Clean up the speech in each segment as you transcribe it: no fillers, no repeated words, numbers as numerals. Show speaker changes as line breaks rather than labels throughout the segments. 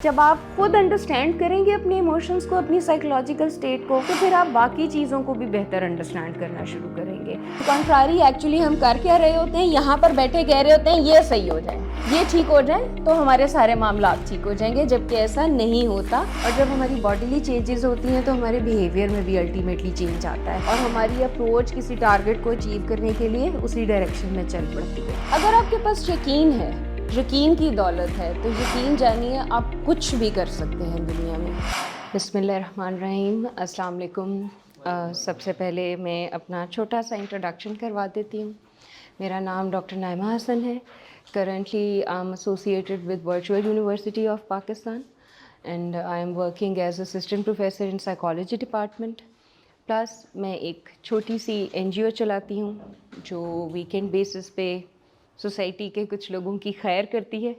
जब आप खुद अंडरस्टैंड करेंगे अपने इमोशंस को, अपनी साइकोलॉजिकल स्टेट को, तो फिर आप बाकी चीज़ों को भी बेहतर अंडरस्टैंड करना शुरू करेंगे। कॉन्ट्रारी एक्चुअली हम कर क्या रहे होते हैं, यहाँ पर बैठे कह रहे होते हैं ये सही हो जाए, ये ठीक हो जाए तो हमारे सारे मामला ठीक हो जाएंगे, जबकि ऐसा नहीं होता। और जब हमारी बॉडीली चेंजेस होती हैं तो हमारे बिहेवियर में भी अल्टीमेटली चेंज आता है और हमारी अप्रोच किसी टारगेट को अचीव करने के लिए उसी डायरेक्शन में चल पड़ती है। अगर आपके पास यकीन है, यकीन की दौलत है, तो यकीन जानिए आप कुछ भी कर सकते हैं दुनिया में। बिस्मिल्लाहिर्रहमानिर्रहीम, अस्सलाम वालेकुम। सबसे पहले मैं अपना छोटा सा इंट्रोडक्शन करवा देती हूँ। मेरा नाम डॉक्टर नाइमा हसन है। Currently I am associated with virtual university of Pakistan and I am working as assistant professor in psychology department. Plus मैं एक छोटी सी एनजीओ चलाती हूँ जो वीकेंड बेसिस पे सोसाइटी के कुछ लोगों की खैर करती है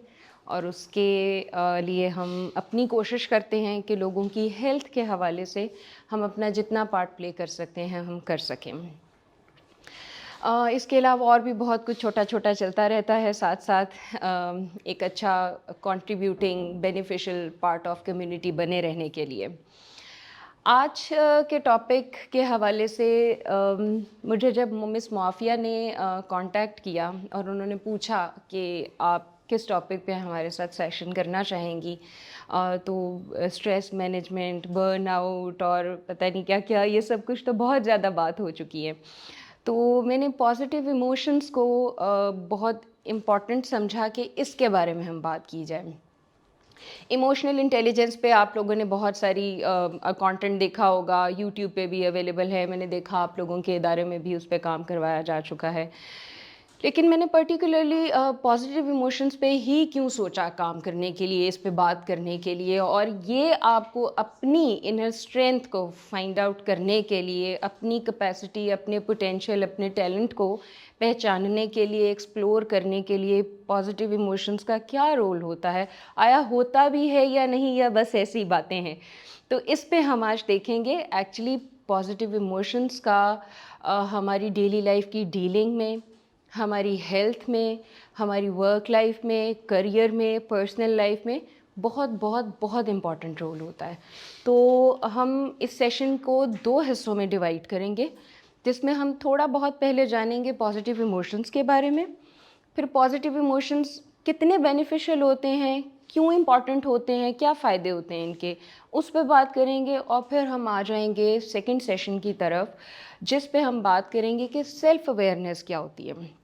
और उसके लिए हम अपनी कोशिश करते हैं कि लोगों की हेल्थ के हवाले से हम अपना जितना पार्ट प्ले कर सकते हैं हम कर सकें। इसके अलावा और भी बहुत कुछ छोटा छोटा चलता रहता है साथ साथ एक अच्छा contributing beneficial part of community बने रहने के लिए। आज के टॉपिक के हवाले से मुझे जब मिस मुआफिया ने कांटेक्ट किया और उन्होंने पूछा कि आप किस टॉपिक पे हमारे साथ सेशन करना चाहेंगी, तो स्ट्रेस मैनेजमेंट, बर्नआउट और पता नहीं क्या क्या, ये सब कुछ तो बहुत ज़्यादा बात हो चुकी है। तो मैंने पॉजिटिव इमोशंस को बहुत इम्पॉर्टेंट समझा कि इसके बारे में हम बात की जाए। इमोशनल इंटेलिजेंस पे आप लोगों ने बहुत सारी कंटेंट देखा होगा, यूट्यूब पे भी अवेलेबल है। मैंने देखा आप लोगों के इदारे में भी उस पे काम करवाया जा चुका है। लेकिन मैंने पर्टिकुलरली पॉजिटिव इमोशंस पे ही क्यों सोचा काम करने के लिए, इस पे बात करने के लिए, और ये आपको अपनी इनर स्ट्रेंथ को फाइंड आउट करने के लिए, अपनी कैपेसिटी, अपने पोटेंशियल, अपने टैलेंट को पहचानने के लिए, एक्सप्लोर करने के लिए पॉजिटिव इमोशंस का क्या रोल होता है, आया होता भी है या नहीं, या बस ऐसी बातें हैं। तो इस पे हम आज देखेंगे एक्चुअली पॉजिटिव इमोशंस का हमारी डेली लाइफ की डीलिंग में, हमारी हेल्थ में, हमारी वर्क लाइफ में, करियर में, पर्सनल लाइफ में बहुत बहुत बहुत इम्पॉर्टेंट रोल होता है। तो हम इस सेशन को 2 हिस्सों में डिवाइड करेंगे, जिसमें हम थोड़ा बहुत पहले जानेंगे पॉजिटिव इमोशंस के बारे में, फिर पॉजिटिव इमोशंस कितने बेनिफिशियल होते हैं, क्यों इम्पॉर्टेंट होते हैं, क्या फ़ायदे होते हैं इनके, उस पर बात करेंगे। और फिर हम आ जाएंगे सेकंड सेशन की तरफ, जिस पे हम बात करेंगे कि सेल्फ अवेयरनेस क्या होती है।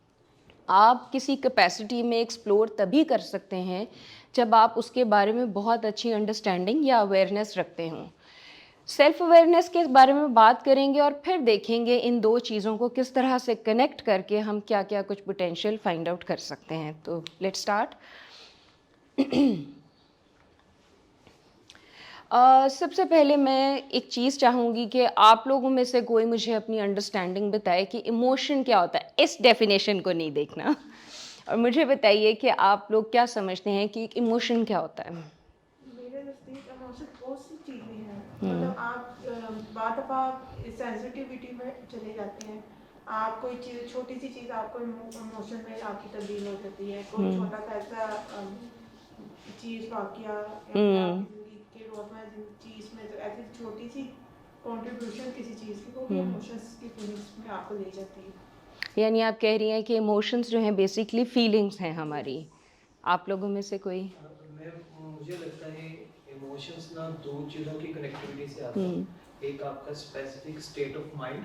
आप किसी कैपेसिटी में एक्सप्लोर तभी कर सकते हैं जब आप उसके बारे में बहुत अच्छी अंडरस्टैंडिंग या अवेयरनेस रखते हों। सेल्फ अवेयरनेस के बारे में बात करेंगे और फिर देखेंगे इन 2 चीज़ों को किस तरह से कनेक्ट करके हम क्या क्या कुछ पोटेंशियल फाइंड आउट कर सकते हैं। तो लेट्स स्टार्ट। सबसे पहले मैं एक चीज़ चाहूँगी कि आप लोगों में से कोई मुझे अपनी अंडरस्टैंडिंग बताए कि इमोशन क्या होता है। इस डेफिनेशन को नहीं देखना और मुझे बताइए कि आप लोग क्या समझते हैं कि इमोशन क्या होता है।
मेरे नज़दीक इमोशन बहुत सी चीज़ें हैं। मतलब आप बाद दफ़ा सेंसिटिविटी में चले जाते हैं। आप कोई चीज़, छोटी सी चीज़ आपको इमोशन में आपकी तब्दील हो जाती है। कोई छोटा सा ऐसा चीज़, वाक़या या फिर आपकी ज़िंदगी के रोज़मर्रा चीज़ में तो ऐसी छोटी सी कंट्रीब्यूशन किसी चीज़ की, वो भी इमोशंस की फीलिंग्स में आपको ले जाती है।
यानी आप कह रही हैं कि इमोशंस जो हैं बेसिकली फीलिंग्स हैं हमारी। आप लोगों में से कोई?
मैं मुझे लगता है इमोशंस ना दो चीज़ों की कनेक्टिविटी से आता है। एक आपका स्पेसिफिक स्टेट ऑफ माइंड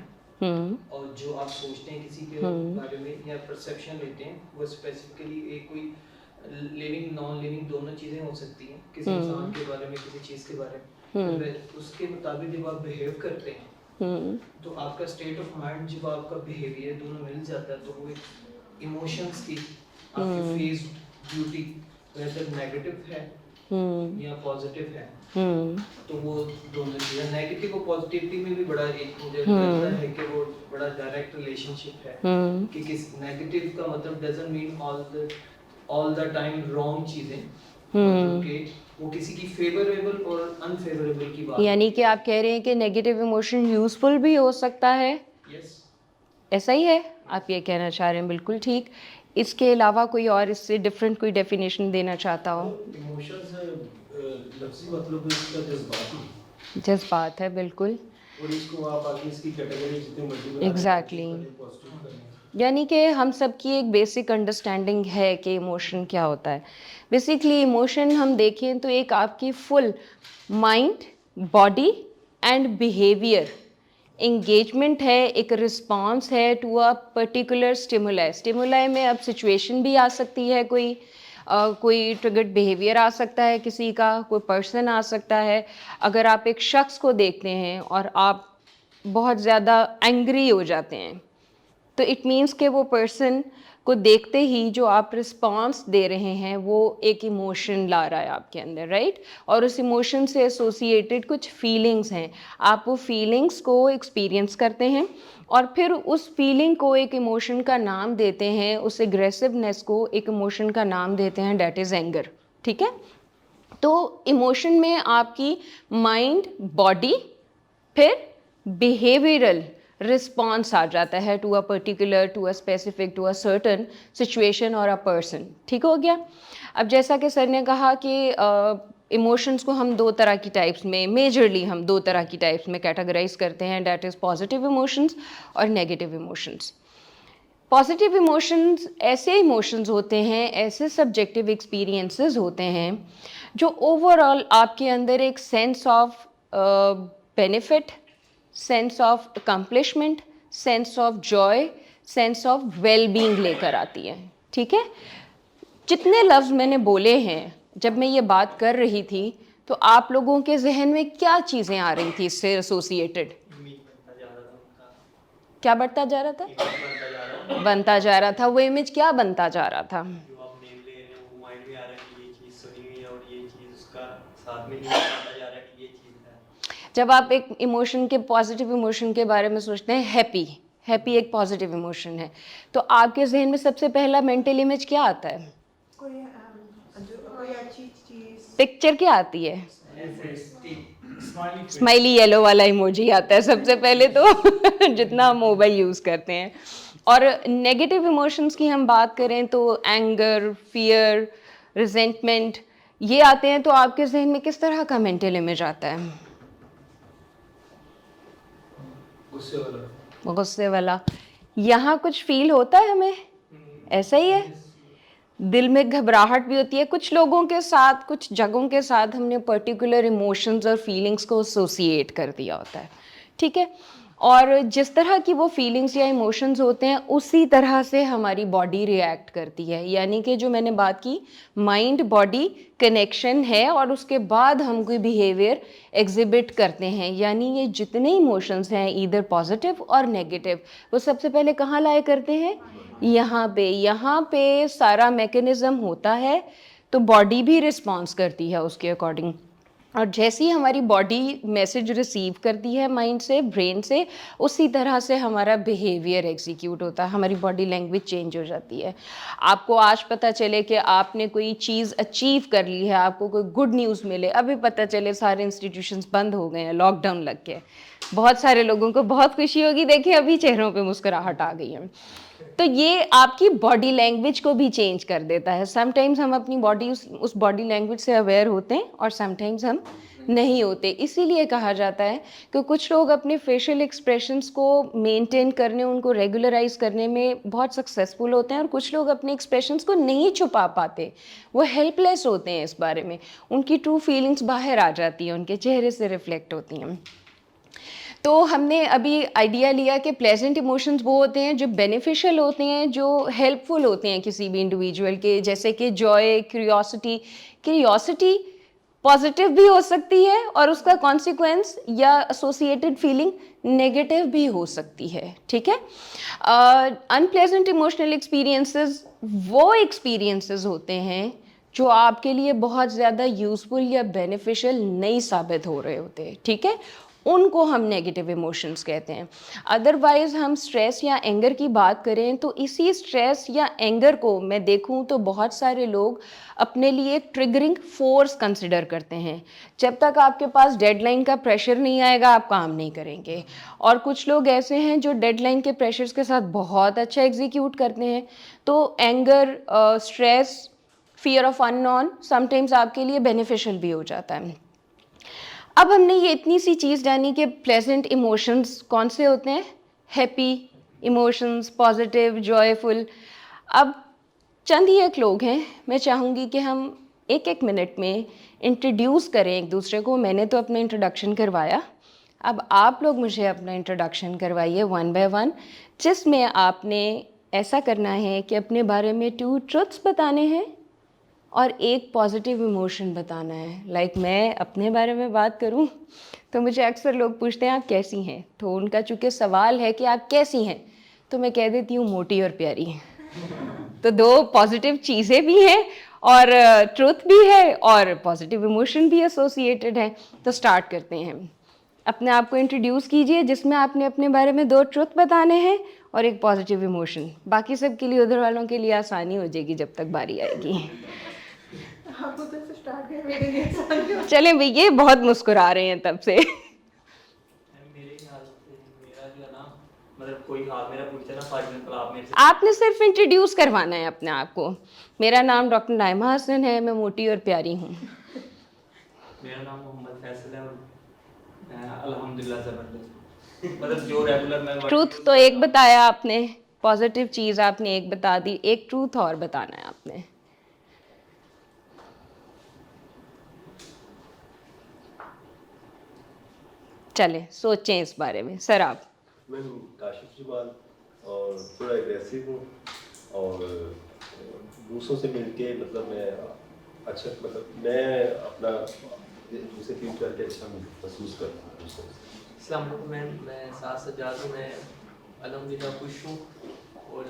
और जो आप सोचते हैं किसी के बारे में या परसेप्शन लेते हैं, वो स्पेसिफिकली एक कोई लिविंग नॉन लिविंग दोनों चीज़ें हो सकती हैं, किसी इंसान के बारे में, किसी चीज़ के बारे में। उसके मुताबिक जब आप बिहेव करते हैं तो आपका स्टेट ऑफ माइंड, जब आपका बिहेवियर दोनों मिल जाता है, तो वो इमोशंस की आपकी फेस ब्यूटी वेदर नेगेटिव है या पॉजिटिव है, तो वो दोनों चीज़ें, नेगेटिव और पॉजिटिविटी में भी बड़ा एक मुझे लगता है कि वो बड़ा डायरेक्ट रिलेशनशिप है। कि किस नेगेटिव का मतलब doesn't mean all the time wrong चीज़ें, मतलब कि वो किसी की फेवरेबल और अनफेवरेबल की बात।
यानी कि आप कह रहे हैं कि नेगेटिव इमोशन यूज़फुल भी हो सकता है।
यस,
ऐसा ही है, आप ये कहना चाह रहे हैं, बिल्कुल ठीक। इसके अलावा कोई और इससे डिफरेंट कोई डेफिनेशन देना चाहता हो?
इमोशंस लफ्ज़ी मतलब इसका जज्बाती,
जज़्बात है, बिल्कुल।
और इसको आप आगे इसकी कैटेगरी जितनी मर्जी बना दें,
एग्ज़ैक्टली।
पॉजिटिव करनी है।
यानी कि हम सबकी एक बेसिक अंडरस्टैंडिंग है कि इमोशन क्या होता है। बेसिकली इमोशन हम देखें तो एक आपकी full mind, body and behaviour engagement है, एक रिस्पॉन्स है to a particular stimuli. Stimuli में अब सिचुएशन भी आ सकती है, कोई ट्रिगर्ड बिहेवियर आ सकता है किसी का, कोई पर्सन आ सकता है। अगर आप एक शख्स को देखते हैं और आप बहुत ज़्यादा एंग्री हो जाते हैं, तो इट मीन्स कि वो पर्सन को देखते ही जो आप रिस्पॉन्स दे रहे हैं वो एक इमोशन ला रहा है आपके अंदर, राइट? और उस इमोशन से एसोसिएटेड कुछ फीलिंग्स हैं। आप वो फीलिंग्स को एक्सपीरियंस करते हैं और फिर उस फीलिंग को एक इमोशन का नाम देते हैं, उस एग्रेसिवनेस को एक इमोशन का नाम देते हैं, डैट इज़ एंगर। ठीक है? तो इमोशन में आपकी माइंड, बॉडी, फिर बिहेवियरल रिस्पॉन्स आ जाता है to a particular, to a specific, to a certain situation और अ पर्सन। ठीक हो गया? अब जैसा कि सर ने कहा कि इमोशंस को हम दो तरह की टाइप्स में, मेजरली हम दो तरह की टाइप्स में कैटेगराइज करते हैं, डैट इज़ पॉजिटिव इमोशंस और नेगेटिव इमोशंस। पॉजिटिव इमोशंस ऐसे इमोशंस होते हैं, ऐसे सब्जेक्टिव एक्सपीरियंसेस होते हैं जो ओवरऑल आपके अंदर एक sense of benefit, sense of accomplishment, sense of Joy, sense of well being लेकर आती है। ठीक है? जितने लफ्ज़ मैंने बोले हैं, जब मैं ये बात कर रही थी तो आप लोगों के जहन में क्या चीज़ें आ रही थी इससे एसोसिएटेड? क्या बढ़ता जा रहा था? बनता जा रहा था। वो इमेज क्या बनता जा रहा था?
जो आप नेम ले रहे हो वो माइंड में आ रहा है कि ये चीज़ सुनी हुई है और ये चीज़ उसका साथ में नहीं आता जा रहा है कि ये चीज़ है।
जब आप एक इमोशन के, पॉजिटिव इमोशन के बारे में सोचते हैं, हैप्पी, हैप्पी एक पॉजिटिव इमोशन है, तो आपके जहन में सबसे पहला मेंटल इमेज क्या आता है?
कोई अच्छी चीज़,
पिक्चर क्या आती है? स्माइली येलो वाला इमोजी आता है सबसे पहले तो जितना हम मोबाइल यूज़ करते हैं। और नेगेटिव इमोशंस की हम बात करें तो एंगर, फियर, रिजेंटमेंट, ये आते हैं। तो आपके जहन में किस तरह का मेंटल इमेज आता है?
गुस्से वाला।
गुस्से वाला। यहाँ कुछ फील होता है हमें? ऐसा ही है? दिल में घबराहट भी होती है। कुछ लोगों के साथ, कुछ जगहों के साथ हमने पर्टिकुलर इमोशंस और फीलिंग्स को एसोसिएट कर दिया होता है। ठीक है? और जिस तरह की वो फीलिंग्स या इमोशंस होते हैं उसी तरह से हमारी बॉडी रिएक्ट करती है। यानी कि जो मैंने बात की, माइंड बॉडी कनेक्शन है और उसके बाद हम कोई बिहेवियर एग्जिबिट करते हैं। यानी ये जितने इमोशंस हैं, ईदर पॉजिटिव और नेगेटिव, वो सबसे पहले कहाँ लाया करते हैं? यहाँ पे सारा मैकेनिज़्म होता है, तो बॉडी भी रिस्पॉन्स करती है उसके अकॉर्डिंग। और जैसे ही हमारी बॉडी मैसेज रिसीव करती है माइंड से, ब्रेन से, उसी तरह से हमारा बिहेवियर एग्जीक्यूट होता है, हमारी बॉडी लैंग्वेज चेंज हो जाती है। आपको आज पता चले कि आपने कोई चीज़ अचीव कर ली है, आपको कोई गुड न्यूज़ मिले, अभी पता चले सारे इंस्टीट्यूशंस बंद हो गए हैं, लॉकडाउन लग गया, बहुत सारे लोगों को बहुत खुशी होगी, देखिए अभी चेहरों पे मुस्कुराहट आ गई है। तो ये आपकी बॉडी लैंग्वेज को भी चेंज कर देता है। समटाइम्स हम अपनी बॉडी, उस बॉडी लैंग्वेज से अवेयर होते हैं और समटाइम्स हम नहीं होते। इसीलिए कहा जाता है कि कुछ लोग अपने फेशियल एक्सप्रेशंस को मेंटेन करने, उनको रेगुलराइज करने में बहुत सक्सेसफुल होते हैं और कुछ लोग अपने एक्सप्रेशंस को नहीं छुपा पाते, वो हेल्पलेस होते हैं इस बारे में। उनकी ट्रू फीलिंग्स बाहर आ जाती हैं, उनके चेहरे से रिफ्लेक्ट होती हैं। तो हमने अभी आइडिया लिया कि प्लेजेंट इमोशंस वो होते हैं जो बेनिफिशियल होते हैं, जो हेल्पफुल होते हैं किसी भी इंडिविजुअल के, जैसे कि जॉय, क्यूरियोसिटी। क्यूरियोसिटी पॉजिटिव भी हो सकती है और उसका कॉन्सिक्वेंस या एसोसिएटेड फीलिंग नेगेटिव भी हो सकती है। ठीक है? अनप्लेजेंट इमोशनल एक्सपीरियंसेस वो एक्सपीरियंसेस होते हैं जो आपके लिए बहुत ज़्यादा यूज़फुल या बेनिफिशियल नहीं साबित हो रहे होते। ठीक है? उनको हम नेगेटिव इमोशंस कहते हैं। अदरवाइज़ हम स्ट्रेस या एंगर की बात करें तो इसी स्ट्रेस या एंगर को मैं देखूं तो बहुत सारे लोग अपने लिए ट्रिगरिंग फोर्स कंसिडर करते हैं। जब तक आपके पास डेडलाइन का प्रेशर नहीं आएगा आप काम नहीं करेंगे। और कुछ लोग ऐसे हैं जो डेडलाइन के प्रेशर्स के साथ बहुत अच्छा एग्जीक्यूट करते हैं। तो anger, stress, fear of unknown sometimes आपके लिए बेनिफिशियल भी हो जाता है। अब हमने ये इतनी सी चीज़ जानी कि प्लेजेंट इमोशंस कौन से होते हैं, हैप्पी इमोशंस, पॉजिटिव, जॉयफुल। अब चंद ही एक लोग हैं, मैं चाहूँगी कि हम एक एक मिनट में इंट्रोड्यूस करें एक दूसरे को। मैंने तो अपना इंट्रोडक्शन करवाया, अब आप लोग मुझे अपना इंट्रोडक्शन करवाइए वन बाय वन, जिसमें आपने ऐसा करना है कि अपने बारे में 2 ट्रुथ्स बताने हैं और एक पॉजिटिव इमोशन बताना है। लाइक मैं अपने बारे में बात करूं तो मुझे अक्सर लोग पूछते हैं आप कैसी हैं, तो उनका चूँकि सवाल है कि आप कैसी हैं, तो मैं कह देती हूँ मोटी और प्यारी। तो 2 पॉजिटिव चीज़ें भी हैं और ट्रुथ भी है और पॉजिटिव इमोशन भी एसोसिएटेड है। तो स्टार्ट करते हैं। अपने आप को इंट्रोड्यूस कीजिए, जिसमें आपने अपने बारे में 2 ट्रुथ बताने हैं और एक पॉजिटिव इमोशन। बाकी सब के लिए, उधर वालों के लिए आसानी हो जाएगी जब तक बारी आएगी।
आप उधर से स्टार्ट करें, मेरे लिए आसानी हो।
चलें भई, ये बहुत मुस्कुरा रहे हैं तब से।
मेरे ख्याल से मेरा जो है ना, मतलब कोई हाल मेरा पूछता है ना, फॉर एग्जांपल आप मेरे से,
आपने सिर्फ इंट्रोड्यूस करवाना है अपने आप को। मेरा नाम डॉक्टर नाइमा हसन है, मैं मोटी और प्यारी हूँ।
मेरा नाम मोहम्मद फैसल है और अल्हम्दुलिल्लाह ज़बरदस्त, मतलब जो रेगुलर मैं
ट्रूथ तो एक बताया आपने, पॉजिटिव चीज़ आपने एक बता दी, एक ट्रूथ और बताना है आपने। चलें सोचें इस बारे में। सर आप?
मैं काशिफ जुबान और थोड़ा एग्रेसिव हूँ और दूसरों से मिलके मतलब मैं अच्छा, मतलब मैं अपना दूसरे फील करके अच्छा महसूस करता हूँ दूसरों से।
अस्सलाम वालेकुम मैम, मैं साथ सज्जाद हूँ, मैं अल्हम्दुलिल्लाह खुश हूँ और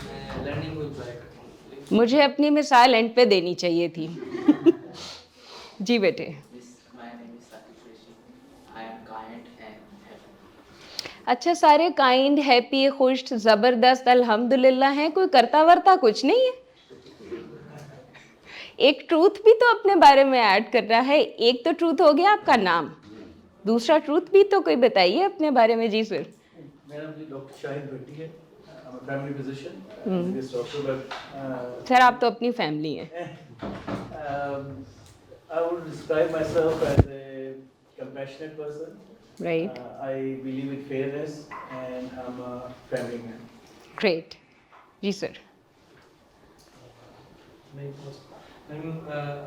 मैं लर्निंग को एंजॉय करता हूँ।
मुझे अपनी मिसाल एंड पे देनी चाहिए थी। जी बेटे।
My name is Sakib Rishi. I am kind and happy.
अच्छा, सारे काइंड, हैप्पी, खुश, ज़बरदस्त, अल्हम्दुलिल्लाह हैं, कोई करता वर्ता कुछ नहीं है। एक ट्रूथ भी तो अपने बारे में ऐड करना है। एक तो ट्रूथ हो गया आपका नाम, दूसरा ट्रूथ भी तो कोई बताइए अपने बारे में। जी सर।
मेरा नाम डॉक्टर शाहिद भट्टी है। I'm a family physician, this doctor, but
sir आप तो अपनी फैमिली हैं।
I would describe myself as a compassionate person.
Right,
I believe in fairness and I'm a family man.
Great. जी sir.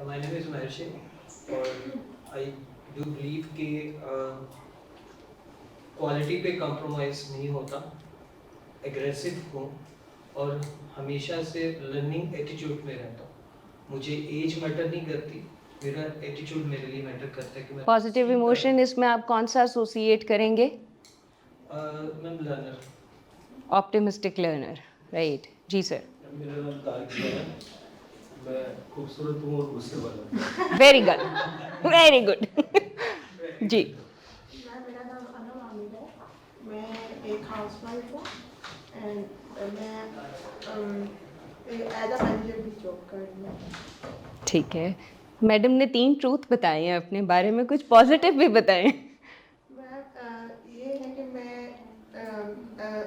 My name is Umair Sheikh और I do believe कि quality पे compromise नहीं होता, aggressive हूँ और हमेशा से लर्निंग एटीट्यूड में रहता हूँ। मुझे एज मैटर नहीं करती, मेरा एटीट्यूड मेरे लिए मैटर करता है कि मैं
पॉजिटिव इमोशन, इसमें आप कौन सा एसोसिएट करेंगे?
मैं लर्नर।
Optimistic learner, right. जी सर।
मेरा नाम तारिक है। मैं खूबसूरत हूँ और गुस्से वाला।
Very good, very good. जी।
मेरा नाम अनम आमिर है। मैं एक हाउसवाइफ हूँ एंड मैं एज अ मैनेजर भी जॉब कर रही हूँ।
ठीक है, मैडम ने 3 ट्रूथ बताए हैं अपने बारे में, कुछ पॉजिटिव भी बताएं।
मैं ये है कि मैं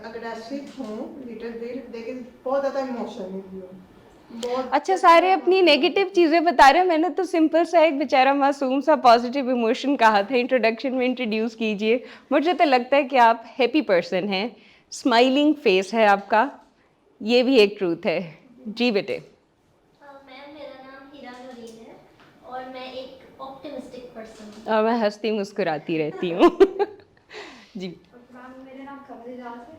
अग्रेसिव हूँ लिटिल बिट, लेकिन बहुत ज़्यादा इमोशनल भी हूँ। बहुत
अच्छा, सारे अपनी नेगेटिव चीज़ें बता रहे हैं। मैंने तो सिंपल सा एक बेचारा मासूम सा पॉजिटिव इमोशन कहा था। इंट्रोडक्शन में इंट्रोड्यूस कीजिए। मुझे तो लगता है कि आप हैप्पी पर्सन हैं, स्माइलिंग फेस है आपका, ये भी एक ट्रूथ है। जी बेटे।
मैम मेरा नाम हीरा नूरीन है और मैं एक ऑप्टिमिस्टिक पर्सन हूँ।
और मैं हंसती मुस्कुराती रहती हूँ। जी।
मैम मेरा नाम कमल एजाज है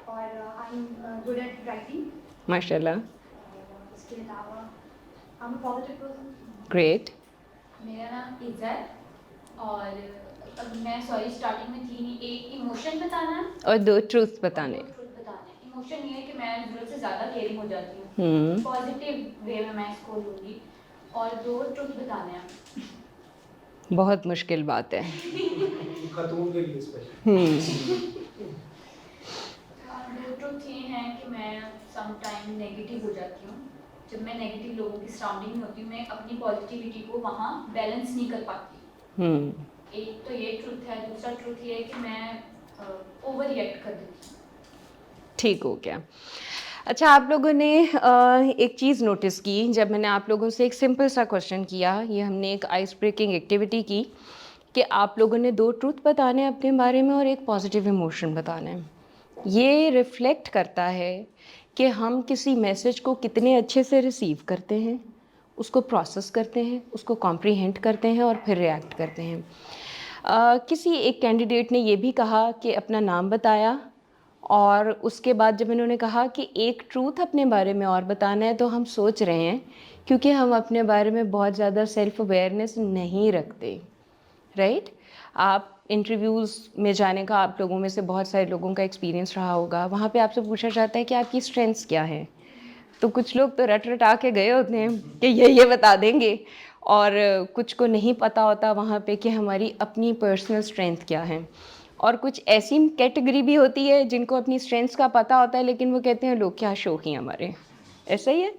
और I am good at writing.
माशाल्लाह।
उसके अलावा I am positive person.
Great.
मेरा नाम इज़्ज़त और अब मैं स्टार्टिंग में थी नहीं, एक इमोशन बताना है
और 2 ट्रूथ बताने।
ट्रुथ बताना है। इमोशन ये है कि मैं ज़रूरत से ज़्यादा केयरिंग हो जाती हूँ, पॉजिटिव वे में मैं इसको लूँगी, और 2 ट्रुथ बताने हैं।
बहुत मुश्किल बात है।
खातून के लिए स्पेशल।
2 ट्रुथ ये हैं कि मैं सम टाइम नेगेटिव हो जाती हूँ। जब मैं नेगेटिव लोगों की सराउंडिंग में होती हूँ, मैं अपनी पॉजिटिविटी को वहाँ बैलेंस नहीं कर पाती। एक तो ये ट्रुथ है। दूसरा ट्रुथ ये है कि मैं ओवर रिएक्ट कर देती हूँ।
ठीक हो गया। अच्छा, आप लोगों ने एक चीज़ नोटिस की जब मैंने आप लोगों से एक सिंपल सा क्वेश्चन किया, ये हमने एक आइस ब्रेकिंग एक्टिविटी की कि आप लोगों ने 2 ट्रूथ बताने हैं अपने बारे में और एक पॉजिटिव इमोशन बताना है। ये रिफ्लेक्ट करता है कि हम किसी मैसेज को कितने अच्छे से रिसीव करते हैं, उसको प्रोसेस करते हैं, उसको कॉम्प्रिहेंड करते हैं और फिर रिएक्ट करते हैं। किसी एक कैंडिडेट ने ये भी कहा कि अपना नाम बताया और उसके बाद जब इन्होंने कहा कि एक ट्रूथ अपने बारे में और बताना है, तो हम सोच रहे हैं क्योंकि हम अपने बारे में बहुत ज़्यादा सेल्फ अवेयरनेस नहीं रखते, राइट? आप इंटरव्यूज़ में जाने का आप लोगों में से बहुत सारे लोगों का एक्सपीरियंस रहा होगा। वहाँ पे आपसे पूछा जाता है कि आपकी स्ट्रेंथ्स क्या हैं? तो कुछ लोग तो रट रटा के गए होते हैं कि ये बता देंगे और कुछ को नहीं पता होता वहाँ पे कि हमारी अपनी पर्सनल स्ट्रेंथ क्या है। और कुछ ऐसी कैटेगरी भी होती है जिनको अपनी स्ट्रेंथ्स का पता होता है लेकिन वो कहते हैं लोग क्या शौक हैं हमारे। ऐसा ही है।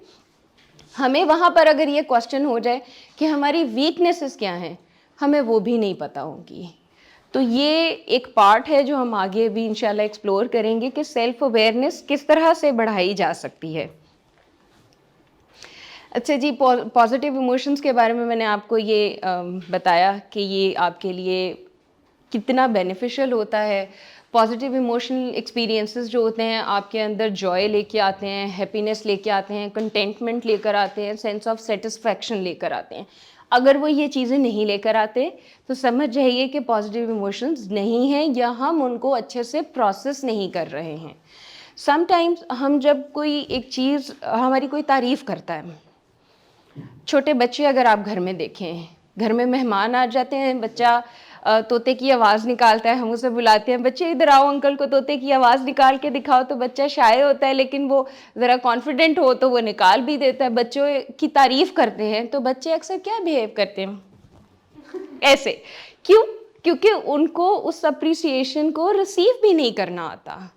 हमें वहाँ पर अगर ये क्वेश्चन हो जाए कि हमारी वीकनेसेस क्या हैं, हमें वो भी नहीं पता होंगी। तो ये एक पार्ट है जो हम आगे भी इंशाल्लाह एक्सप्लोर करेंगे कि सेल्फ अवेयरनेस किस तरह से बढ़ाई जा सकती है। अच्छा जी, पॉजिटिव इमोशंस के बारे में मैंने आपको ये बताया कि ये आपके लिए कितना बेनिफिशियल होता है। पॉजिटिव इमोशनल एक्सपीरियंसेस जो होते हैं आपके अंदर जॉय लेके आते हैं, हैप्पीनेस लेके आते हैं, कंटेंटमेंट लेकर आते हैं, सेंस ऑफ सेटिस्फैक्शन लेकर आते हैं। अगर वो ये चीज़ें नहीं लेकर आते तो समझ जाइए कि पॉजिटिव इमोशंस नहीं हैं या हम उनको अच्छे से प्रोसेस नहीं कर रहे हैं। समटाइम्स हम जब कोई एक चीज़ हमारी कोई तारीफ़ करता है, छोटे बच्चे अगर आप घर में देखें, घर में मेहमान आ जाते हैं, बच्चा तोते की आवाज़ निकालता है, हम उसे बुलाते हैं, बच्चे इधर आओ अंकल को तोते की आवाज़ निकाल के दिखाओ, तो बच्चा शाय होता है लेकिन वो ज़रा कॉन्फिडेंट हो तो वो निकाल भी देता है। बच्चों की तारीफ़ करते हैं तो बच्चे अक्सर क्या बिहेव करते हैं? ऐसे। क्यों? क्योंकि उनको उस अप्रिसिएशन को रिसीव भी नहीं करना आता।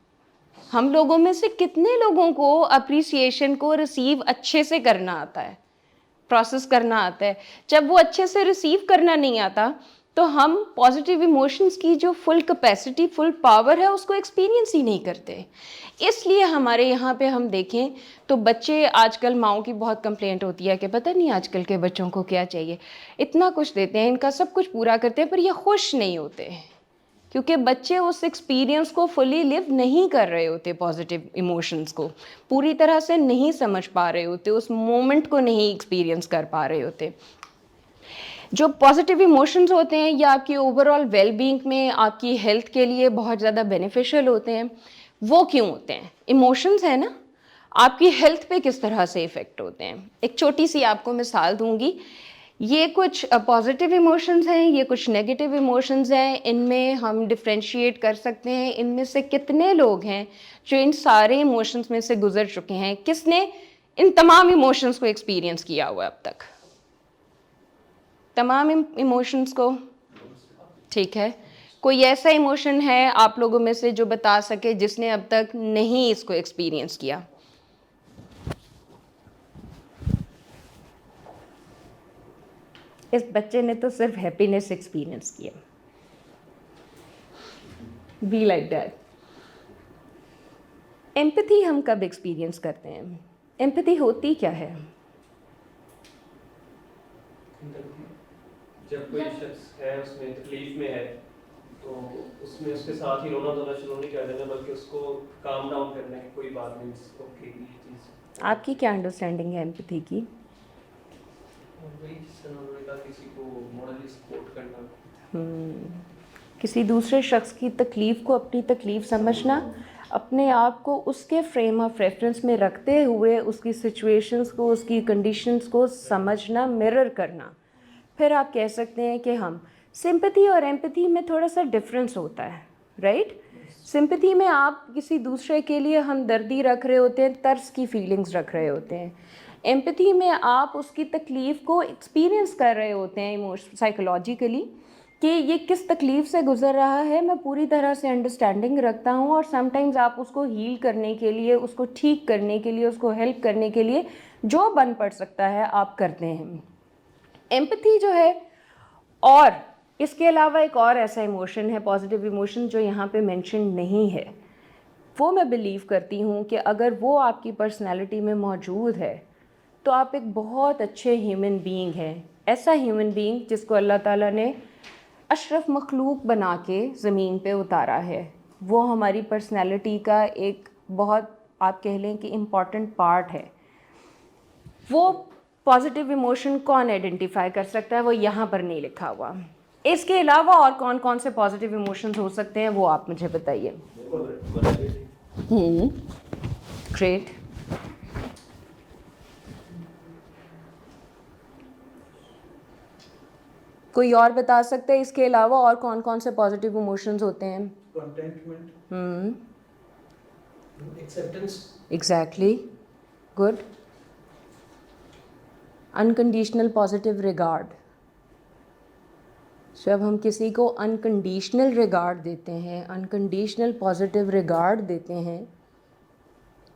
हम लोगों में से कितने लोगों को अप्रिसिएशन को रिसीव अच्छे से करना आता है, प्रोसेस करना आता है? जब वो अच्छे से रिसीव करना नहीं आता तो हम पॉजिटिव इमोशंस की जो फुल कैपेसिटी, फुल पावर है उसको एक्सपीरियंस ही नहीं करते। इसलिए हमारे यहाँ पे हम देखें तो बच्चे, आजकल माँओं की बहुत कंप्लेंट होती है कि पता नहीं आजकल के बच्चों को क्या चाहिए, इतना कुछ देते हैं, इनका सब कुछ पूरा करते हैं पर ये खुश नहीं होते क्योंकि बच्चे उस एक्सपीरियंस को फुली लिव नहीं कर रहे होते, पॉजिटिव इमोशंस को पूरी तरह से नहीं समझ पा रहे होते, उस मोमेंट को नहीं एक्सपीरियंस कर पा रहे होते। जो पॉजिटिव इमोशंस होते हैं ये आपकी ओवरऑल वेलबींग में, आपकी हेल्थ के लिए बहुत ज़्यादा बेनिफिशियल होते हैं। वो क्यों होते हैं? इमोशंस है ना, आपकी हेल्थ पे किस तरह से इफ़ेक्ट होते हैं। एक छोटी सी आपको मिसाल दूंगी। ये कुछ पॉजिटिव इमोशंस हैं, ये कुछ नेगेटिव इमोशंस हैं। इनमें हम डिफ्रेंशिएट कर सकते हैं इनमें से कितने लोग हैं जो इन सारे इमोशंस में से गुजर चुके हैं। किसने इन तमाम इमोशंस को एक्सपीरियंस किया हुआ है अब तक? तमाम इमोशंस को? ठीक है, कोई ऐसा इमोशन है आप लोगों में से जो बता सके जिसने अब तक नहीं इसको एक्सपीरियंस किया? इस बच्चे ने तो सिर्फ हैप्पीनेस एक्सपीरियंस किया। Be like that. एम्पैथी हम कब एक्सपीरियंस करते हैं? एम्पैथी होती क्या है?
जब कोई शख्स है उसमें तकलीफ में है तो उसमें उसके साथ ही रोना धोना शुरू नहीं कर देना, बल्कि उसको काम डाउन करना है, कोई बात नहीं, ओके ये चीज़।
आपकी क्या अंडरस्टैंडिंग है एम्पैथी की?
वही जिससे उन्होंने कहा, किसी को मॉरली सपोर्ट करना,
किसी दूसरे शख्स की तकलीफ़ को अपनी तकलीफ़ समझना, अपने आप को उसके फ्रेम ऑफ रेफरेंस में रखते हुए उसकी सिचुएशंस को, उसकी कंडीशंस को समझना, मिरर करना। फिर आप कह सकते हैं कि हम सिंपैथी और एम्पैथी में थोड़ा सा डिफरेंस होता है, राइट? सिंपैथी में आप किसी दूसरे के लिए हमदर्दी रख रहे होते हैं, तर्स की फीलिंग्स रख रहे होते हैं। एम्पैथी में आप उसकी तकलीफ़ को एक्सपीरियंस कर रहे होते हैं साइकोलॉजिकली कि ये किस तकलीफ़ से गुज़र रहा है, मैं पूरी तरह से अंडरस्टैंडिंग रखता हूँ और समटाइम्स आप उसको हील करने के लिए, उसको ठीक करने के लिए, उसको हेल्प करने के लिए जो बन पड़ सकता है आप करते हैं। एम्पैथी जो है, और इसके अलावा एक और ऐसा इमोशन है, पॉजिटिव इमोशन, जो यहाँ पे मेंशन नहीं है, वो मैं बिलीव करती हूँ कि अगर वो आपकी पर्सनैलिटी में मौजूद है तो आप एक बहुत अच्छे ह्यूमन बीइंग हैं, ऐसा ह्यूमन बीइंग जिसको अल्लाह ताला ने अशरफ मखलूक बना के ज़मीन पे उतारा है। वो हमारी पर्सनैलिटी का एक बहुत, आप कह लें कि इम्पॉर्टेंट पार्ट है। वो पॉजिटिव इमोशन कौन आइडेंटिफाई कर सकता है, वो यहाँ पर नहीं लिखा हुआ। इसके अलावा और कौन कौन से पॉजिटिव इमोशंस हो सकते हैं वो आप मुझे बताइए। ग्रेट। कोई और बता सकते हैं इसके अलावा और कौन कौन से पॉजिटिव इमोशंस होते हैं?
Contentment.
Acceptance.
Exactly, good. Unconditional positive regard. जब हम किसी को अनकंडीशनल रिगार्ड देते हैं, अनकंडीशनल पॉजिटिव रिगार्ड देते हैं,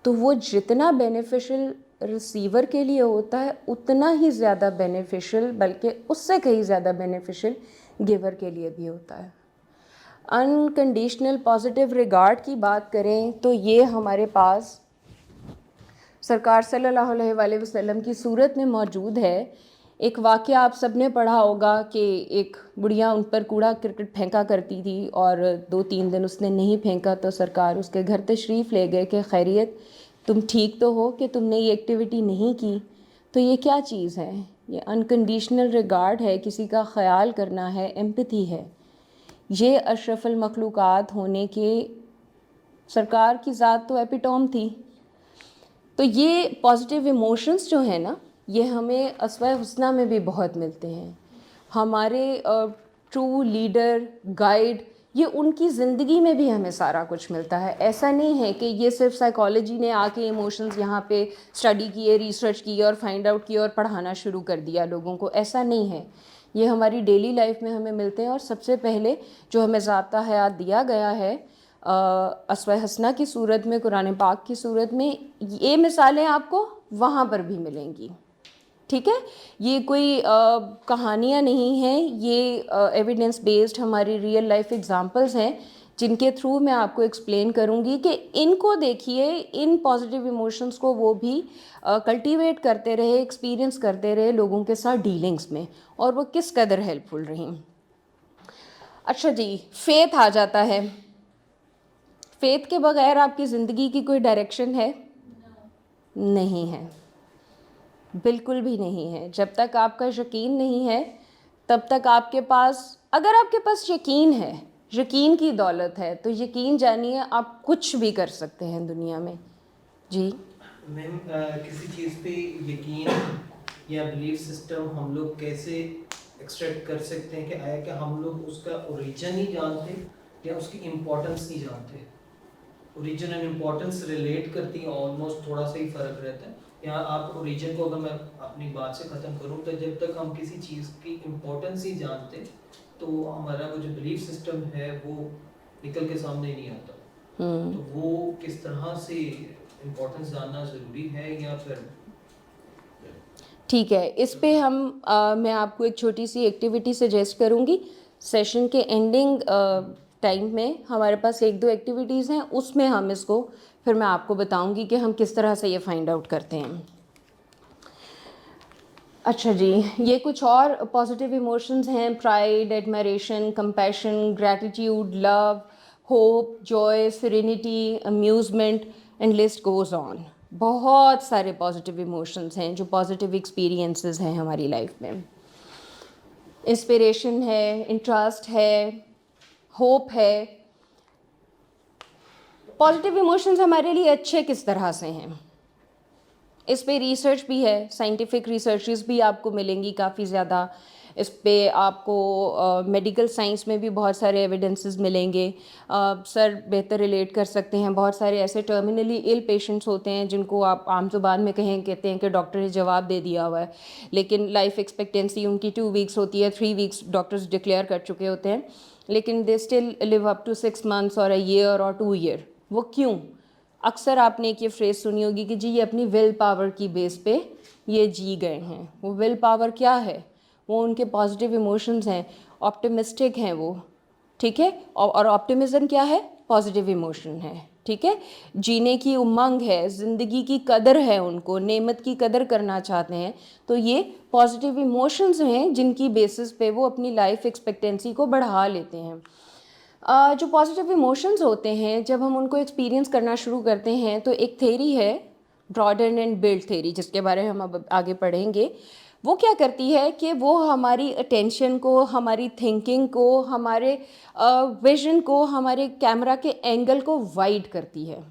तो वो जितना बेनिफिशियल रिसीवर के लिए होता है उतना ही ज़्यादा बेनिफिशियल, बल्कि उससे कहीं ज़्यादा बेनिफिशियल गिवर के लिए भी होता है। अनकंडीशनल पॉजिटिव रिगार्ड की बात करें तो ये हमारे पास सरकार सल्लल्लाहु अलैहि वसल्लम की सूरत में मौजूद है। एक वाक़या आप सब ने पढ़ा होगा कि एक बुढ़िया उन पर कूड़ा करकट फेंका करती थी और 2-3 दिन उसने नहीं फेंका तो सरकार उसके घर तशरीफ़ ले गए कि खैरियत, तुम ठीक तो हो कि तुमने ये एक्टिविटी नहीं की। तो ये क्या चीज़ है? ये अनकंडीशनल रिगार्ड है, किसी का ख़याल करना है, एम्पैथी है। ये अशरफुल मखलूक़ात होने के सरकार की ज़ात तो एपिटोम थी। तो ये पॉजिटिव इमोशंस जो है ना, ये हमें अस्वा हुस्ना में भी बहुत मिलते हैं। हमारे ट्रू लीडर, गाइड, ये उनकी ज़िंदगी में भी हमें सारा कुछ मिलता है। ऐसा नहीं है कि ये सिर्फ साइकोलॉजी ने आके इमोशंस यहाँ पे स्टडी किए, रिसर्च किए और फाइंड आउट किए और पढ़ाना शुरू कर दिया लोगों को, ऐसा नहीं है। ये हमारी डेली लाइफ में हमें मिलते हैं। और सबसे पहले जो हमें ज़ाब्ता हयात दिया गया है अस्वा हसना की सूरत में, कुरान पाक की सूरत में, ये मिसालें आपको वहाँ पर भी मिलेंगी। ठीक है, ये कोई कहानियाँ नहीं हैं, ये एविडेंस बेस्ड हमारी रियल लाइफ एग्जांपल्स हैं जिनके थ्रू मैं आपको एक्सप्लेन करूँगी कि इनको देखिए, इन पॉजिटिव इमोशंस को वो भी कल्टीवेट करते रहे, एक्सपीरियंस करते रहे लोगों के साथ डीलिंग्स में, और वो किस कदर हेल्पफुल रही। अच्छा जी, फेथ आ जाता है। फेथ के बगैर आपकी ज़िंदगी की कोई डायरेक्शन है? नहीं है, बिल्कुल भी नहीं है। जब तक आपका यकीन नहीं है तब तक आपके पास, अगर आपके पास यकीन है, यकीन की दौलत है, तो यकीन जानिए आप कुछ भी कर सकते हैं दुनिया में। जी
मैम, किसी चीज़ पे यकीन या बिलीफ सिस्टम हम लोग कैसे एक्सट्रैक्ट कर सकते हैं कि आया कि हम लोग उसका ओरिजिन ही जानते या उसकी इम्पोर्टेंस नहीं जानते? ओरिजिन एंड इम्पोर्टेंस रिलेट करती हैं, ऑलमोस्ट थोड़ा सा ही फ़र्क रहता है। यहाँ आप ओरिजिन को, अगर मैं अपनी बात से ख़त्म करूँ, तो जब तक हम किसी चीज़ की इम्पोर्टेंस ही जानते तो हमारा वो जो बिलीफ सिस्टम है वो निकल के सामने नहीं आता। तो वो किस तरह से इम्पोर्टेंस जानना ज़रूरी है या फिर?
ठीक है, इस पे हम मैं आपको एक छोटी सी एक्टिविटी सजेस्ट करूँगी। सेशन के एंडिंग टाइम में हमारे पास 1-2 एक्टिविटीज़ हैं, उसमें हम इसको फिर मैं आपको बताऊंगी कि हम किस तरह से ये फाइंड आउट करते हैं। अच्छा जी, ये कुछ और पॉजिटिव इमोशंस हैं: pride, admiration, compassion, gratitude, love, hope, Joy, serenity, amusement, and list goes on. बहुत सारे पॉजिटिव इमोशंस हैं जो पॉजिटिव एक्सपीरियंसेस हैं हमारी लाइफ में। इंस्पिरेशन है, इंटरेस्ट है, होप है। पॉजिटिव इमोशंस हमारे लिए अच्छे किस तरह से हैं, इस पे रिसर्च भी है, साइंटिफिक रिसर्चेस भी आपको मिलेंगी काफ़ी ज़्यादा। इस पे आपको मेडिकल साइंस में भी बहुत सारे एविडेंसेस मिलेंगे। सर बेहतर रिलेट कर सकते हैं। बहुत सारे ऐसे टर्मिनली इल पेशेंट्स होते हैं जिनको आप आम ज़ुबान में कहते हैं कि डॉक्टर ने जवाब दे दिया हुआ है, लेकिन लाइफ एक्सपेक्टेंसी उनकी 2 वीक्स होती है, 3 वीक्स डॉक्टर्स डिक्लेयर कर चुके होते हैं, लेकिन they still live up to 6 months और अ ईयर और 2 year। वो क्यों? अक्सर आपने एक ये फ्रेज़ सुनी होगी कि जी ये अपनी विल पावर की बेस पे ये जी गए हैं। वो विल पावर क्या है? वो उनके पॉजिटिव इमोशंस हैं, ऑप्टिमिस्टिक हैं वो, ठीक है। और ऑप्टिमिज्म क्या है? पॉजिटिव इमोशन है। ठीक है, जीने की उमंग है, ज़िंदगी की कदर है, उनको नेमत की कदर करना चाहते हैं, तो ये पॉजिटिव इमोशंस हैं जिनकी बेसिस पे वो अपनी लाइफ एक्सपेक्टेंसी को बढ़ा लेते हैं। जो पॉजिटिव इमोशंस होते हैं जब हम उनको एक्सपीरियंस करना शुरू करते हैं तो एक थेरी है ब्रॉडन एंड बिल्ड थेरी, जिसके बारे में हम अब आगे पढ़ेंगे। वो क्या करती है कि वो हमारी अटेंशन को, हमारी थिंकिंग को, हमारे विजन को, हमारे कैमरा के एंगल को वाइड करती है,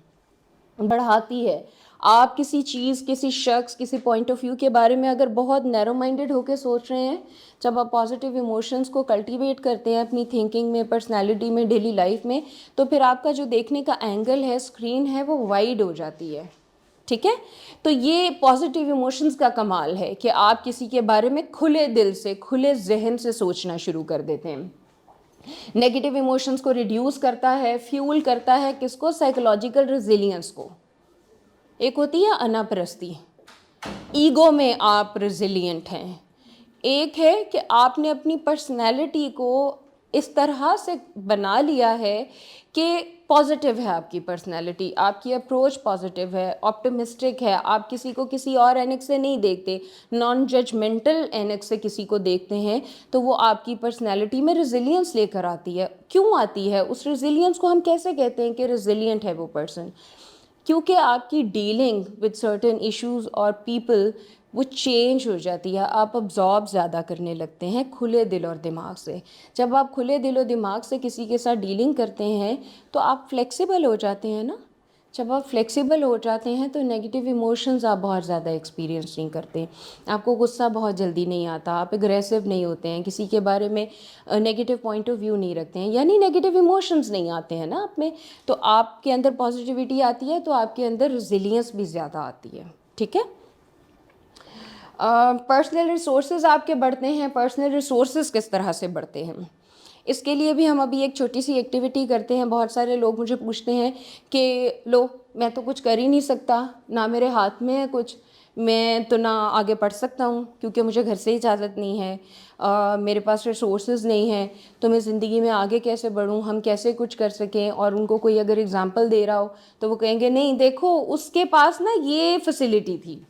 बढ़ाती है। आप किसी चीज़, किसी शख्स, किसी पॉइंट ऑफ व्यू के बारे में अगर बहुत नैरो माइंडेड होकर सोच रहे हैं, जब आप पॉजिटिव इमोशंस को कल्टीवेट करते हैं अपनी थिंकिंग में, पर्सनैलिटी में, डेली लाइफ में, तो फिर आपका जो देखने का एंगल है, स्क्रीन है, वो वाइड हो जाती है। ठीक है, तो ये पॉजिटिव इमोशंस का कमाल है कि आप किसी के बारे में खुले दिल से, खुले जहन से सोचना शुरू कर देते हैं। नेगेटिव इमोशंस को रिड्यूस करता है, फ्यूल करता है किसको? साइकोलॉजिकल रेजिलियंस को। एक होती है अनापरस्ती, ईगो में आप रेजिलियंट हैं। एक है कि आपने अपनी पर्सनैलिटी को इस तरह से बना लिया है कि पॉजिटिव है आपकी पर्सनैलिटी, आपकी अप्रोच पॉजिटिव है, ऑप्टिमिस्टिक है, आप किसी को किसी और एनक से नहीं देखते, नॉन जजमेंटल एनक से किसी को देखते हैं, तो वो आपकी पर्सनैलिटी में रेजिलियंस लेकर आती है। क्यों आती है? उस रेजिलियंस को हम कैसे कहते हैं कि रेजिलियंट है वो पर्सन? क्योंकि आपकी डीलिंग विद सर्टेन इश्यूज और पीपल वो चेंज हो जाती है, आप अब्जॉर्ब ज़्यादा करने लगते हैं खुले दिल और दिमाग से। जब आप खुले दिल और दिमाग से किसी के साथ डीलिंग करते हैं तो आप फ्लेक्सिबल हो जाते हैं ना। जब आप फ्लेक्सिबल हो जाते हैं तो नेगेटिव इमोशंस आप बहुत ज़्यादा एक्सपीरियंस नहीं करते, आपको गुस्सा बहुत जल्दी नहीं आता, आप एग्रेसिव नहीं होते हैं, किसी के बारे में नेगेटिव पॉइंट ऑफ व्यू नहीं रखते हैं, यानी नेगेटिव इमोशंस नहीं आते हैं ना आप में, तो आपके अंदर पॉजिटिविटी आती है, तो आपके अंदर रिजिलियंस भी ज़्यादा आती है। ठीक है, पर्सनल रिसोर्सेज आपके बढ़ते हैं। पर्सनल रिसोर्सेज किस तरह से बढ़ते हैं, इसके लिए भी हम अभी एक छोटी सी एक्टिविटी करते हैं। बहुत सारे लोग मुझे पूछते हैं कि लो मैं तो कुछ कर ही नहीं सकता, ना मेरे हाथ में है कुछ, मैं तो ना आगे पढ़ सकता हूँ क्योंकि मुझे घर से इजाज़त नहीं है, मेरे पास रिसोर्सेज नहीं है, तो मैं ज़िंदगी में आगे कैसे बढ़ूँ, हम कैसे कुछ कर सकें। और उनको कोई अगर एग्ज़ाम्पल दे रहा हो तो वो कहेंगे नहीं देखो उसके पास ना ये फैसिलिटी थी,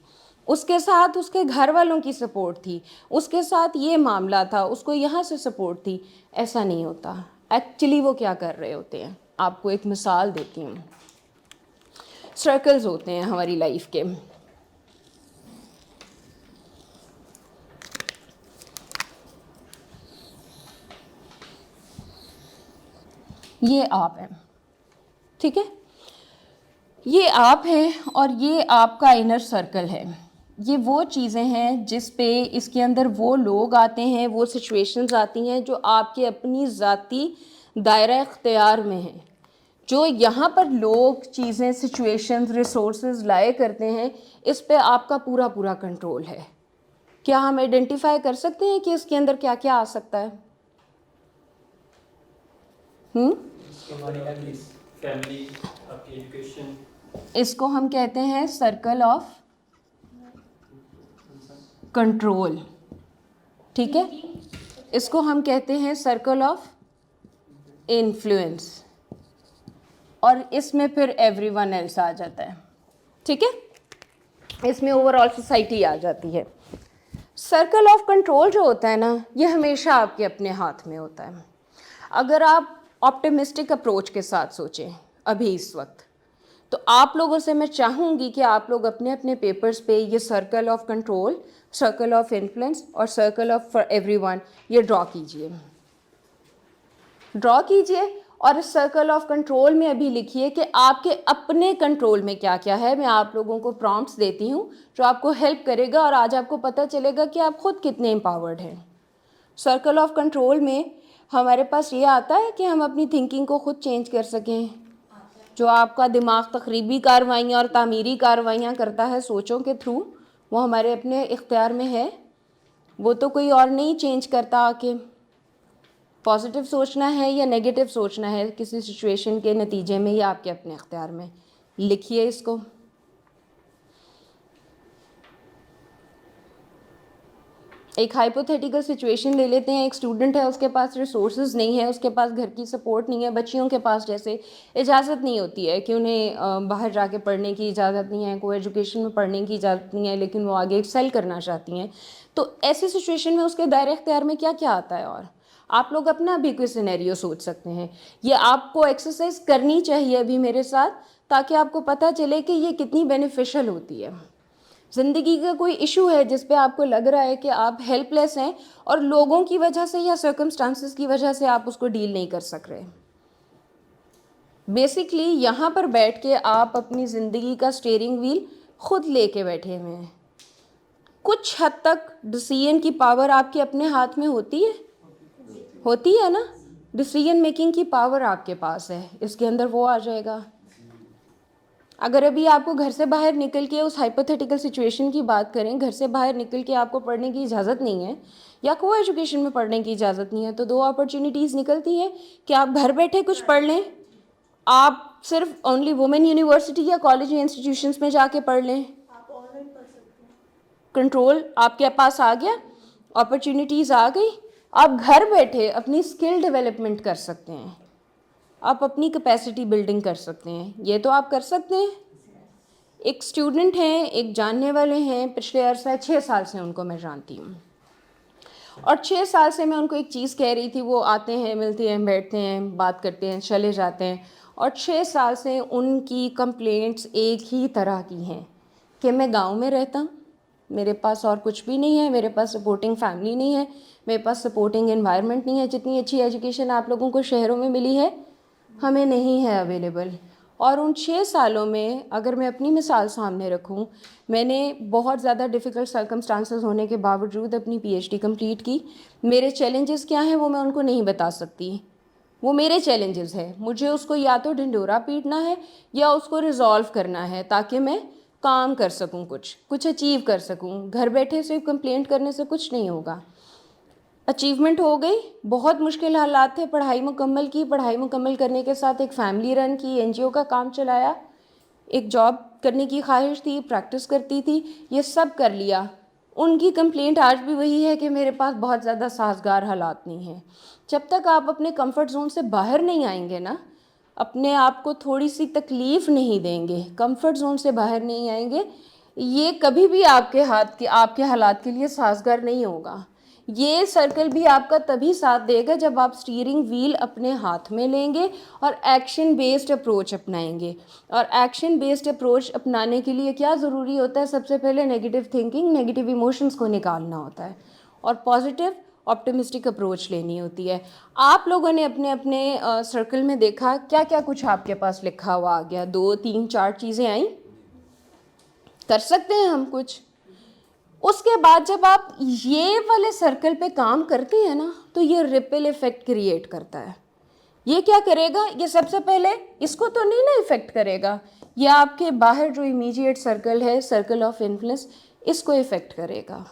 उसके साथ उसके घर वालों की सपोर्ट थी, उसके साथ ये मामला था, उसको यहाँ से सपोर्ट थी। ऐसा नहीं होता। एक्चुअली वो क्या कर रहे होते हैं, आपको एक मिसाल देती हूँ। सर्कल्स होते हैं हमारी लाइफ के, ये आप हैं, ठीक है, ये आप हैं और ये आपका इनर सर्कल है। ये वो चीज़ें हैं जिस पे इसके अंदर वो लोग आते हैं, वो सिचुएशंस आती हैं जो आपके अपनी ज़ाती दायरा इख्तियार में हैं। जो यहाँ पर लोग, चीज़ें, सिचुएशंस, रिसोर्सेज लाए करते हैं, इस पे आपका पूरा पूरा कंट्रोल है। क्या हम आइडेंटिफाई कर सकते हैं कि इसके अंदर क्या क्या आ सकता है?
फैमिली, आपकी एजुकेशन,
इसको हम कहते हैं सर्कल ऑफ कंट्रोल। ठीक है, इसको हम कहते हैं सर्कल ऑफ इन्फ्लुएंस, और इसमें फिर एवरीवन एल्स आ जाता है। ठीक है, इसमें ओवरऑल सोसाइटी आ जाती है। सर्कल ऑफ कंट्रोल जो होता है ना, ये हमेशा आपके अपने हाथ में होता है। अगर आप ऑप्टिमिस्टिक अप्रोच के साथ सोचें अभी इस वक्त, तो आप लोगों से मैं चाहूँगी कि आप लोग अपने अपने पेपर्स पे ये circle of control, circle of influence और सर्कल ऑफ फॉर एवरीवन ये ड्रॉ कीजिए और इस सर्कल ऑफ कंट्रोल में अभी लिखिए कि आपके अपने कंट्रोल में क्या क्या है। मैं आप लोगों को प्रॉम्प्ट्स देती हूँ जो आपको हेल्प करेगा और आज आपको पता चलेगा कि आप खुद कितने एम्पावर्ड हैं। सर्कल ऑफ कंट्रोल में हमारे पास ये आता है कि हम अपनी थिंकिंग को खुद चेंज कर सकें। जो आपका दिमाग तकरीबी कार्रवाइयाँ और तामीरी कार्रवाइयाँ करता है सोचों के थ्रू, वो हमारे अपने इख्तियार में है, वो तो कोई और नहीं चेंज करता आके। पॉजिटिव सोचना है या नेगेटिव सोचना है किसी सिचुएशन के नतीजे में, ये आपके अपने इख्तियार में। लिखिए इसको। एक हाइपोथेटिकल सिचुएशन ले लेते हैं, एक स्टूडेंट है, उसके पास रिसोर्सेज नहीं है, उसके पास घर की सपोर्ट नहीं है, बच्चियों के पास जैसे इजाज़त नहीं होती है कि उन्हें बाहर जाके पढ़ने की इजाज़त नहीं है, को एजुकेशन में पढ़ने की इजाज़त नहीं है, लेकिन वो आगे एक्सेल करना चाहती हैं। तो ऐसी सिचुएशन में उसके दायरे इख्तियार में क्या क्या आता है? और आप लोग अपना भी कोई सिनेरियो सोच सकते हैं। ये आपको एक्सरसाइज करनी चाहिए अभी मेरे साथ, ताकि आपको पता चले कि ये कितनी बेनिफिशियल होती है। ज़िंदगी का कोई इशू है जिस पे आपको लग रहा है कि आप हेल्पलेस हैं और लोगों की वजह से या सर्कमस्टांसेस की वजह से आप उसको डील नहीं कर सक रहे। बेसिकली यहाँ पर बैठ के आप अपनी ज़िंदगी का स्टीयरिंग व्हील खुद लेके बैठे हुए हैं। कुछ हद तक डिसीजन की पावर आपके अपने हाथ में होती है ना। डिसीजन मेकिंग की पावर आपके पास है, इसके अंदर वो आ जाएगा। अगर अभी आपको घर से बाहर निकल के उस हाइपोथेटिकल सिचुएशन की बात करें, घर से बाहर निकल के आपको पढ़ने की इजाज़त नहीं है या को एजुकेशन में पढ़ने की इजाज़त नहीं है, तो 2 अपॉर्चुनिटीज़ निकलती हैं कि आप घर बैठे कुछ पढ़ लें, आप सिर्फ ओनली वुमेन यूनिवर्सिटी या कॉलेज या इंस्टीट्यूशंस में जाके पढ़ लें।
आप ऑनलाइन पढ़ सकते हैं।
कंट्रोल आपके पास आ गया, अपॉर्चुनिटीज़ आ गई, आप घर बैठे अपनी स्किल डेवलपमेंट कर सकते हैं, आप अपनी कैपेसिटी बिल्डिंग कर सकते हैं। ये तो आप कर सकते हैं। एक स्टूडेंट हैं, एक जानने वाले हैं, पिछले अरसा 6 साल से उनको मैं जानती हूँ, और 6 साल से मैं उनको एक चीज़ कह रही थी। वो आते हैं, मिलते हैं, बैठते हैं, बात करते हैं, चले जाते हैं, और 6 साल से उनकी कंप्लेंट्स एक ही तरह की हैं कि मैं गांव में रहता हूँ, मेरे पास और कुछ भी नहीं है, मेरे पास सपोर्टिंग फैमिली नहीं है, मेरे पास सपोर्टिंग एनवायरनमेंट नहीं है। जितनी अच्छी एजुकेशन आप लोगों को शहरों में मिली है, हमें नहीं है अवेलेबल। और उन 6 सालों में अगर मैं अपनी मिसाल सामने रखूं, मैंने बहुत ज़्यादा डिफ़िकल्ट सर्कमस्टांसेस होने के बावजूद अपनी पीएचडी कंप्लीट की। मेरे चैलेंजेस क्या हैं वो मैं उनको नहीं बता सकती, वो मेरे चैलेंजेस हैं। मुझे उसको या तो ढिंढोरा पीटना है या उसको रिज़ॉल्व करना है, ताकि मैं काम कर सकूं, कुछ अचीव कर सकूं। घर बैठे सिर्फ कंप्लेंट करने से कुछ नहीं होगा। अचीवमेंट हो गई, बहुत मुश्किल हालात थे, पढ़ाई मुकम्मल की, पढ़ाई मुकम्मल करने के साथ एक फ़ैमिली रन की, एनजीओ का काम चलाया, एक जॉब करने की ख्वाहिश थी, प्रैक्टिस करती थी, ये सब कर लिया। उनकी कंप्लेंट आज भी वही है कि मेरे पास बहुत ज़्यादा साजगार हालात नहीं हैं। जब तक आप अपने कंफर्ट जोन से बाहर नहीं आएंगे ना, अपने आप को थोड़ी सी तकलीफ़ नहीं देंगे, कंफर्ट जोन से बाहर नहीं आएंगे, ये कभी भी आपके हालात के लिए साजगार नहीं होगा। ये सर्कल भी आपका तभी साथ देगा जब आप स्टीयरिंग व्हील अपने हाथ में लेंगे और एक्शन बेस्ड अप्रोच अपनाएंगे। और एक्शन बेस्ड अप्रोच अपनाने के लिए क्या ज़रूरी होता है? सबसे पहले नेगेटिव थिंकिंग, नेगेटिव इमोशंस को निकालना होता है और पॉजिटिव ऑप्टिमिस्टिक अप्रोच लेनी होती है। आप लोगों ने अपने अपने सर्कल में देखा क्या क्या कुछ आपके पास लिखा हुआ आ गया, 2, 3, 4 चीज़ें आई, कर सकते हैं हम कुछ। उसके बाद जब आप ये वाले सर्कल पे काम करते हैं ना, तो ये रिपल इफ़ेक्ट क्रिएट करता है। ये क्या करेगा? ये सबसे पहले इसको तो नहीं ना इफ़ेक्ट करेगा, ये आपके बाहर जो इमीडिएट सर्कल है, सर्कल ऑफ इन्फ्लुएंस, इसको इफ़ेक्ट करेगा।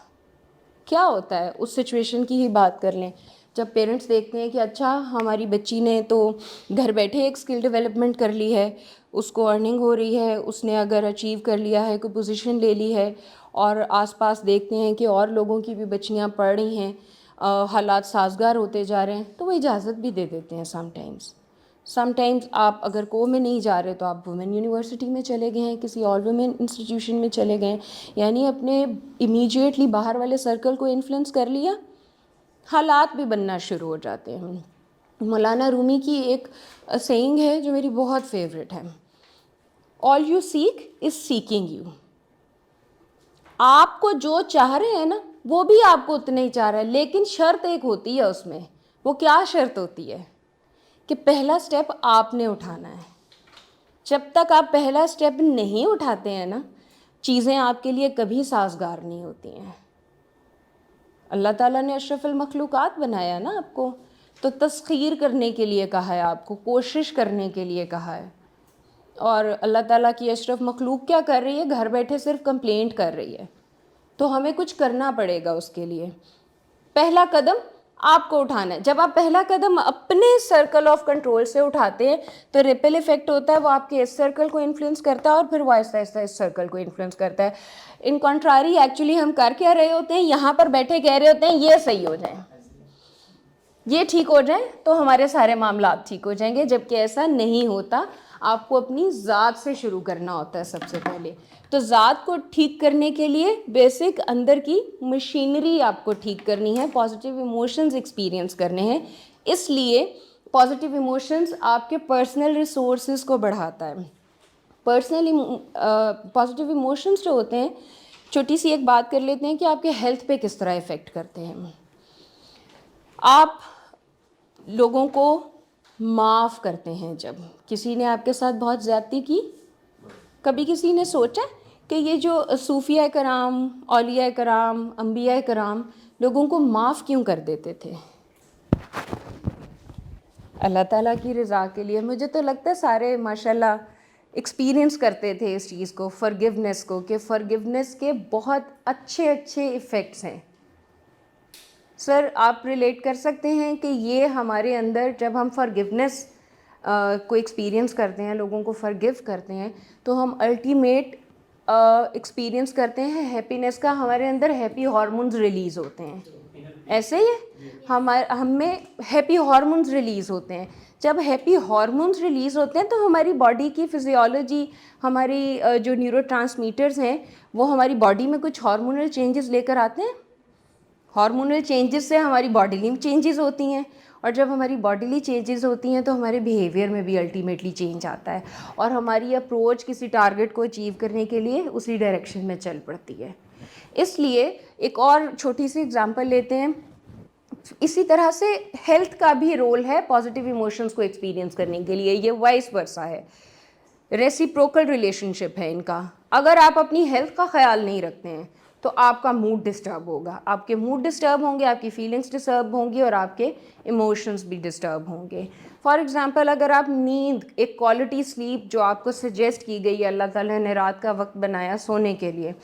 क्या होता है उस सिचुएशन की ही बात कर लें, जब पेरेंट्स देखते हैं कि अच्छा हमारी बच्ची ने तो घर बैठे एक स्किल डेवलपमेंट कर ली है, उसको अर्निंग हो रही है, उसने अगर अचीव कर लिया है, कोई पोजीशन ले ली है, और आसपास देखते हैं कि और लोगों की भी बच्चियां पढ़ रही हैं, हालात साजगार होते जा रहे हैं, तो वो इजाज़त भी दे देते हैं समटाइम्स। आप अगर को में नहीं जा रहे तो आप वुमेन यूनिवर्सिटी में चले गए हैं, किसी और वुमेन इंस्टीट्यूशन में चले गए, यानी अपने इमीडिएटली बाहर वाले सर्कल को इन्फ्लुएंस कर लिया, हालात भी बनना शुरू हो जाते हैं। मौलाना रूमी की एक सेइंग है जो मेरी बहुत फेवरेट है, all you seek is seeking you. आपको जो चाह रहे हैं ना, वो भी आपको उतना ही चाह रहा है, लेकिन शर्त एक होती है उसमें। वो क्या शर्त होती है? कि पहला स्टेप आपने उठाना है। जब तक आप पहला स्टेप नहीं उठाते हैं ना, चीज़ें आपके लिए कभी साजगार नहीं होती हैं। अल्लाह ताला ने अशरफुल मखलूक़ात बनाया ना आपको, तो तस्खीर करने के लिए कहा है, आपको कोशिश करने के लिए कहा है। और अल्लाह ताला की अशरफ मखलूक क्या कर रही है? घर बैठे सिर्फ कंप्लेंट कर रही है। तो हमें कुछ करना पड़ेगा उसके लिए। पहला कदम आपको उठाना है। जब आप पहला कदम अपने सर्कल ऑफ कंट्रोल से उठाते हैं तो रिपल इफेक्ट होता है, वो आपके इस सर्कल को इन्फ्लुएंस करता है और फिर वो आहिस्ता आहिस्ता इस सर्कल को इन्फ्लुएंस करता है। इन कॉन्ट्रारी एक्चुअली हम कर क्या रहे होते हैं, यहाँ पर बैठे कह रहे होते हैं ये सही हो जाए, ये ठीक हो जाए तो हमारे सारे मामला ठीक हो जाएंगे, जबकि ऐसा नहीं होता। आपको अपनी ज़ात से शुरू करना होता है सबसे पहले। तो ज़ात को ठीक करने के लिए बेसिक अंदर की मशीनरी आपको ठीक करनी है, पॉजिटिव इमोशंस एक्सपीरियंस करने हैं। इसलिए पॉजिटिव इमोशंस आपके पर्सनल रिसोर्सेज को बढ़ाता है। पॉजिटिव इमोशंस जो होते हैं, छोटी सी एक बात कर लेते हैं कि आपके हेल्थ पे किस तरह इफ़ेक्ट करते हैं। आप लोगों को माफ़ करते हैं। जब किसी ने आपके साथ बहुत ज़्यादती की, कभी किसी ने सोचा कि ये जो सूफिया कराम, औलिया कराम, अम्बिया कराम लोगों को माफ़ क्यों कर देते थे? अल्लाह ताला की रज़ा के लिए। मुझे तो लगता है सारे माशाल्लाह एक्सपीरियंस करते थे इस चीज़ को, फॉरगिवनेस को, कि फॉरगिवनेस के बहुत अच्छे अच्छे इफ़ेक्ट्स हैं। सर आप रिलेट कर सकते हैं कि ये हमारे अंदर जब हम फॉरगिवनेस को एक्सपीरियंस करते हैं, लोगों को फॉरगिव करते हैं, तो हम अल्टीमेट एक्सपीरियंस करते हैं हैप्पीनेस का। हमारे अंदर हैप्पी हार्मोन्स रिलीज़ होते हैं, ऐसे ही हमें हैप्पी हार्मोन्स रिलीज़ होते हैं। जब हैप्पी हार्मोन्स रिलीज़ होते हैं तो हमारी बॉडी की फिजियोलॉजी, हमारी जो न्यूरोट्रांसमीटर्स हैं, वो हमारी बॉडी में कुछ हार्मोनल चेंजेस लेकर आते हैं। हार्मोनल चेंजेस से हमारी बॉडीली चेंजेस होती हैं, और जब हमारी बॉडीली चेंजेस होती हैं तो हमारे बिहेवियर में भी अल्टीमेटली चेंज आता है, और हमारी अप्रोच किसी टारगेट को अचीव करने के लिए उसी डायरेक्शन में चल पड़ती है। इसलिए एक और छोटी सी एग्जांपल लेते हैं। इसी तरह से हेल्थ का भी रोल है पॉजिटिव इमोशंस को एक्सपीरियंस करने के लिए। ये वाइस वर्सा है, रेसिप्रोकल रिलेशनशिप है इनका। अगर आप अपनी हेल्थ का ख्याल नहीं रखते हैं तो आपका मूड डिस्टर्ब होगा, आपके मूड डिस्टर्ब होंगे, आपकी फीलिंग्स डिस्टर्ब होंगी और आपके इमोशंस भी डिस्टर्ब होंगे। फॉर एग्ज़ाम्पल, अगर आप नींद, एक क्वालिटी स्लीप जो आपको सजेस्ट की गई है, अल्लाह ताला ने रात का वक्त बनाया सोने के लिए,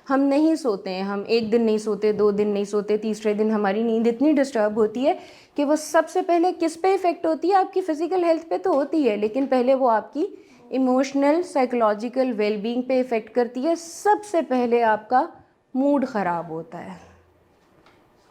हम नहीं सोते हैं। हम एक दिन नहीं सोते, 2 दिन नहीं सोते, तीसरे दिन हमारी नींद इतनी डिस्टर्ब होती है कि वो सबसे पहले किस पे इफ़ेक्ट होती है? आपकी फ़िज़िकल हेल्थ पे तो होती है, लेकिन पहले वो आपकी इमोशनल साइकोलॉजिकल वेलबींग पे इफ़ेक्ट करती है। सबसे पहले आपका मूड ख़राब होता है,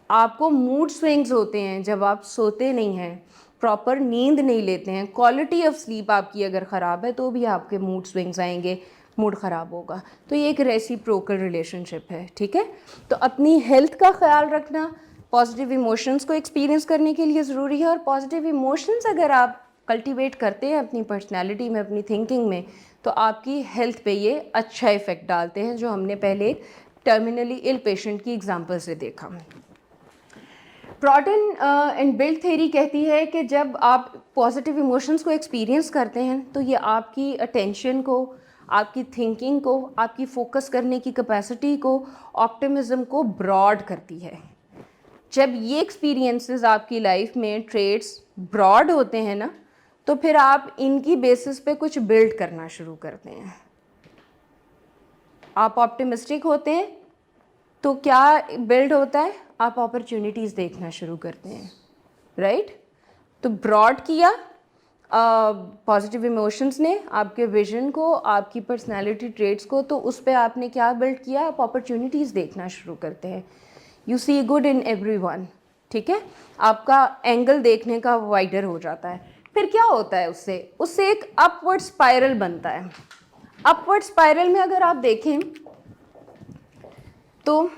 आपको मूड स्विंग्स होते हैं जब आप सोते नहीं हैं, प्रॉपर नींद नहीं लेते हैं। क्वालिटी ऑफ स्लीप आपकी अगर ख़राब है तो भी आपके मूड स्विंग्स आएंगे, मूड ख़राब होगा। तो ये एक रेसिप्रोकल रिलेशनशिप है, ठीक है। तो अपनी हेल्थ का ख्याल रखना पॉजिटिव इमोशंस को एक्सपीरियंस करने के लिए ज़रूरी है। और पॉजिटिव इमोशंस अगर आप कल्टीवेट करते हैं अपनी पर्सनैलिटी में, अपनी थिंकिंग में, तो आपकी हेल्थ पे ये अच्छा इफ़ेक्ट डालते हैं, जो हमने पहले एक टर्मिनली इल पेशेंट की एग्जांपल से देखा। प्रॉटन एंड बिल्ड थ्योरी कहती है कि जब आप पॉजिटिव इमोशंस को एक्सपीरियंस करते हैं तो ये आपकी अटेंशन को, आपकी थिंकिंग को, आपकी फोकस करने की कैपेसिटी को, ऑप्टिमिज्म को ब्रॉड करती है। जब ये एक्सपीरियंसेस आपकी लाइफ में ट्रेड्स ब्रॉड होते हैं ना, तो फिर आप इनकी बेसिस पे कुछ बिल्ड करना शुरू करते हैं। आप ऑप्टिमिस्टिक होते हैं तो क्या बिल्ड होता है? आप अपॉर्चुनिटीज़ देखना शुरू करते हैं, राइट। तो ब्रॉड किया पॉजिटिव इमोशंस ने आपके विजन को, आपकी पर्सनालिटी ट्रेट्स को, तो उस पर आपने क्या बिल्ड किया? आप अपॉर्चुनिटीज़ देखना शुरू करते हैं। You see good in everyone, ठीक है। आपका एंगल देखने का वाइडर हो जाता है। फिर क्या होता है उससे एक अपवर्ड स्पाइरल बनता है। अपवर्ड स्पाइरल में अगर आप देखें तो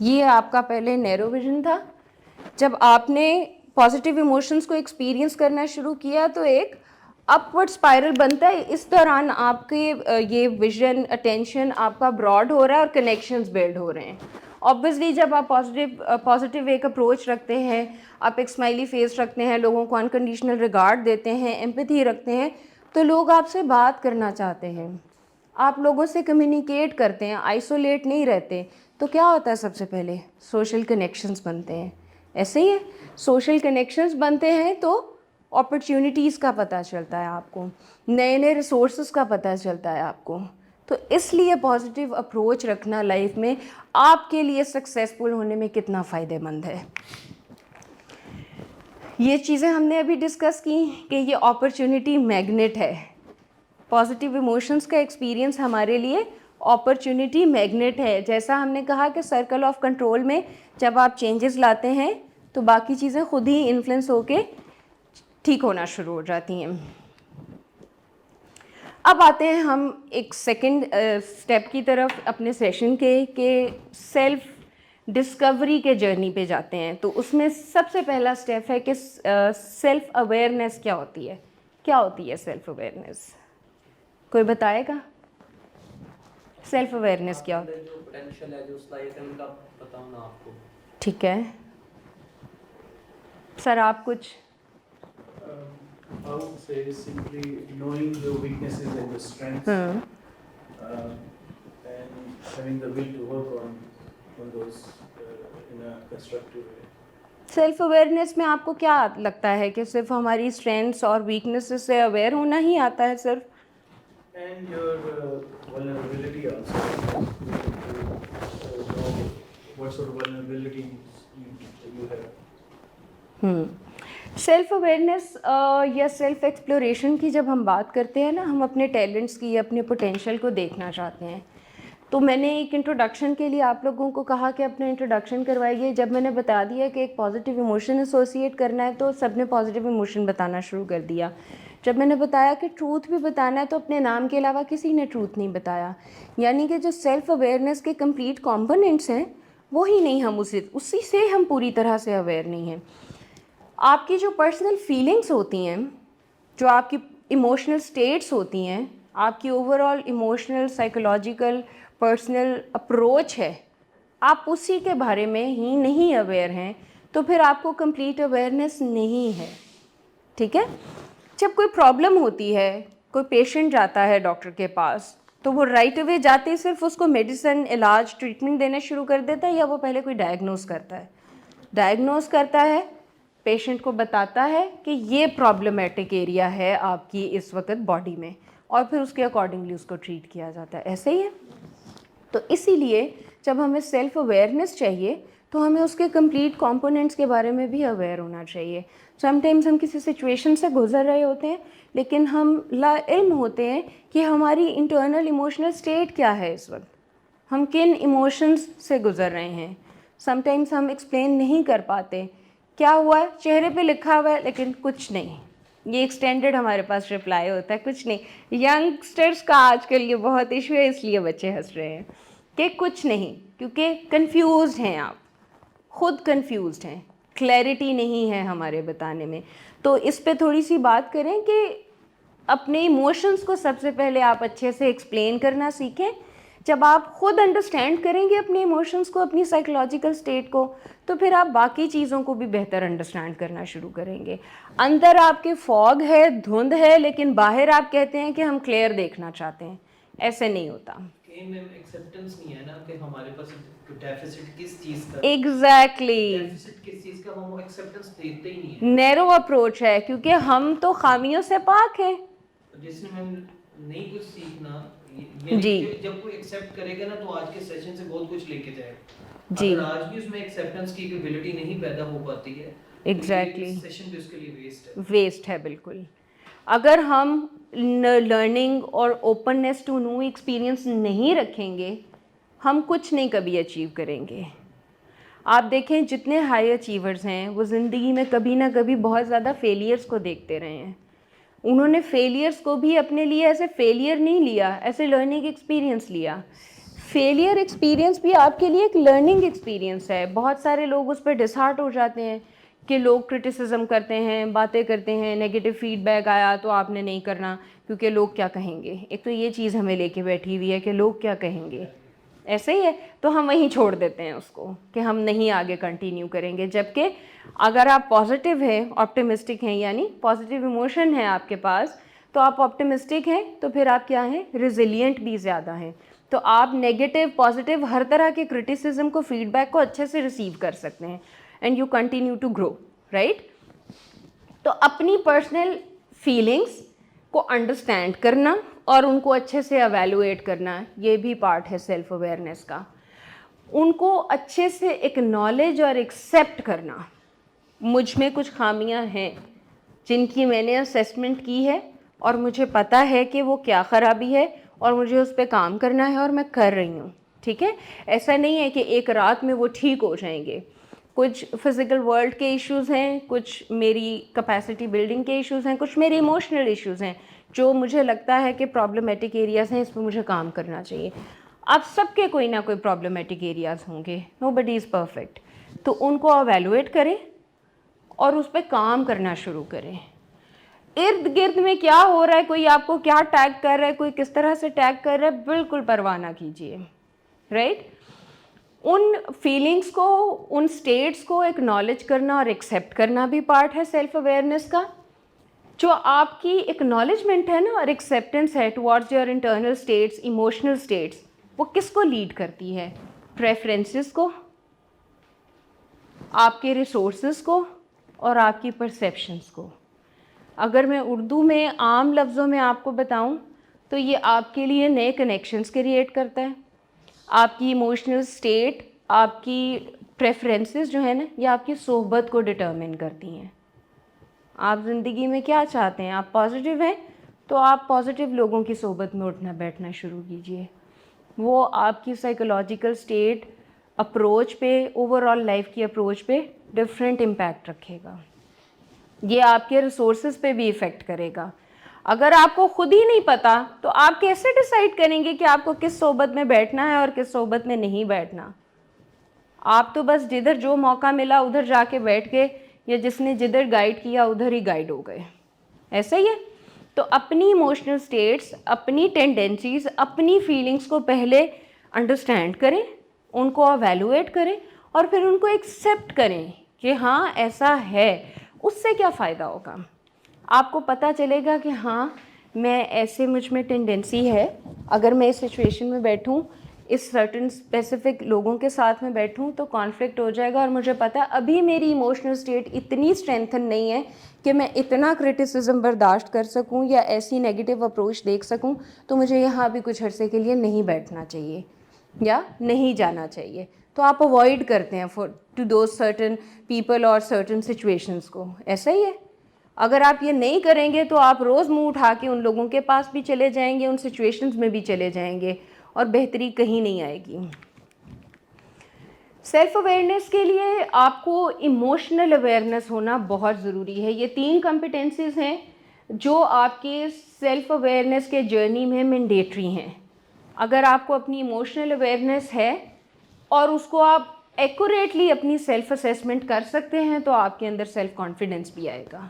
ये आपका पहले नैरो विजन था। जब आपने पॉजिटिव इमोशंस को एक्सपीरियंस करना शुरू किया तो एक अपवर्ड स्पाइरल बनता है। इस दौरान आपके ये विजन, अटेंशन आपका ब्रॉड हो रहा है और कनेक्शंस बिल्ड हो रहे हैं। ऑब्वियसली जब आप पॉजिटिव एक अप्रोच रखते हैं, आप एक स्माइली फेस रखते हैं, लोगों को अनकंडीशनल रिगार्ड देते हैं, एम्पैथी रखते हैं, तो लोग आपसे बात करना चाहते हैं, आप लोगों से कम्युनिकेट करते हैं, आइसोलेट नहीं रहते। तो क्या होता है? सबसे पहले सोशल कनेक्शंस बनते हैं। ऐसे ही है, सोशल कनेक्शंस बनते हैं तो अपॉर्चुनिटीज़ का पता चलता है आपको, नए नए रिसोर्सेज का पता चलता है आपको, तो इसलिए पॉजिटिव अप्रोच रखना लाइफ में आपके लिए सक्सेसफुल होने में कितना फ़ायदेमंद है। ये चीज़ें हमने अभी डिस्कस की कि ये अपॉर्चुनिटी मैग्नेट है। पॉजिटिव इमोशंस का एक्सपीरियंस हमारे लिए अपॉर्चुनिटी मैग्नेट है। जैसा हमने कहा कि सर्कल ऑफ कंट्रोल में जब आप चेंजेस लाते हैं तो बाकी चीज़ें खुद ही इन्फ्लुएंस होके ठीक होना शुरू हो जाती हैं। अब आते हैं हम एक सेकंड स्टेप की तरफ अपने सेशन के सेल्फ डिस्कवरी के जर्नी पे जाते हैं। तो उसमें सबसे पहला स्टेप है कि सेल्फ अवेयरनेस क्या होती है। क्या होती है सेल्फ अवेयरनेस, कोई बताएगा? सेल्फ अवेयरनेस क्या होता है?
जो पोटेंशियल है, जो सलाहियत है, उनका पता होना आपको।
ठीक है सर, आप कुछ?
I would say simply knowing your weaknesses and your strengths, and having the will to work on those in a constructive way.
Self awareness में आपको क्या लगता है कि सिर्फ हमारी स्ट्रेंथ्स और वीकनेसेस से अवेयर होना ही आता है सिर्फ?
And your vulnerability also. Know what sort of vulnerabilities you have.
Self awareness या सेल्फ एक्सप्लोरेशन की जब हम बात करते हैं ना, हम अपने टैलेंट्स की, अपने पोटेंशियल को देखना चाहते हैं। तो मैंने एक इंट्रोडक्शन के लिए आप लोगों को कहा कि अपना इंट्रोडक्शन करवाइए। जब मैंने बता दिया कि एक पॉजिटिव इमोशन एसोसिएट करना है तो सबने पॉजिटिव इमोशन बताना शुरू कर दिया। जब मैंने बताया कि ट्रूथ भी बताना है तो अपने नाम के अलावा किसी ने ट्रूथ नहीं बताया। यानी कि जो सेल्फ अवेयरनेस के कंप्लीट कंपोनेंट्स हैं वो ही नहीं, हम उसी से हम पूरी तरह से अवेयर नहीं हैं। आपकी जो पर्सनल फीलिंग्स होती हैं, जो आपकी इमोशनल स्टेट्स होती हैं, आपकी overall emotional, psychological, personal approach है, आप उसी के बारे में ही नहीं अवेयर हैं, तो फिर आपको कंप्लीट अवेयरनेस नहीं है। ठीक है? जब कोई प्रॉब्लम होती है, कोई पेशेंट जाता है डॉक्टर के पास, तो वो राइट अवे जाते ही सिर्फ उसको मेडिसिन, इलाज, ट्रीटमेंट देना शुरू कर देता है, या वो पहले कोई डायग्नोस करता है? डायग्नोस करता है, पेशेंट को बताता है कि ये प्रॉब्लमेटिक एरिया है आपकी इस वक्त बॉडी में, और फिर उसके अकॉर्डिंगली उसको ट्रीट किया जाता है। ऐसे ही है। तो इसीलिए जब हमें सेल्फ अवेयरनेस चाहिए तो हमें उसके कंप्लीट कंपोनेंट्स के बारे में भी अवेयर होना चाहिए। समटाइम्स हम किसी सिचुएशन से गुजर रहे होते हैं लेकिन हम लाइल्म होते हैं कि हमारी इंटरनल इमोशनल स्टेट क्या है इस वक्त, हम किन इमोशंस से गुजर रहे हैं। समटाइम्स हम एक्सप्लेन नहीं कर पाते, क्या हुआ है, चेहरे पे लिखा हुआ है लेकिन कुछ नहीं। ये एक्सटेंडेड हमारे पास रिप्लाई होता है, कुछ नहीं। यंगस्टर्स का आजकल ये बहुत इशू है, इसलिए बच्चे हंस रहे हैं कि कुछ नहीं, क्योंकि कंफ्यूज्ड हैं, आप खुद कंफ्यूज्ड हैं, क्लैरिटी नहीं है हमारे बताने में। तो इस पे थोड़ी सी बात करें कि अपने इमोशंस को सबसे पहले आप अच्छे से एक्सप्लेन करना सीखें। जब आप खुद अंडरस्टैंड करेंगे अपने इमोशंस को, अपनी साइकोलॉजिकल स्टेट को, तो फिर आप बाकी चीज़ों को भी बेहतर अंडरस्टैंड करना शुरू करेंगे। अंदर आपके फॉग है, धुंध है, लेकिन बाहर आप कहते हैं कि हम क्लियर देखना चाहते हैं। ऐसे नहीं होता।
एक्सेप्टेंस नहीं है ना कि हमारे पास डेफिसिट किस चीज का,
एग्जैक्टली
डेफिसिट किस चीज का, हम एक्सेप्टेंस देते ही नहीं है।
नैरो अप्रोच है, क्योंकि हम तो खामियों से पाक हैं।
जिसने हम नहीं कुछ सीखना
जी।
जब कोई एक्सेप्ट करेगा ना तो आज के सेशन से बहुत कुछ लेके जाएगा।
जी।
अगर आज भी उसमें एक्सेप्टेंस की एबिलिटी नहीं पैदा हो पाती है,
एग्जैक्टली
सेशन भी उसके लिए वेस्ट है।
वेस्ट है बिल्कुल। अगर हम लर्निंग और ओपननेस टू न्यू एक्सपीरियंस नहीं रखेंगे, हम कुछ नहीं कभी अचीव करेंगे। आप देखें जितने हाई अचीवर्स हैं वो ज़िंदगी में कभी ना कभी बहुत ज़्यादा फेलियर्स को देखते रहे हैं। उन्होंने फेलियर्स को भी अपने लिए ऐसे फेलियर नहीं लिया, ऐसे लर्निंग एक्सपीरियंस लिया। फेलियर एक्सपीरियंस भी आपके लिए एक लर्निंग एक्सपीरियंस है। बहुत सारे लोग उस पर डिसहार्ट हो जाते हैं कि लोग क्रिटिसिज्म करते हैं, बातें करते हैं, नेगेटिव फीडबैक आया तो आपने नहीं करना क्योंकि लोग क्या कहेंगे। एक तो ये चीज़ हमें लेके बैठी हुई है कि लोग क्या कहेंगे, ऐसे ही है, तो हम वहीं छोड़ देते हैं उसको कि हम नहीं आगे कंटिन्यू करेंगे। जबकि अगर आप पॉजिटिव हैं, ऑप्टिमिस्टिक हैं, यानी पॉजिटिव इमोशन है आपके पास, तो आप ऑप्टिमिस्टिक हैं, तो फिर आप क्या हैं, रिजिलियंट भी ज़्यादा हैं। तो आप नेगेटिव, पॉजिटिव, हर तरह के क्रिटिसिज्म को, फीडबैक को अच्छे से रिसीव कर सकते हैं and you continue to grow, right. तो अपनी पर्सनल फीलिंग्स, को अंडरस्टैंड करना और उनको अच्छे से एवेलुएट करना, ये भी पार्ट है सेल्फ अवेयरनेस का। उनको अच्छे से एक्नॉलेज और एक्सेप्ट करना, मुझ में कुछ खामियां हैं जिनकी मैंने असेसमेंट की है और मुझे पता है कि वो क्या ख़राबी है और मुझे उस पर काम करना है और मैं कर रही हूँ, ठीक है। ऐसा नहीं है कि एक रात में वो ठीक हो जाएंगे। कुछ फिज़िकल वर्ल्ड के इश्यूज़ हैं, कुछ मेरी कैपेसिटी बिल्डिंग के इश्यूज़ हैं, कुछ मेरे इमोशनल इश्यूज़ हैं जो मुझे लगता है कि प्रॉब्लमेटिक एरियाज़ हैं, इस पर मुझे काम करना चाहिए। आप सबके कोई ना कोई प्रॉब्लमेटिक एरियाज़ होंगे, नोबडी इज़ परफेक्ट। तो उनको एवेलुएट करें और उस पर काम करना शुरू करें। इर्द गिर्द में क्या हो रहा है, कोई आपको क्या टैग कर रहा है, कोई किस तरह से टैग कर रहा है, बिल्कुल परवाह ना कीजिए, राइट। उन फीलिंग्स को, उन स्टेट्स को एक्नॉलेज करना और एक्सेप्ट करना भी पार्ट है सेल्फ अवेयरनेस का। जो आपकी एक्नॉलेजमेंट है ना और एक्सेप्टेंस है towards your internal states, emotional states, वो किसको लीड करती है? प्रेफरेंसेस को, आपके रिसोर्सेज को और आपकी परसेप्शंस को। अगर मैं उर्दू में आम लफ्ज़ों में आपको बताऊं तो ये आपके लिए नए कनेक्शंस क्रिएट करता है। आपकी इमोशनल स्टेट, आपकी प्रेफरेंसेस जो है ना, ये आपकी सोहबत को डिटर्मिन करती हैं। आप ज़िंदगी में क्या चाहते हैं? आप पॉजिटिव हैं तो आप पॉजिटिव लोगों की सोहबत में उठना बैठना शुरू कीजिए। वो आपकी साइकोलॉजिकल स्टेट, अप्रोच पे, ओवरऑल लाइफ की अप्रोच पे डिफरेंट इम्पैक्ट रखेगा। ये आपके रिसोर्सेज पे भी इफ़ेक्ट करेगा। अगर आपको खुद ही नहीं पता तो आप कैसे डिसाइड करेंगे कि आपको किस सोहबत में बैठना है और किस सोहबत में नहीं बैठना? आप तो बस जिधर जो मौका मिला उधर जाके बैठ गए, या जिसने जिधर गाइड किया उधर ही गाइड हो गए, ऐसा ही है। तो अपनी इमोशनल स्टेट्स, अपनी टेंडेंसीज, अपनी फीलिंग्स को पहले अंडरस्टैंड करें, उनको एवेलुएट करें और फिर उनको एक्सेप्ट करें कि हाँ ऐसा है। उससे क्या फ़ायदा होगा? आपको पता चलेगा कि हाँ मैं ऐसे, मुझ में टेंडेंसी है, अगर मैं इस सिचुएशन में बैठूं, इस सर्टन स्पेसिफिक लोगों के साथ में बैठूं तो कॉन्फ्लिक्ट हो जाएगा और मुझे पता है अभी मेरी इमोशनल स्टेट इतनी स्ट्रेंथन नहीं है कि मैं इतना क्रिटिसिज्म बर्दाश्त कर सकूं या ऐसी नेगेटिव अप्रोच देख सकूं, तो मुझे यहाँ भी कुछ अरसे के लिए नहीं बैठना चाहिए या नहीं जाना चाहिए। तो आप अवॉइड करते हैं for to those certain people और सर्टन सिचुएशंस को, ऐसा ही है। अगर आप ये नहीं करेंगे तो आप रोज़ मुंह उठा के उन लोगों के पास भी चले जाएंगे, उन सिचुएशंस में भी चले जाएंगे और बेहतरी कहीं नहीं आएगी। सेल्फ अवेयरनेस के लिए आपको इमोशनल अवेयरनेस होना बहुत ज़रूरी है। ये 3 कॉम्पिटेंसीज हैं जो आपके सेल्फ अवेयरनेस के जर्नी में मैंडेटरी हैं। अगर आपको अपनी इमोशनल अवेयरनेस है और उसको आप एक्यूरेटली अपनी सेल्फ असेसमेंट कर सकते हैं तो आपके अंदर सेल्फ कॉन्फिडेंस भी आएगा।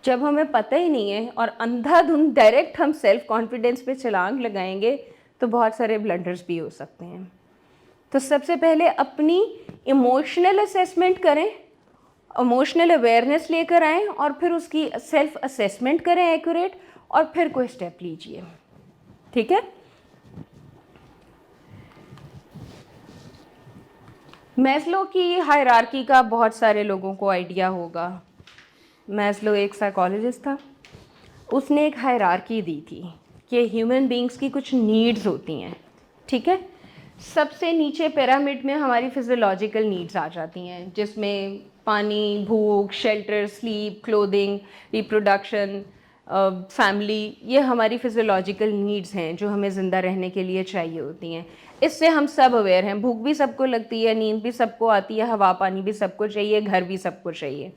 जब हमें पता ही नहीं है और अंधाधुंध डायरेक्ट हम सेल्फ कॉन्फिडेंस पे छलांग लगाएंगे तो बहुत सारे ब्लंडर्स भी हो सकते हैं। तो सबसे पहले अपनी इमोशनल असेसमेंट करें, इमोशनल अवेयरनेस लेकर आएँ और फिर उसकी सेल्फ असेसमेंट करें एक्यूरेट, और फिर कोई स्टेप लीजिए, ठीक है। मैस्लो की हायरार्की का बहुत सारे लोगों को आइडिया होगा। मैस्लो एक साइकोलॉजिस्ट था, उसने एक हायरार्की दी थी कि ह्यूमन बींग्स की कुछ नीड्स होती हैं, ठीक है। सबसे नीचे पिरामिड में हमारी फिजियोलॉजिकल नीड्स आ जाती हैं, जिसमें पानी, भूख, shelter, sleep, clothing, reproduction, family, ये हमारी फिजियोलॉजिकल नीड्स हैं जो हमें ज़िंदा रहने के लिए चाहिए होती हैं। इससे हम सब अवेयर हैं। भूख भी सबको लगती है, नींद भी सबको आती है, हवा पानी भी सबको चाहिए, घर भी सबको चाहिए।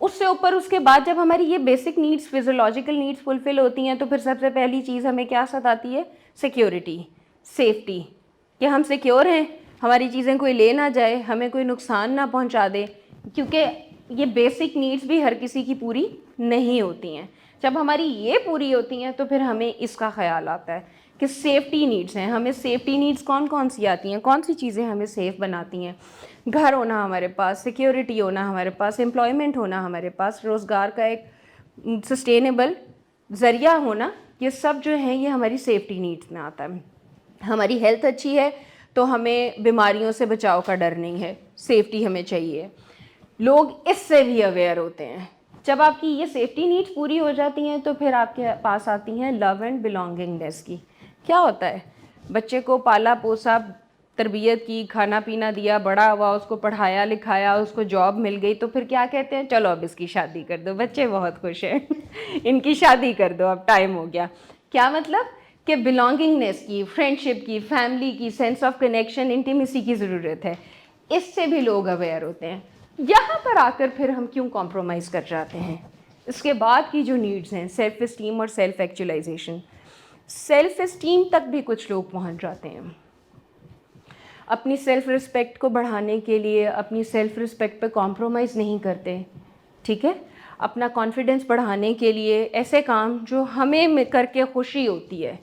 उससे ऊपर उसके बाद जब हमारी ये basic needs, physiological needs fulfil होती हैं तो फिर सबसे पहली चीज़ हमें क्या सताती है? सिक्योरिटी, सेफ्टी, कि हम सिक्योर हैं, हमारी चीज़ें कोई ले ना जाए, हमें कोई नुकसान ना पहुंचा दे, क्योंकि ये बेसिक नीड्स भी हर किसी की पूरी नहीं होती हैं। जब हमारी ये पूरी होती हैं तो फिर हमें इसका ख्याल आता है कि सेफ्टी नीड्स हैं। हमें सेफ्टी नीड्स कौन कौन सी आती हैं, कौन सी चीज़ें हमें सेफ़ बनाती हैं? घर होना हमारे पास, सिक्योरिटी होना हमारे पास, एम्प्लॉयमेंट होना हमारे पास, रोज़गार का एक सस्टेनेबल ज़रिया होना, ये सब जो है ये हमारी सेफ्टी नीड्स में आता है। हमारी हेल्थ अच्छी है तो हमें बीमारियों से बचाव का डर नहीं है, सेफ्टी हमें चाहिए। लोग इससे भी अवेयर होते हैं जब आपकी ये सेफ्टी नीड्स पूरी हो जाती हैं तो फिर आपके पास आती हैं लव एंड बिलोंगिंगनेस की। क्या होता है, बच्चे को पाला पोसा, तरबियत की, खाना पीना दिया, बड़ा हुआ, उसको पढ़ाया लिखाया, उसको जॉब मिल गई, तो फिर क्या कहते हैं, चलो अब इसकी शादी कर दो, बच्चे बहुत खुश हैं इनकी शादी कर दो, अब टाइम हो गया। क्या मतलब कि बिलोंगिंगनेस की, फ्रेंडशिप की, फैमिली की, सेंस ऑफ कनेक्शन, इंटीमेसी की ज़रूरत है। इससे भी लोग अवेयर होते हैं। यहाँ पर आकर फिर हम क्यों कॉम्प्रोमाइज़ कर जाते हैं? इसके बाद की जो नीड्स हैं, सेल्फ इस्टीम और सेल्फ एक्चुअलाइजेशन, सेल्फ इस्टीम तक भी कुछ लोग पहुँच जाते हैं। अपनी सेल्फ रिस्पेक्ट को बढ़ाने के लिए अपनी सेल्फ रिस्पेक्ट पे कॉम्प्रोमाइज़ नहीं करते, ठीक है। अपना कॉन्फिडेंस बढ़ाने के लिए ऐसे काम जो हमें करके खुशी होती है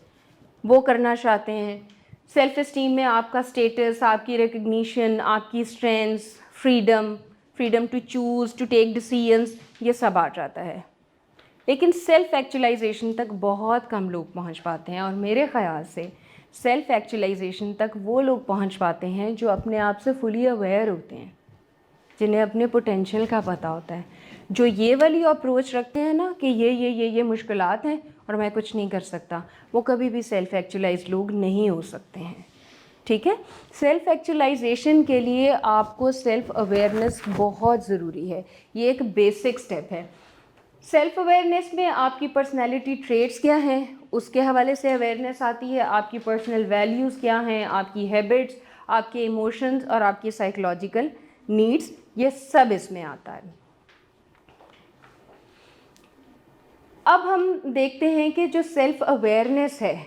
वो करना चाहते हैं। सेल्फ इस्टीम में आपका स्टेटस, आपकी रिकग्निशन, आपकी strengths, freedom to choose, to take decisions, ये सब आ जाता है। लेकिन सेल्फ एक्चुअलाइजेशन तक बहुत कम लोग पहुंच पाते हैं, और मेरे ख़याल से सेल्फ एक्चुअलाइजेशन तक वो लोग पहुंच पाते हैं जो अपने आप से फुली अवेयर होते हैं, जिन्हें अपने पोटेंशियल का पता होता है। जो ये वाली अप्रोच रखते हैं ना कि ये मुश्किलात हैं और मैं कुछ नहीं कर सकता, वो कभी भी सेल्फ एक्चुअलाइज लोग नहीं हो सकते हैं, ठीक है। सेल्फ एक्चुअलाइजेशन के लिए आपको सेल्फ अवेयरनेस बहुत ज़रूरी है, ये एक बेसिक स्टेप है। सेल्फ अवेयरनेस में आपकी पर्सनैलिटी ट्रेट्स क्या हैं उसके हवाले से अवेयरनेस आती है, आपकी पर्सनल वैल्यूज़ क्या हैं, आपकी हैबिट्स, आपके इमोशंस और आपकी साइकोलॉजिकल नीड्स, ये सब इसमें आता है। अब हम देखते हैं कि जो सेल्फ अवेयरनेस है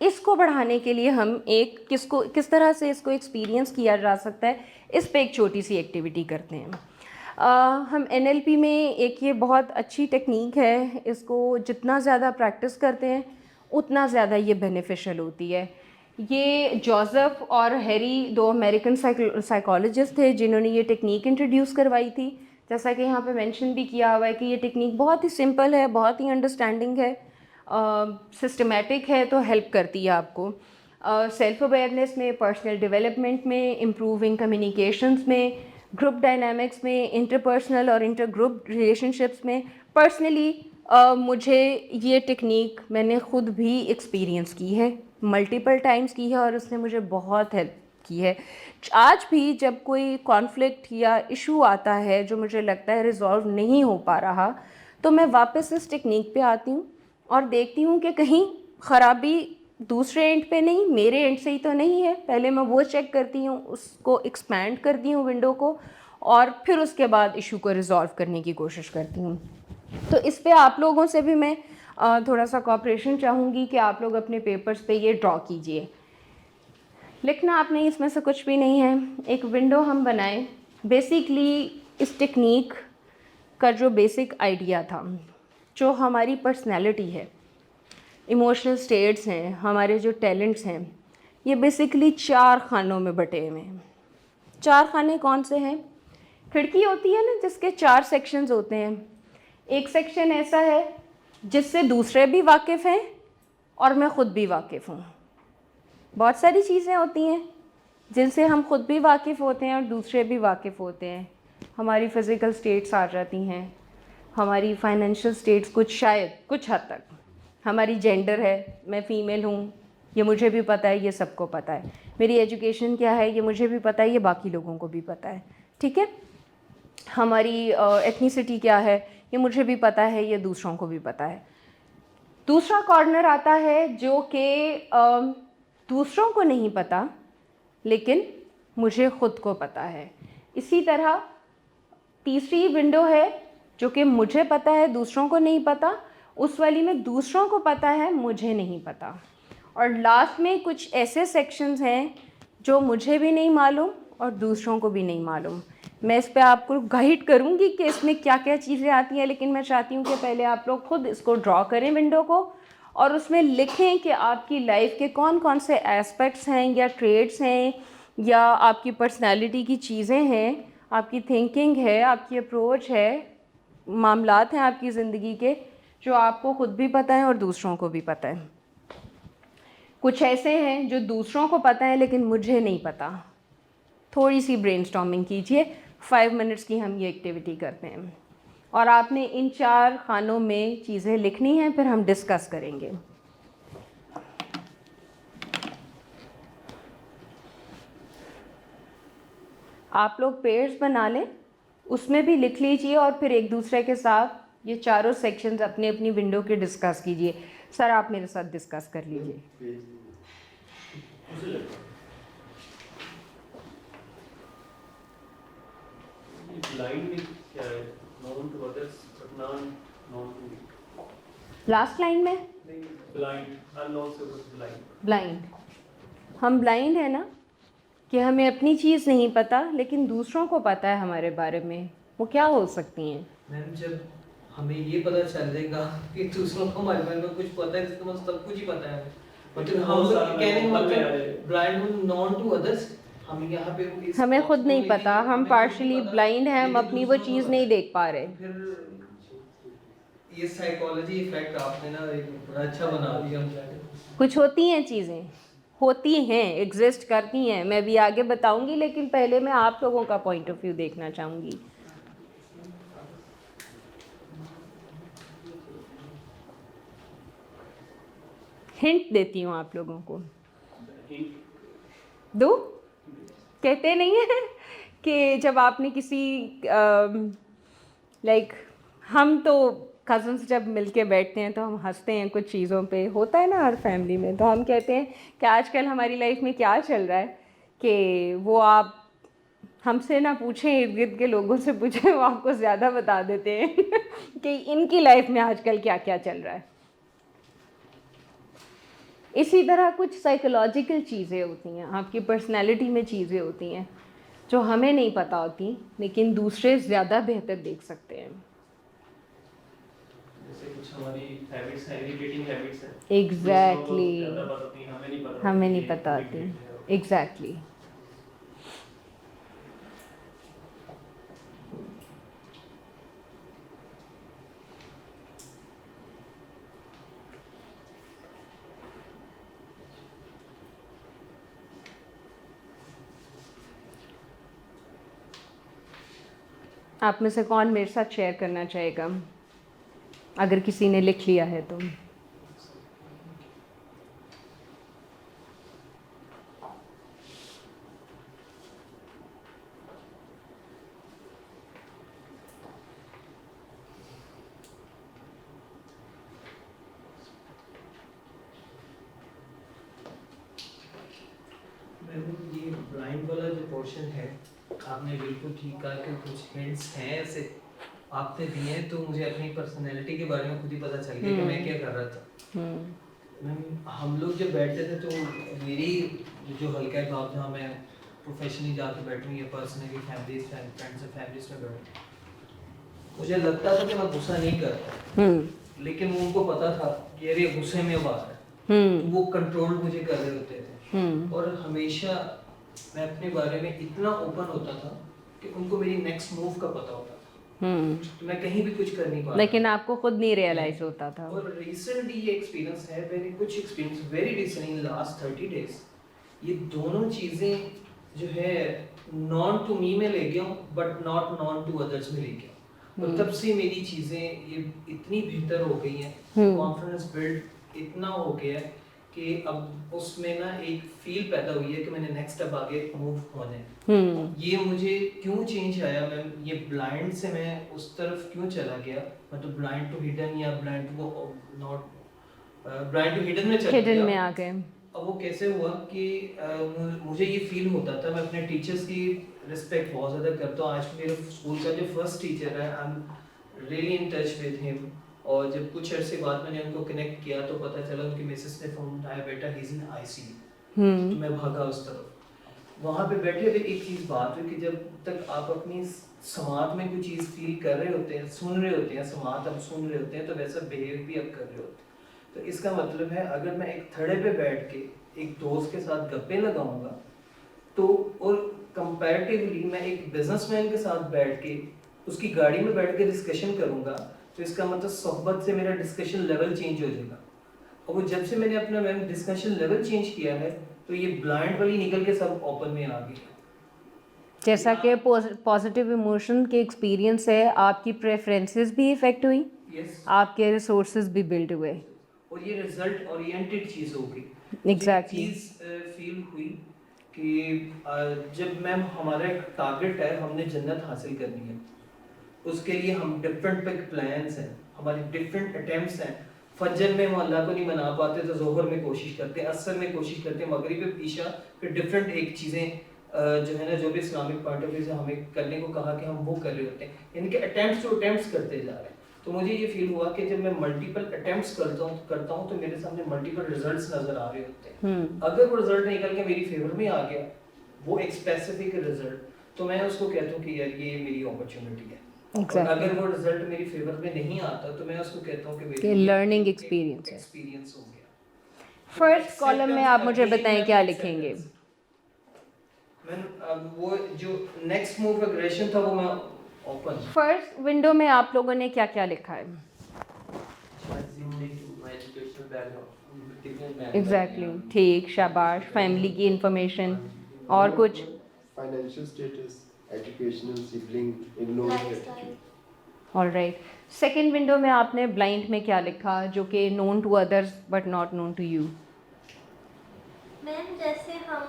इसको बढ़ाने के लिए हम किस तरह से इसको एक्सपीरियंस किया जा सकता है, इस पे एक छोटी सी एक्टिविटी करते हैं। हम NLP में एक ये बहुत अच्छी टेक्निक है, इसको जितना ज़्यादा प्रैक्टिस करते हैं उतना ज़्यादा ये बेनिफिशियल होती है। ये जोसेफ और हैरी, दो अमेरिकन साइकोलॉजिस्ट थे जिन्होंने ये टेक्निक इंट्रोड्यूस करवाई थी। जैसा कि यहाँ पे मेंशन भी किया हुआ है कि ये टेक्निक बहुत ही सिंपल है, बहुत ही अंडरस्टैंडिंग है, सिस्टमेटिक है, तो हेल्प करती है आपको सेल्फ अवेयरनेस में, पर्सनल डेवलपमेंट में, इम्प्रूविंग कम्युनिकेशंस में, ग्रुप डायनामिक्स में, इंटरपर्सनल और इंटर ग्रुप रिलेशनशिप्स में। पर्सनली मुझे ये टेक्निक मैंने ख़ुद भी एक्सपीरियंस की है, मल्टीपल टाइम्स की है, और उसने मुझे बहुत हेल्प की है। आज भी जब कोई कॉन्फ्लिक्ट या इशू आता है जो मुझे लगता है रिजॉल्व नहीं हो पा रहा, तो मैं वापस इस टेक्निक पे आती हूँ और देखती हूँ कि कहीं ख़राबी दूसरे एंड पे नहीं, मेरे एंड से ही तो नहीं है। पहले मैं वो चेक करती हूँ, उसको एक्सपैंड करती हूँ विंडो को, और फिर उसके बाद इशू को रिजॉल्व करने की कोशिश करती हूँ। तो इस पे आप लोगों से भी मैं थोड़ा सा कोऑपरेशन चाहूँगी कि आप लोग अपने पेपर्स पे ये ड्रॉ कीजिए। लिखना आपने इसमें से कुछ भी नहीं है, एक विंडो हम बनाएं। बेसिकली इस टेक्निक का जो बेसिक आइडिया था, जो हमारी पर्सनैलिटी है, इमोशनल स्टेट्स हैं, हमारे जो टैलेंट्स हैं, ये बेसिकली 4 खानों में बटे हुए हैं। 4 खाने कौन से हैं? खिड़की होती है ना जिसके 4 सेक्शंस होते हैं। एक सेक्शन ऐसा है जिससे दूसरे भी वाकिफ़ हैं और मैं ख़ुद भी वाकिफ़ हूँ। बहुत सारी चीज़ें होती हैं जिनसे हम ख़ुद भी वाकिफ़ होते हैं और दूसरे भी वाकिफ़ होते हैं। हमारी फ़िज़िकल स्टेट्स आ जाती हैं, हमारी फाइनेंशियल स्टेट्स कुछ हद तक, हमारी जेंडर है, मैं फ़ीमेल हूँ, ये मुझे भी पता है, ये सबको पता है। मेरी एजुकेशन क्या है, ये मुझे भी पता है, ये बाकी लोगों को भी पता है, ठीक है। हमारी एथनिसिटी क्या है, ये मुझे भी पता है, ये दूसरों को भी पता है। दूसरा कॉर्नर आता है जो कि दूसरों को नहीं पता लेकिन मुझे ख़ुद को पता है। इसी तरह तीसरी विंडो है जो कि मुझे पता है, दूसरों को नहीं पता, उस वाली में दूसरों को पता है, मुझे नहीं पता। और लास्ट में कुछ ऐसे सेक्शंस हैं जो मुझे भी नहीं मालूम और दूसरों को भी नहीं मालूम। मैं इस पे आपको गाइड करूँगी कि इसमें क्या क्या चीज़ें आती हैं, लेकिन मैं चाहती हूँ कि पहले आप लोग खुद इसको ड्रॉ करें विंडो को, और उसमें लिखें कि आपकी लाइफ के कौन कौन से एस्पेक्ट्स हैं या ट्रेड्स हैं या आपकी पर्सनैलिटी की चीज़ें हैं, आपकी थिंकिंग है, आपकी अप्रोच है, मामलात हैं आपकी ज़िंदगी के जो आपको ख़ुद भी पता है और दूसरों को भी पता है। कुछ ऐसे हैं जो दूसरों को पता है लेकिन मुझे नहीं पता। थोड़ी सी ब्रेनस्टॉर्मिंग कीजिए, 5 मिनट्स की हम ये एक्टिविटी करते हैं। और आपने इन 4 खानों में चीज़ें लिखनी हैं, फिर हम डिस्कस करेंगे। आप लोग पेयर्स बना लें, उसमें भी लिख लीजिए और फिर एक दूसरे के साथ ये चारों सेक्शंस अपनी अपनी विंडो के डिस्कस कीजिए। सर आप मेरे साथ डिस्कस कर लीजिए।
ब्लाइंड में क्या है? Known to others but known to
last line में
ब्लाइंड, अननोन से ब्लाइंड।
ब्लाइंड, हम ब्लाइंड है ना कि हमें अपनी चीज़ नहीं पता लेकिन दूसरों को पता है हमारे बारे में। वो क्या हो सकती हैं?
मैम जब हमें ये पता चल जाएगा कि दूसरों को हमारे बारे में कुछ पता है, इसका मतलब सब कुछ ही पता है। मतलब हम लोग कहने का मतलब ब्लाइंड नॉन टू अदर्स, हम यहाँ पे
हमें खुद नहीं पता, हम पार्शली ब्लाइंड हैं, हम अपनी वो चीज़ नहीं देख पा रहे।
फिर ये साइकोलॉजी इफेक्ट आपने ना एक बड़ा अच्छा बना दिया।
कुछ होती हैं चीज़ें, होती हैं, एग्जिस्ट करती हैं, मैं भी आगे बताऊंगी, लेकिन पहले मैं आप लोगों का पॉइंट ऑफ व्यू देखना चाहूँगी। हिंट देती हूँ आप लोगों को, दो कहते नहीं है कि जब आपने किसी लाइक हम तो कज़न्स जब मिलके बैठते हैं तो हम हंसते हैं कुछ चीज़ों पे, होता है ना हर फैमिली में, तो हम कहते हैं कि आजकल हमारी लाइफ में क्या चल रहा है, कि वो आप हमसे ना पूछें, इर्द गिर्द के लोगों से पूछें, वो आपको ज़्यादा बता देते हैं कि इनकी लाइफ में आजकल क्या क्या चल रहा है। इसी तरह कुछ साइकोलॉजिकल चीज़ें होती हैं, आपकी पर्सनैलिटी में चीज़ें होती हैं जो हमें नहीं पता होती लेकिन दूसरे ज़्यादा बेहतर देख सकते हैं।
जैसे कुछ हमारी हैबिट्स हैं, इरिटेटिंग हैबिट्स हैं,
एग्जैक्टली,
हमें नहीं पता
होती। एग्जैक्टली। आप में से कौन मेरे साथ शेयर करना चाहेगा, अगर किसी ने लिख लिया है तो?
ये ब्लाइंड वाला जो पोर्शन है, आपने बिल्कुल ठीक कहा कि कुछ हिंट्स हैं ऐसे आपने दिए हैं, तो मुझे अपनी पर्सनैलिटी के बारे में खुद ही पता चल गया कि मैं क्या कर रहा था। मैम हम लोग जब बैठते थे तो मेरी जो हल्का जॉब जहाँ मैं प्रोफेशनली जाके बैठूँ या पर्सनली फैमिलीज फ्रेंड्स और फैमिलीज में बैठूँ, मुझे लगता था कि मैं गुस्सा नहीं करता, लेकिन उनको पता था कि यार ये गुस्से में बात है, तो वो कंट्रोल मुझे कर रहे होते थे। और हमेशा मैं अपने बारे में इतना ओपन होता था कि उनको मेरी नेक्स्ट मूव का पता होता था, तो मैं कहीं भी कुछ कर नहीं पाता,
लेकिन आपको खुद नहीं रियलाइज होता था।
और रिसेंटली ये एक्सपीरियंस है, मैंने कुछ experience very recent in last 30 days, ये दोनों चीज़ें जो है नॉन टू मी में ले गया हूँ but not known to others में ले गया, और तब से मेरी चीज़ें ये इतनी बेहतर हो गई हैं, कॉन्फिडेंस बिल्ड इतना हो गया है कि अब उसमें ना एक फील पैदा हुई है कि मैंने नेक्स्ट स्टेप आगे मूव होना है। ये मुझे क्यों चेंज आया मैम, ये ब्लाइंड से मैं उस तरफ क्यों चला गया, मतलब ब्लाइंड टू हिडन या blind to not blind to hidden में चला गया।
हिडन में आ गए।
अब वो कैसे हुआ कि मुझे ये फील होता था, मैं अपने टीचर्स की रिस्पेक्ट बहुत ज़्यादा करता हूँ। आज मेरे स्कूल का जो फर्स्ट टीचर है, I am really in touch with him, और जब कुछ अर्से बाद मैंने उनको कनेक्ट किया तो पता चला उनकी मिसेस ने फोन उठाया, बेटा ही इज इन आईसीयू। तो मैं भागा उस तरफ, वहाँ पे बैठे हुए एक चीज़ बात हुई कि जब तक आप अपनी समाज में कोई चीज़ फील कर रहे होते हैं, सुन रहे होते हैं, समाज आप सुन रहे होते हैं, तो वैसा बिहेव भी आप कर रहे होते हैं। तो इसका मतलब है अगर मैं एक थड़े पे बैठ के एक दोस्त के साथ गप्पे लगाऊंगा, तो और कंपैरेटिवली मैं एक बिजनेसमैन के साथ बैठ के उसकी गाड़ी में बैठ के डिस्कशन करूंगा, तो इसका मतलब सोहबत से मेरा डिस्कशन लेवल चेंज हो जाएगा। और वो जब से मैंने अपना मैम डिस्कशन लेवल चेंज किया है, तो ये ब्लाइंड वाली निकल के सब ओपन में आ गई।
जैसा कि पॉजिटिव इमोशन के एक्सपीरियंस है, आपकी प्रेफरेंसेस भी इफ़ेक्ट हुई,
यस,
आपके रिसोर्सेज भी बिल्ड हुए।
और ये रिजल्ट ओरिएंटेड चीज़ होगी।
Exactly.
चीज़ फील हुई कि जब मैम हमारा एक टारगेट है, हमने जन्नत हासिल करनी है, उसके लिए हम डिफरेंट प्लान्स हैं, हमारे डिफरेंट अटेम्प्ट्स हैं। फजर में हम अल्लाह को नहीं मना पाते तो जोहर में कोशिश करते हैं, असर में कोशिश करते हैं, मगरिब में ईशा के डिफरेंट एक चीज़ें जो है ना, जो भी इस्लामिक पॉइंट ऑफ व्यू से हमें करने को कहा कि हम वो कर रहे होते हैं, इनके अटेम्प्ट्स करते जा रहे हैं। तो मुझे ये फील हुआ कि जब मैं मल्टीपल अटेम्प्ट्स करता हूँ तो मेरे सामने मल्टीपल रिजल्ट्स नजर आ रहे होते हैं। अगर वो रिजल्ट निकल के मेरी फेवर में आ गया, वो एक स्पेसिफिक रिजल्ट, तो मैं उसको कहता हूँ कि यार ये मेरी अपॉर्चुनिटी है। और अगर वो रिजल्ट मेरी फेवर में नहीं आता तो मैं उसको कहता हूँ कि मेरी
लर्निंग एक्सपीरियंस
हो गया।
फर्स्ट कॉलम में आप मुझे बताएं क्या लिखेंगे?
वो जो नेक्स्ट मूव एग्रेशन था वो मैं ओपन।
फर्स्ट विंडो में आप लोगों ने क्या क्या लिखा है? एग्जैक्टली, ठीक, शाबाश। फैमिली की इंफॉर्मेशन और कुछ?
Financial status, educational, sibling, ignoring attitude.
All right. Second window में आपने ब्लाइंड में क्या लिखा जो कि known to others but not known to you?
Ma'am जैसे हम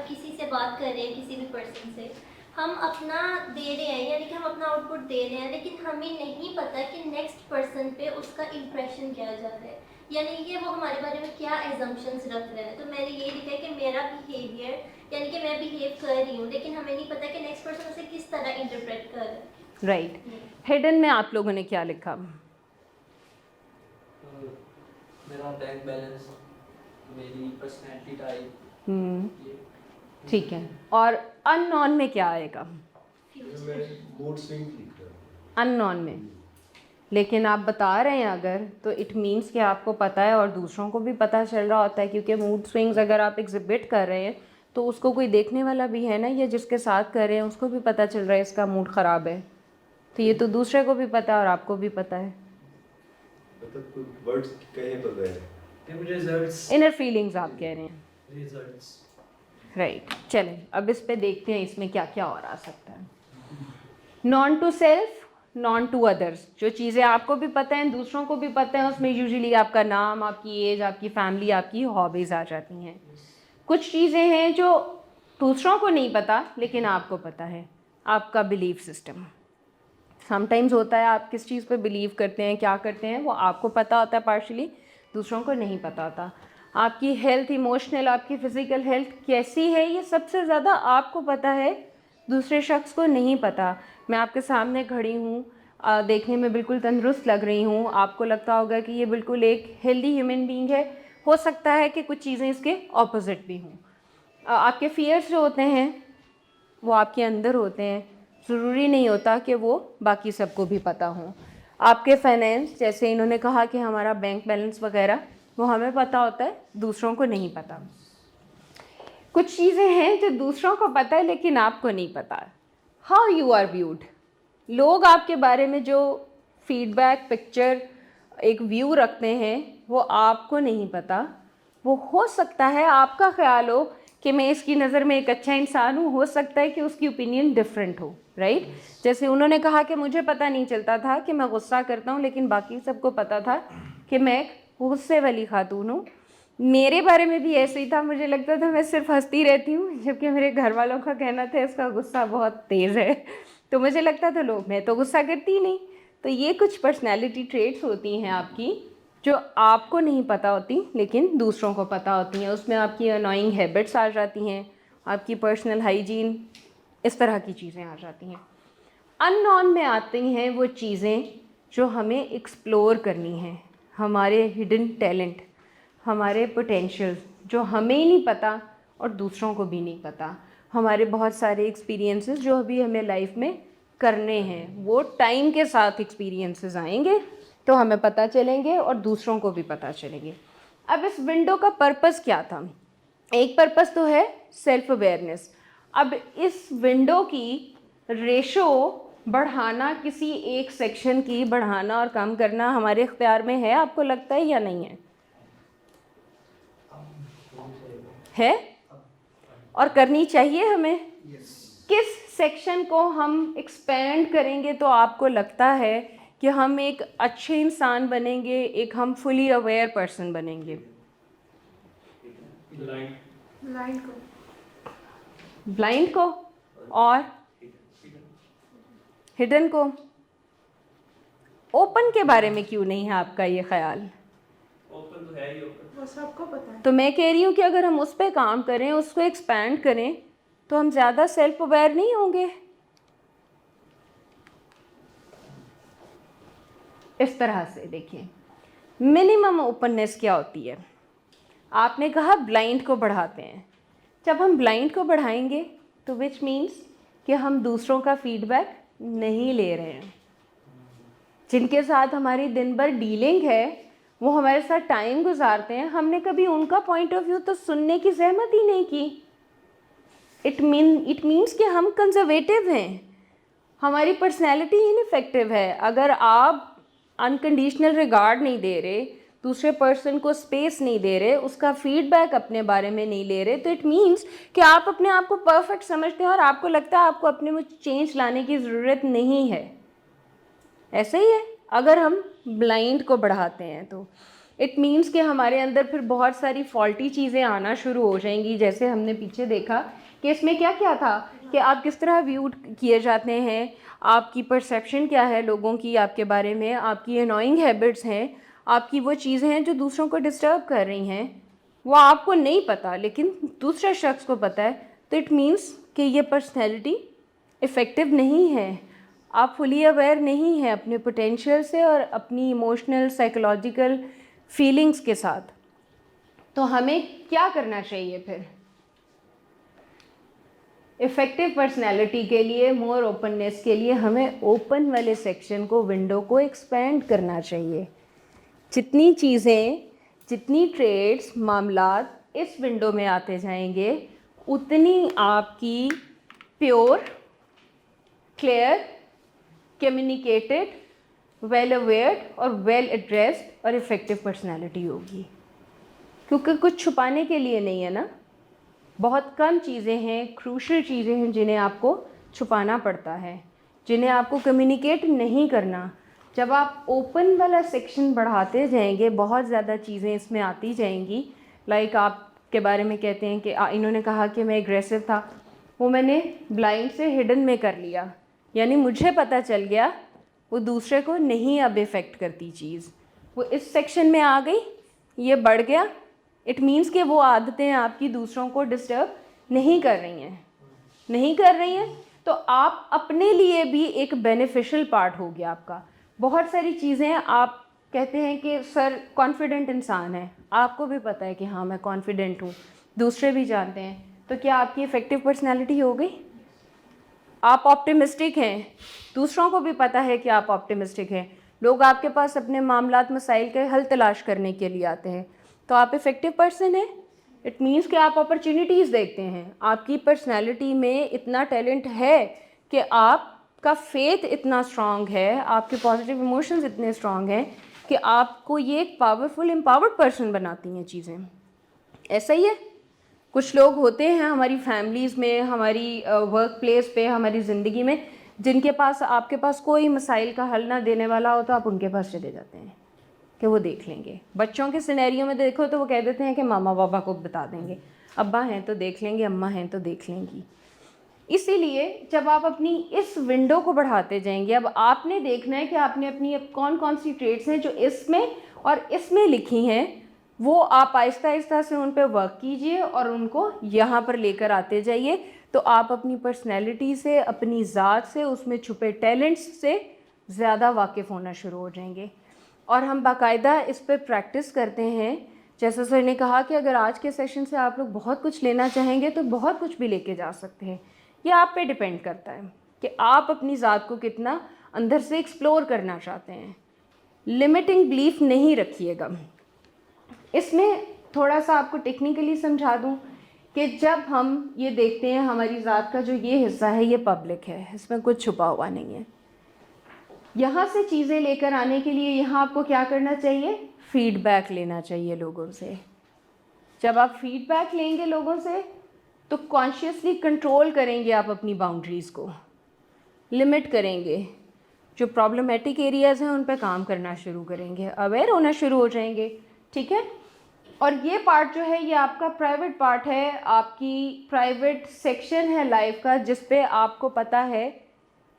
किसी से बात कर रहे हैं, किसी भी पर्सन से हम अपना दे रहे हैं, यानी कि हम अपना आउटपुट दे रहे हैं, लेकिन हमें नहीं पता कि नेक्स्ट पर्सन पे उसका इम्प्रेशन क्या जा रहा है, यानी कि वो हमारे बारे में क्या एजम्पशंस रख रहे हैं। तो मैंने ये लिखा है कि मेरा बिहेवियर, यानी कि मैं बिहेव कर रही हूँ, लेकिन हमें नहीं पता कि नेक्स्ट पर्सन उसे किस तरह इंटरप्रेट कर रहा है।
राइट। हिडन में आप लोगों ने क्या लिखा?
मेरा बैंक बैलेंस, मेरी पर्सनैलिटी टाइप।
ठीक है। और अननोन में क्या आएगा?
मूड स्विंग लिख रहा हूं।
अननोन में, लेकिन आप बता रहे हैं अगर, तो इट मीन्स कि आपको पता है और दूसरों को भी पता चल रहा होता है, क्योंकि मूड स्विंग्स अगर आप एग्जिबिट कर रहे हैं तो उसको कोई देखने वाला भी है ना, या जिसके साथ कर रहे हैं उसको भी पता चल रहा है इसका मूड ख़राब है, तो ये तो दूसरे को भी पता है और आपको भी पता है।
मतलब कोई वर्ड्स कहे तो गए
रिजल्ट्स,
इनर फीलिंग्स आप कह रहे हैं।
रिजल्ट्स।
राइट, चलें अब इस पे देखते हैं इसमें क्या क्या और आ सकता है। Known to self, known to others, जो चीज़ें आपको भी पता हैं दूसरों को भी पता है, उसमें यूजुअली आपका नाम, आपकी एज, आपकी फैमिली, आपकी हॉबीज़ आ जाती हैं। कुछ चीज़ें हैं जो दूसरों को नहीं पता लेकिन आपको पता है, आपका बिलीफ सिस्टम। समटाइम्स होता है आप किस चीज़ पे बिलीव करते हैं, क्या करते हैं, वो आपको पता होता है पार्शली, दूसरों को नहीं पता होता। आपकी हेल्थ, इमोशनल, आपकी फ़िज़िकल हेल्थ कैसी है, ये सबसे ज़्यादा आपको पता है, दूसरे शख्स को नहीं पता। मैं आपके सामने खड़ी हूँ, देखने में बिल्कुल तंदुरुस्त लग रही हूँ, आपको लगता होगा कि ये बिल्कुल एक हेल्दी ह्यूमन बीइंग है, हो सकता है कि कुछ चीज़ें इसके ऑपोजिट भी हों। आपके फियर्स जो होते हैं वो आपके अंदर होते हैं, ज़रूरी नहीं होता कि वो बाकी सबको भी पता हों। आपके फाइनेंस, जैसे इन्होंने कहा कि हमारा बैंक बैलेंस वगैरह, वो हमें पता होता है, दूसरों को नहीं पता। कुछ चीज़ें हैं जो दूसरों को पता है लेकिन आपको नहीं पता। हाउ यू आर व्यूड, लोग आपके बारे में जो फीडबैक, पिक्चर, एक व्यू रखते हैं वो आपको नहीं पता। वो हो सकता है आपका ख्याल हो कि मैं इसकी नज़र में एक अच्छा इंसान हूँ, हो सकता है कि उसकी ओपिनियन डिफरेंट हो, राइट। जैसे उन्होंने कहा कि मुझे पता नहीं चलता था कि मैं गुस्सा करता हूँ, लेकिन बाकी सबको पता था कि मैं एक गुस्से वाली खातून हूँ। मेरे बारे में भी ऐसे ही था, मुझे लगता था मैं सिर्फ हंसती रहती हूँ, जबकि मेरे घर वालों का कहना था इसका गुस्सा बहुत तेज़ है। तो मुझे लगता था लोग, मैं तो गुस्सा करती ही नहीं। तो ये कुछ पर्सनैलिटी ट्रेट्स होती हैं आपकी जो आपको नहीं पता होती लेकिन दूसरों को पता होती हैं। उसमें आपकी अनोइंग हैबिट्स आ जाती हैं, आपकी पर्सनल हाइजीन, इस तरह की चीज़ें आ जाती हैं। अननोन में आती हैं वो चीज़ें जो हमें एक्सप्लोर करनी हैं, हमारे हिडन टैलेंट, हमारे पोटेंशियल जो हमें ही नहीं पता और दूसरों को भी नहीं पता। हमारे बहुत सारे एक्सपीरियंसेस जो अभी हमें लाइफ में करने हैं, वो टाइम के साथ एक्सपीरियंसेस आएंगे तो हमें पता चलेंगे और दूसरों को भी पता चलेंगे। अब इस विंडो का पर्पस क्या था? एक पर्पस तो है सेल्फ अवेयरनेस। अब इस विंडो की रेशो बढ़ाना, किसी एक सेक्शन की बढ़ाना और कम करना हमारे इख्तियार में है, आपको लगता है या नहीं है? है और करनी चाहिए हमें, किस सेक्शन को हम एक्सपेंड करेंगे तो आपको लगता है कि हम एक अच्छे इंसान बनेंगे, एक हम फुली अवेयर पर्सन बनेंगे?
लाइन को
ब्लाइंड को और हिडन को? ओपन के बारे में क्यों नहीं है आपका ये ख्याल?
ओपन तो है ही ओपन।
वो सबको पता है।
तो मैं कह रही हूँ कि अगर हम उस पर काम करें, उसको एक्सपैंड करें, तो हम ज़्यादा सेल्फ अवेयर नहीं होंगे? इस तरह से देखिए, मिनिमम ओपननेस क्या होती है? आपने कहा ब्लाइंड को बढ़ाते हैं। जब हम ब्लाइंड को बढ़ाएंगे तो विच मीन्स कि हम दूसरों का फीडबैक नहीं ले रहे हैं। जिनके साथ हमारी दिन भर डीलिंग है, वो हमारे साथ टाइम गुजारते हैं, हमने कभी उनका पॉइंट ऑफ व्यू तो सुनने की ज़हमत ही नहीं की। इट मीन्स कि हम कंजर्वेटिव हैं, हमारी पर्सनैलिटी इनफेक्टिव है। अगर आप अनकंडीशनल रिगार्ड नहीं दे रहे, दूसरे पर्सन को स्पेस नहीं दे रहे, उसका फीडबैक अपने बारे में नहीं ले रहे, तो इट मीन्स कि आप अपने आप को परफेक्ट समझते हैं और आपको लगता है आपको अपने में चेंज लाने की ज़रूरत नहीं है। ऐसे ही है अगर हम ब्लाइंड को बढ़ाते हैं तो इट मीन्स कि हमारे अंदर फिर बहुत सारी फॉल्टी चीज़ें आना शुरू हो जाएंगी। जैसे हमने पीछे देखा कि इसमें क्या क्या था कि आप किस तरह व्यू किए जाते हैं, आपकी परसेप्शन क्या है लोगों की आपके बारे में, आपकी अनोइंग हैबिट्स हैं, आपकी वो चीज़ें हैं जो दूसरों को डिस्टर्ब कर रही हैं, वो आपको नहीं पता लेकिन दूसरे शख्स को पता है। तो इट मीन्स कि ये पर्सनैलिटी इफ़ेक्टिव नहीं है, आप फुली अवेयर नहीं हैं अपने पोटेंशियल से और अपनी इमोशनल साइकोलॉजिकल फीलिंग्स के साथ। तो हमें क्या करना चाहिए फिर? इफ़ेक्टिव पर्सनैलिटी के लिए, मोर ओपननेस के लिए हमें ओपन वाले सेक्शन को, विंडो को एक्सपेंड करना चाहिए। जितनी चीज़ें, जितनी ट्रेड्स, मामलात इस विंडो में आते जाएंगे, उतनी आपकी प्योर, क्लियर, कम्युनिकेटेड, वेल अवेयर्ड और वेल एड्रेस्ड और इफ़ेक्टिव पर्सनैलिटी होगी। क्योंकि कुछ छुपाने के लिए नहीं है ना, बहुत कम चीज़ें हैं, क्रूशल चीज़ें हैं जिन्हें आपको छुपाना पड़ता है, जिन्हें आपको कम्युनिकेट नहीं करना। जब आप ओपन वाला सेक्शन बढ़ाते जाएंगे, बहुत ज़्यादा चीज़ें इसमें आती जाएंगी। लाइक आपके बारे में कहते हैं कि इन्होंने कहा कि मैं एग्रेसिव था, वो मैंने ब्लाइंड से हिडन में कर लिया, यानी मुझे पता चल गया, वो दूसरे को नहीं अब इफ़ेक्ट करती चीज़, वो इस सेक्शन में आ गई, ये बढ़ गया। इट मीन्स कि वो आदतें आपकी दूसरों को डिस्टर्ब नहीं कर रही हैं, तो आप अपने लिए भी एक बेनिफिशियल पार्ट हो गया आपका। बहुत सारी चीज़ें आप कहते हैं कि सर कॉन्फिडेंट इंसान है, आपको भी पता है कि हाँ मैं कॉन्फिडेंट हूँ, दूसरे भी जानते हैं, तो क्या आपकी इफ़ेक्टिव पर्सनैलिटी हो गई? आप ऑप्टिमिस्टिक हैं, दूसरों को भी पता है कि आप ऑप्टिमिस्टिक हैं, लोग आपके पास अपने मामलात मसाइल के हल तलाश करने के लिए आते हैं, तो आप इफ़ेक्टिव पर्सन हैं। इट मीन्स कि आप अपॉर्चुनिटीज़ देखते हैं, आपकी पर्सनैलिटी में इतना टैलेंट है कि आपका फेथ इतना स्ट्रॉन्ग है, आपके पॉजिटिव इमोशंस इतने स्ट्रॉन्ग हैं कि आपको ये एक पावरफुल एम्पावर्ड पर्सन बनाती हैं चीज़ें। ऐसा ही है, कुछ लोग होते हैं हमारी फैमिलीज़ में, हमारी वर्क प्लेस पे, हमारी ज़िंदगी में, जिनके पास आपके पास कोई मसाइल का हल ना देने वाला हो तो आप उनके पास चले जाते हैं कि वो देख लेंगे। बच्चों के सिनेरियो में देखो तो वो कह देते हैं कि मामा पापा को बता देंगे, अब्बा हैं तो देख लेंगे, अम्मा हैं तो देख लेंगी। इसीलिए जब आप अपनी इस विंडो को बढ़ाते जाएंगे, अब आपने देखना है कि आपने अपनी कौन कौन सी ट्रेड्स हैं जो इसमें और इसमें लिखी हैं, वो आप आहिस्ता आहिस्ता से उन पर वर्क कीजिए और उनको यहाँ पर लेकर आते जाइए। तो आप अपनी पर्सनैलिटी से, अपनी ज़ात से, उसमें छुपे टैलेंट्स से ज़्यादा वाकिफ़ होना शुरू हो जाएंगे। और हम बाकायदा इस पर प्रैक्टिस करते हैं। जैसा सर ने कहा कि अगर आज के सेशन से आप लोग बहुत कुछ लेना चाहेंगे तो बहुत कुछ भी लेके जा सकते हैं। ये आप पे डिपेंड करता है कि आप अपनी ज़ात को कितना अंदर से एक्सप्लोर करना चाहते हैं। लिमिटिंग बिलीफ नहीं रखिएगा। इसमें थोड़ा सा आपको टेक्निकली समझा दूं कि जब हम ये देखते हैं हमारी ज़ात का जो ये हिस्सा है ये पब्लिक है, इसमें कुछ छुपा हुआ नहीं है। यहाँ से चीज़ें लेकर आने के लिए यहाँ आपको क्या करना चाहिए? फीडबैक लेना चाहिए लोगों से। जब आप फीडबैक लेंगे लोगों से तो कॉन्शियसली कंट्रोल करेंगे आप अपनी बाउंड्रीज़ को, लिमिट करेंगे, जो प्रॉब्लमेटिक एरियाज़ हैं उन पे काम करना शुरू करेंगे, अवेयर होना शुरू हो जाएंगे, ठीक है। और ये पार्ट जो है ये आपका प्राइवेट पार्ट है, आपकी प्राइवेट सेक्शन है लाइफ का, जिस पे आपको पता है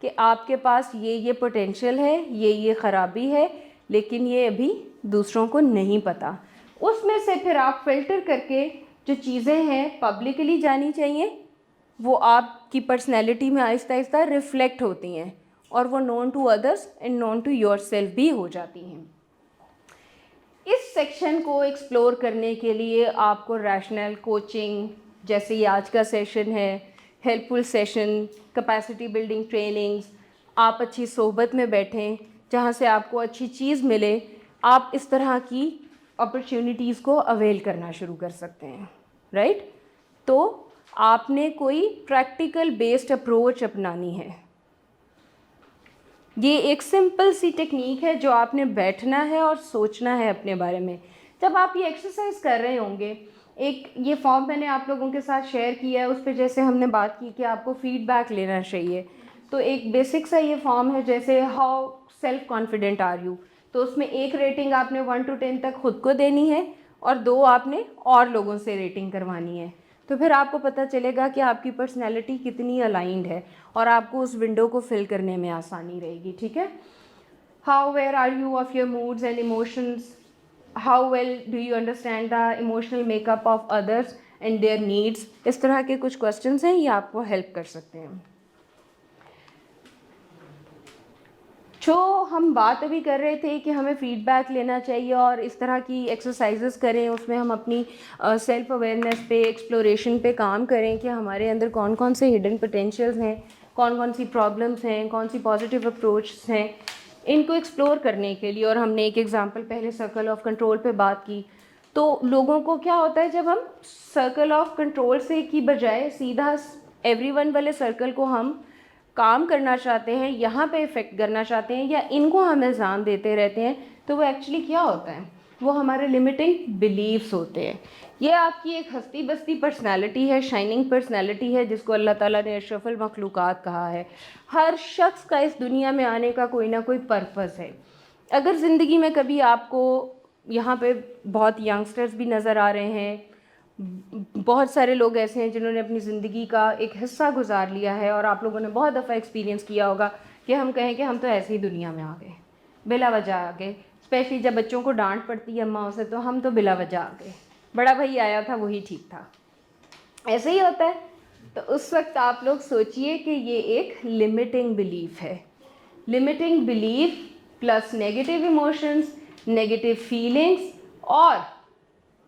कि आपके पास ये पोटेंशियल है, ये ख़राबी है, लेकिन ये अभी दूसरों को नहीं पता। उसमें से फिर आप फ़िल्टर करके जो चीज़ें हैं पब्लिकली जानी चाहिए, वो आपकी पर्सनैलिटी में आहिस्ता आहिस्ता रिफ़्लेक्ट होती हैं और वो known to others and known to yourself भी हो जाती हैं। इस सेक्शन को एक्सप्लोर करने के लिए आपको रैशनल कोचिंग, जैसे ये आज का सेशन है, helpful session, capacity building trainings, आप अच्छी सोहबत में बैठें जहाँ से आपको अच्छी चीज़ मिले, आप इस तरह की अपॉर्चुनिटीज़ को अवेल करना शुरू कर सकते हैं, राइट। तो आपने कोई प्रैक्टिकल बेस्ड अप्रोच अपनानी है। ये एक सिंपल सी टेक्निक है जो आपने बैठना है और सोचना है अपने बारे में। जब आप ये एक्सरसाइज कर रहे होंगे, एक ये फॉर्म मैंने आप लोगों के साथ शेयर किया है, उस पर जैसे हमने बात की कि आपको फीडबैक लेना चाहिए, तो एक बेसिक सा ये फॉर्म है, जैसे how self confident are you, तो उसमें एक रेटिंग आपने 1 to 10 तक खुद को देनी है और 2 आपने और लोगों से रेटिंग करवानी है। तो फिर आपको पता चलेगा कि आपकी पर्सनैलिटी कितनी अलाइंड है और आपको उस विंडो को फिल करने में आसानी रहेगी, ठीक है। How aware are you of your moods and emotions, how well do you understand the emotional makeup of others and their needs. इस तरह के कुछ क्वेश्चंस हैं, ये आपको हेल्प कर सकते हैं। जो हम बात अभी कर रहे थे कि हमें फ़ीडबैक लेना चाहिए और इस तरह की एक्सरसाइजेस करें, उसमें हम अपनी सेल्फ अवेयरनेस पे, एक्सप्लोरेशन पे काम करें कि हमारे अंदर कौन कौन से हिडन पोटेंशियल्स हैं, कौन कौन सी प्रॉब्लम्स हैं, कौन सी पॉजिटिव अप्रोच हैं, इनको एक्सप्लोर करने के लिए। और हमने एक एग्जांपल पहले सर्कल ऑफ कंट्रोल पे बात की। तो लोगों को क्या होता है, जब हम सर्कल ऑफ कंट्रोल से की बजाय सीधा एवरीवन वाले सर्कल को हम काम करना चाहते हैं, यहाँ पे इफ़ेक्ट करना चाहते हैं, या इनको हम इल्ज़ाम देते रहते हैं, तो वो एक्चुअली क्या होता है, वो हमारे लिमिटिंग बिलीव्स होते हैं। ये आपकी एक हस्ती बस्ती पर्सनालिटी है, शाइनिंग पर्सनालिटी है, जिसको अल्लाह ताला ने अशरफुल मखलूक़ात कहा है। हर शख्स का इस दुनिया में आने का कोई ना कोई पर्पस है। अगर ज़िंदगी में कभी आपको यहाँ पे बहुत यंगस्टर्स भी नज़र आ रहे हैं, बहुत सारे लोग ऐसे हैं जिन्होंने अपनी ज़िंदगी का एक हिस्सा गुजार लिया है, और आप लोगों ने बहुत दफ़ा एक्सपीरियंस किया होगा कि हम कहें कि हम तो ऐसे ही दुनिया में आ गए, बिला वजह आ गए। स्पेशली जब बच्चों को डांट पड़ती है अम्माओं से, तो हम तो बिला वजह आ गए, बड़ा भाई आया था वही ठीक था, ऐसे ही होता है। तो उस वक्त आप लोग सोचिए कि ये एक लिमिटिंग बिलीफ है। Limiting belief plus negative emotions, negative feelings और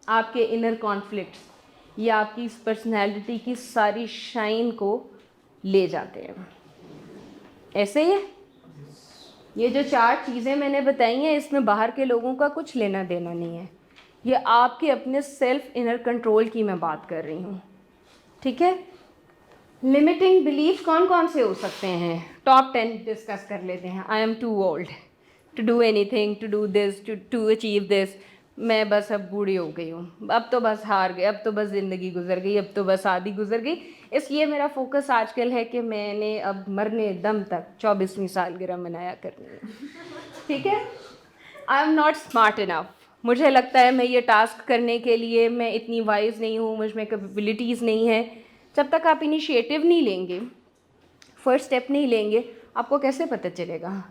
आपके इनर कॉन्फ्लिक्ट्स, ये आपकी इस पर्सनैलिटी की सारी शाइन को ले जाते हैं। ऐसे ही है। ये जो 4 चीज़ें मैंने बताई हैं, इसमें बाहर के लोगों का कुछ लेना देना नहीं है, ये आपके अपने सेल्फ इनर कंट्रोल की मैं बात कर रही हूँ, ठीक है। लिमिटिंग बिलीफ कौन कौन से हो सकते हैं, टॉप 10 डिस्कस कर लेते हैं। I am too old to do anything, to do this, to achieve this. मैं बस अब बूढ़ी हो गई हूँ, अब तो बस हार गई, अब तो बस ज़िंदगी गुजर गई, अब तो बस आधी गुजर गई। इसलिए मेरा फोकस आजकल है कि मैंने अब मरने दम तक 24वीं सालगिरह मनाया करनी है, ठीक है। आई एम नॉट स्मार्ट इनफ, मुझे लगता है मैं ये टास्क करने के लिए मैं इतनी वाइज नहीं हूँ, मुझ में कैपेबिलिटीज़ नहीं है। जब तक आप इनिशिएटिव नहीं लेंगे, फर्स्ट स्टेप नहीं लेंगे, आपको कैसे पता चलेगा?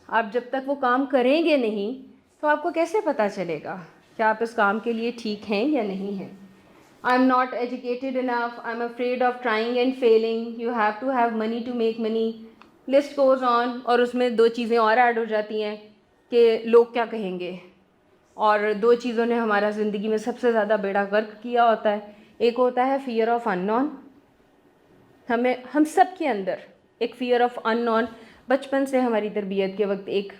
आप जब तक वो काम करेंगे नहीं, तो आपको कैसे पता चलेगा कि आप इस काम के लिए ठीक हैं या नहीं हैं? I am not educated enough, I am afraid of trying and failing, you have to have money to make money, list goes on. और उसमें 2 चीज़ें और ऐड हो जाती हैं कि लोग क्या कहेंगे, और 2 चीज़ों ने हमारा ज़िंदगी में सबसे ज़्यादा बेड़ा गर्क किया होता है। एक होता है फ़ियर ऑफ अननोन, हम सब के अंदर एक फ़ियर ऑफ अननोन बचपन से हमारी तरबियत के वक्त एक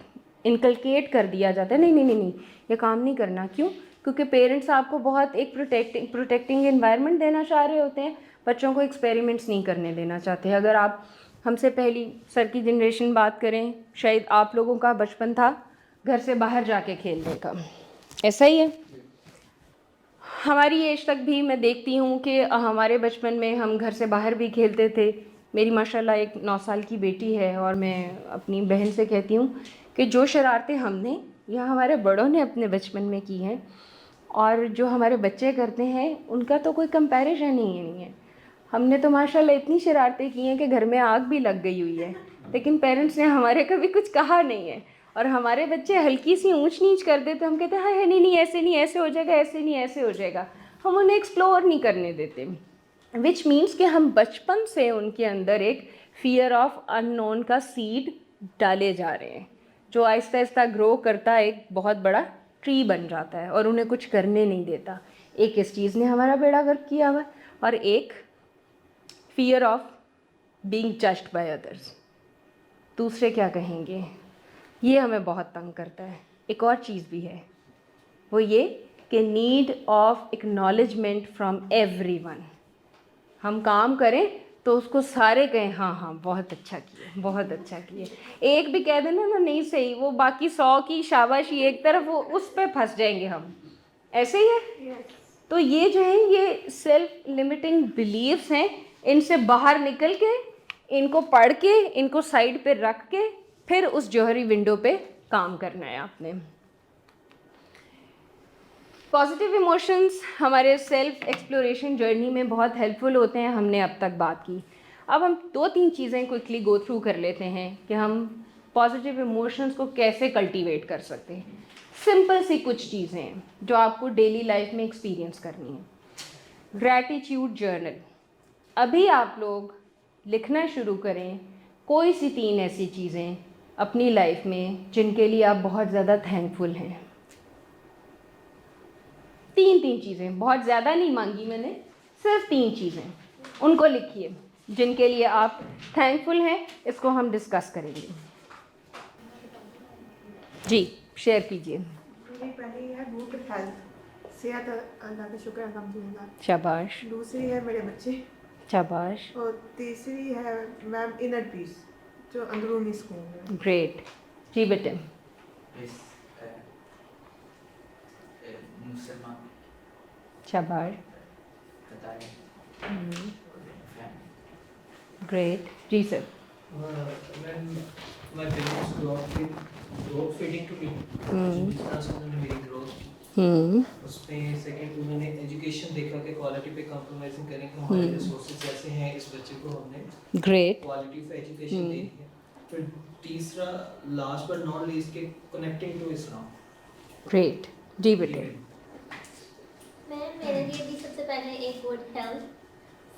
इनकलकेट कर दिया जाता है, नहीं ये काम नहीं करना। क्यों? क्योंकि पेरेंट्स आपको बहुत एक प्रोटेक्टिंग एनवायरनमेंट देना चाह रहे होते हैं, बच्चों को एक्सपेरिमेंट्स नहीं करने देना चाहते। अगर आप हमसे पहली सर की जनरेशन बात करें, शायद आप लोगों का बचपन था घर से बाहर जाके खेलने का, ऐसा ही है। हमारी एज तक भी मैं देखती हूँ कि हमारे बचपन में हम घर से बाहर भी खेलते थे। मेरी माशाल्लाह एक 9 साल की बेटी है और मैं अपनी बहन से कहती हूँ कि जो शरारतें हमने या हमारे बड़ों ने अपने बचपन में की हैं और जो हमारे बच्चे करते हैं उनका तो कोई कंपैरिजन ही नहीं है। हमने तो माशाल्लाह इतनी शरारतें की हैं कि घर में आग भी लग गई हुई है, लेकिन पेरेंट्स ने हमारे कभी कुछ कहा नहीं है। और हमारे बच्चे हल्की सी ऊंच नीच कर देते, हम कहते हैं हाँ नहीं नहीं ऐसे नहीं, ऐसे हो जाएगा, ऐसे नहीं ऐसे हो जाएगा। हम उन्हें एक्सप्लोर नहीं करने देते, विच मीन्स कि हम बचपन से उनके अंदर एक फियर ऑफ अननोन का सीड डाले जा रहे हैं, जो आहिस्ता आहिस्ता ग्रो करता एक बहुत बड़ा ट्री बन जाता है और उन्हें कुछ करने नहीं देता। एक इस चीज़ ने हमारा बेड़ा गर्क किया हुआ और एक fear of being judged by others. दूसरे क्या कहेंगे, ये हमें बहुत तंग करता है। एक और चीज़ भी है, वो ये कि need of acknowledgement from everyone. हम काम करें तो उसको सारे कहें हाँ हाँ बहुत अच्छा किया, बहुत अच्छा किया। एक भी कह देना ना नहीं सही, वो बाकी 100 की शाबाशी एक तरफ, वो उस पे फंस जाएंगे हम। ऐसे ही है। तो ये जो है ये सेल्फ लिमिटिंग बिलीव्स हैं, इनसे बाहर निकल के, इनको पढ़ के, इनको साइड पे रख के फिर उस जौहरी विंडो पे काम करना है आपने। पॉजिटिव इमोशंस हमारे सेल्फ एक्सप्लोरेशन जर्नी में बहुत हेल्पफुल होते हैं, हमने अब तक बात की। अब हम 2-3 चीज़ें क्विकली गो थ्रू कर लेते हैं कि हम पॉजिटिव इमोशंस को कैसे कल्टीवेट कर सकते हैं। सिंपल सी कुछ चीज़ें हैं जो आपको डेली लाइफ में एक्सपीरियंस करनी है। ग्रैटिट्यूड जर्नल, अभी आप लोग लिखना शुरू करें कोई सी 3 ऐसी चीज़ें अपनी लाइफ में जिनके लिए आप बहुत ज़्यादा थैंकफुल हैं। 3 चीज़ें, बहुत ज़्यादा नहीं मांगी मैंने, सिर्फ 3 चीज़ें, उनको लिखिए जिनके लिए आप थैंकफुल हैं। इसको हम डिस्कस करेंगे। जी शेयर कीजिए।
मेरी पहली है गुड हेल्थ, सेहत अल्लाह का शुक्र अल्हम्दुलिल्लाह।
शाबाश।
दूसरी है मेरे बच्चे।
शाबाश।
और तीसरी है मैम इनर पीस, जो अंदरूनी सुकून है।
ग्रेट। जी बेटे।
मुसलमान।
शाबाश। ग्रेट। जी sir.
When my parents growth feeding to me, जिस तरह से उन्होंने मेरी ग्रोथ की, उसमें सेकंड उन्होंने एजुकेशन देखा कि क्वालिटी पे कॉम्प्रोमाइजिंग करें कि हमारे रिसोर्सेज ऐसे हैं, इस बच्चे को हमने
ग्रेट
क्वालिटी ऑफ एजुकेशन देनी है। फिर तीसरा लास्ट बट नॉट लीस्ट के कनेक्टिंग टू इस्लाम।
ग्रेट। जी बेटे।
मेरे लिए भी सबसे पहले एक good health,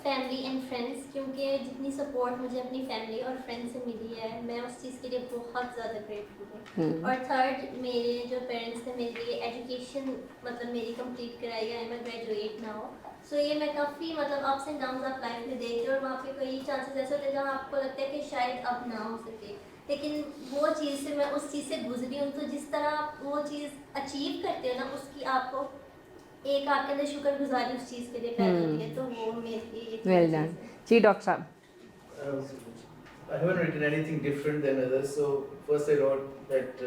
family and friends, क्योंकि जितनी सपोर्ट मुझे अपनी फैमिली और फ्रेंड्स से मिली है मैं उस चीज़ के लिए बहुत ज़्यादा ग्रेटफुल हूँ। और थर्ड, मेरे जो पेरेंट्स ने मेरे लिए एजुकेशन मतलब मेरी कंप्लीट कराई है, मैं ग्रेजुएट ना हो। सो ये मैं काफ़ी मतलब ups and downs of life में देखती हूँ और वहाँ पे कई चांसेस ऐसे होते हैं जहाँ आपको लगता है कि शायद अब ना हो सके, लेकिन वो चीज़ से मैं उस चीज़ से गुजरी हूँ। तो जिस तरह आप वो चीज़ अचीव करते हो ना, उसकी आपको एक आपके अंदर शुक्रगुजारी उस चीज़ के लिए पैदा होती है। तो वो मेरे लिए
वेल डन। जी डॉक्टर साहब।
I haven't written anything different than others. So first I wrote that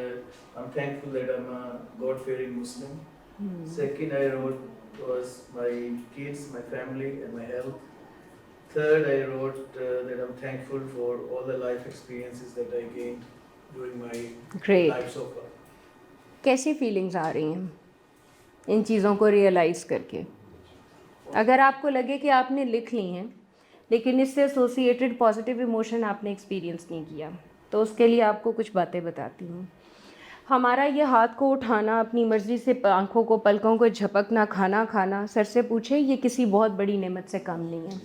I'm thankful that I'm a God-fearing Muslim. Second I wrote was my kids, my family, and my health. Third I wrote that I'm thankful for all the life experiences that I gained during my life so far.
कैसी feelings आ रही हैं इन चीज़ों को realise करके? अगर आपको लगे कि आपने लिख ली हैं लेकिन इससे एसोसिएटेड पॉजिटिव इमोशन आपने एक्सपीरियंस नहीं किया, तो उसके लिए आपको कुछ बातें बताती हूँ। हमारा ये हाथ को उठाना, अपनी मर्ज़ी से आँखों को पलकों को झपकना, खाना खाना, सर से पूछे, ये किसी बहुत बड़ी नेमत से कम नहीं है।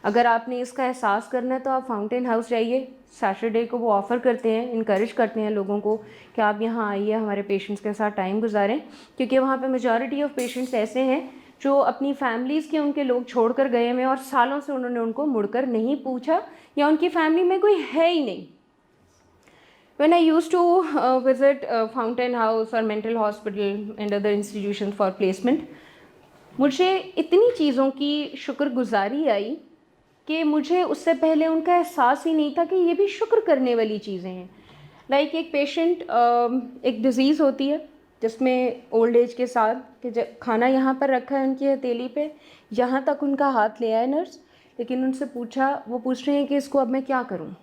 अगर आपने इसका एहसास करना है तो आप फाउंटेन हाउस जाइए। सैटरडे को वो ऑफ़र करते हैं, इनकरेज करते हैं लोगों को कि आप यहाँ आइए, हमारे पेशेंट्स के साथ टाइम गुजारें, क्योंकि वहाँ पे मेजॉरिटी ऑफ पेशेंट्स ऐसे हैं जो अपनी फैमिलीज़ के उनके लोग छोड़कर गए हैं और सालों से उन्होंने उनको मुड़कर नहीं पूछा या उनकी फैमिली में कोई है ही नहीं। When I used to visit Fountain House or mental hospital and other institutions for placement, मुझे इतनी चीज़ों की शुक्रगुजारी आई कि मुझे उससे पहले उनका एहसास ही नहीं था कि ये भी शुक्र करने वाली चीज़ें हैं। लाइक एक पेशेंट, एक डिज़ीज़ होती है जिसमें ओल्ड एज के साथ कि जब खाना यहाँ पर रखा है उनकी हथेली पे, यहाँ तक उनका हाथ ले आए नर्स, लेकिन उनसे पूछा, वो पूछ रहे हैं कि इसको अब मैं क्या करूँ।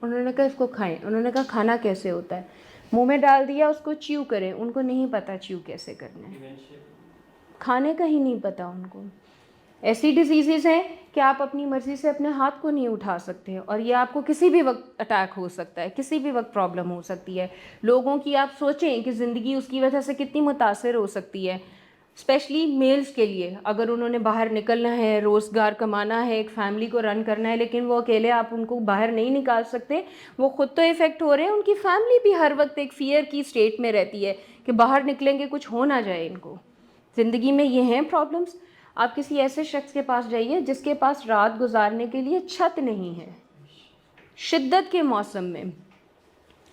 उन्होंने कहा इसको खाएं। उन्होंने कहा खाना कैसे होता है, मुंह में डाल दिया, उसको च्यू करें। उनको नहीं पता च्यू कैसे करना है, खाने का ही नहीं पता उनको। ऐसी डिजीज़ेज़ हैं कि आप अपनी मर्ज़ी से अपने हाथ को नहीं उठा सकते और ये आपको किसी भी वक्त अटैक हो सकता है, किसी भी वक्त प्रॉब्लम हो सकती है। लोगों की आप सोचें कि ज़िंदगी उसकी वजह से कितनी मुतासर हो सकती है, स्पेशली मेल्स के लिए। अगर उन्होंने बाहर निकलना है, रोज़गार कमाना है, एक फ़ैमिली को रन करना है, लेकिन वो अकेले आप उनको बाहर नहीं निकाल सकते, वो ख़ुद तो इफ़ेक्ट हो रहे हैं, उनकी फ़ैमिली भी हर वक्त एक फ़ियर की स्टेट में रहती है कि बाहर निकलेंगे कुछ हो ना जाए इनको। ज़िंदगी में ये हैं प्रॉब्लम्स। आप किसी ऐसे शख्स के पास जाइए जिसके पास रात गुजारने के लिए छत नहीं है, शिद्दत के मौसम में।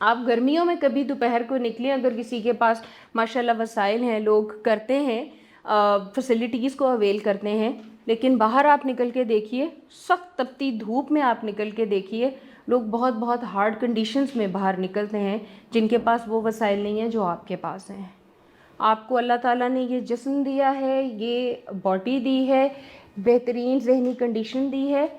आप गर्मियों में कभी दोपहर को निकलें, अगर किसी के पास माशाल्लाह वसाइल हैं, लोग करते हैं, फैसिलिटीज़ को अवेल करते हैं, लेकिन बाहर आप निकल के देखिए, सख्त तपती धूप में आप निकल के देखिए, लोग बहुत बहुत हार्ड कंडीशंस में बाहर निकलते हैं जिनके पास वो वसाइल नहीं है जो आपके पास हैं। आपको अल्लाह ताला ने ये जिस्म दिया है, ये बॉडी दी है, बेहतरीन जहनी कंडीशन दी है।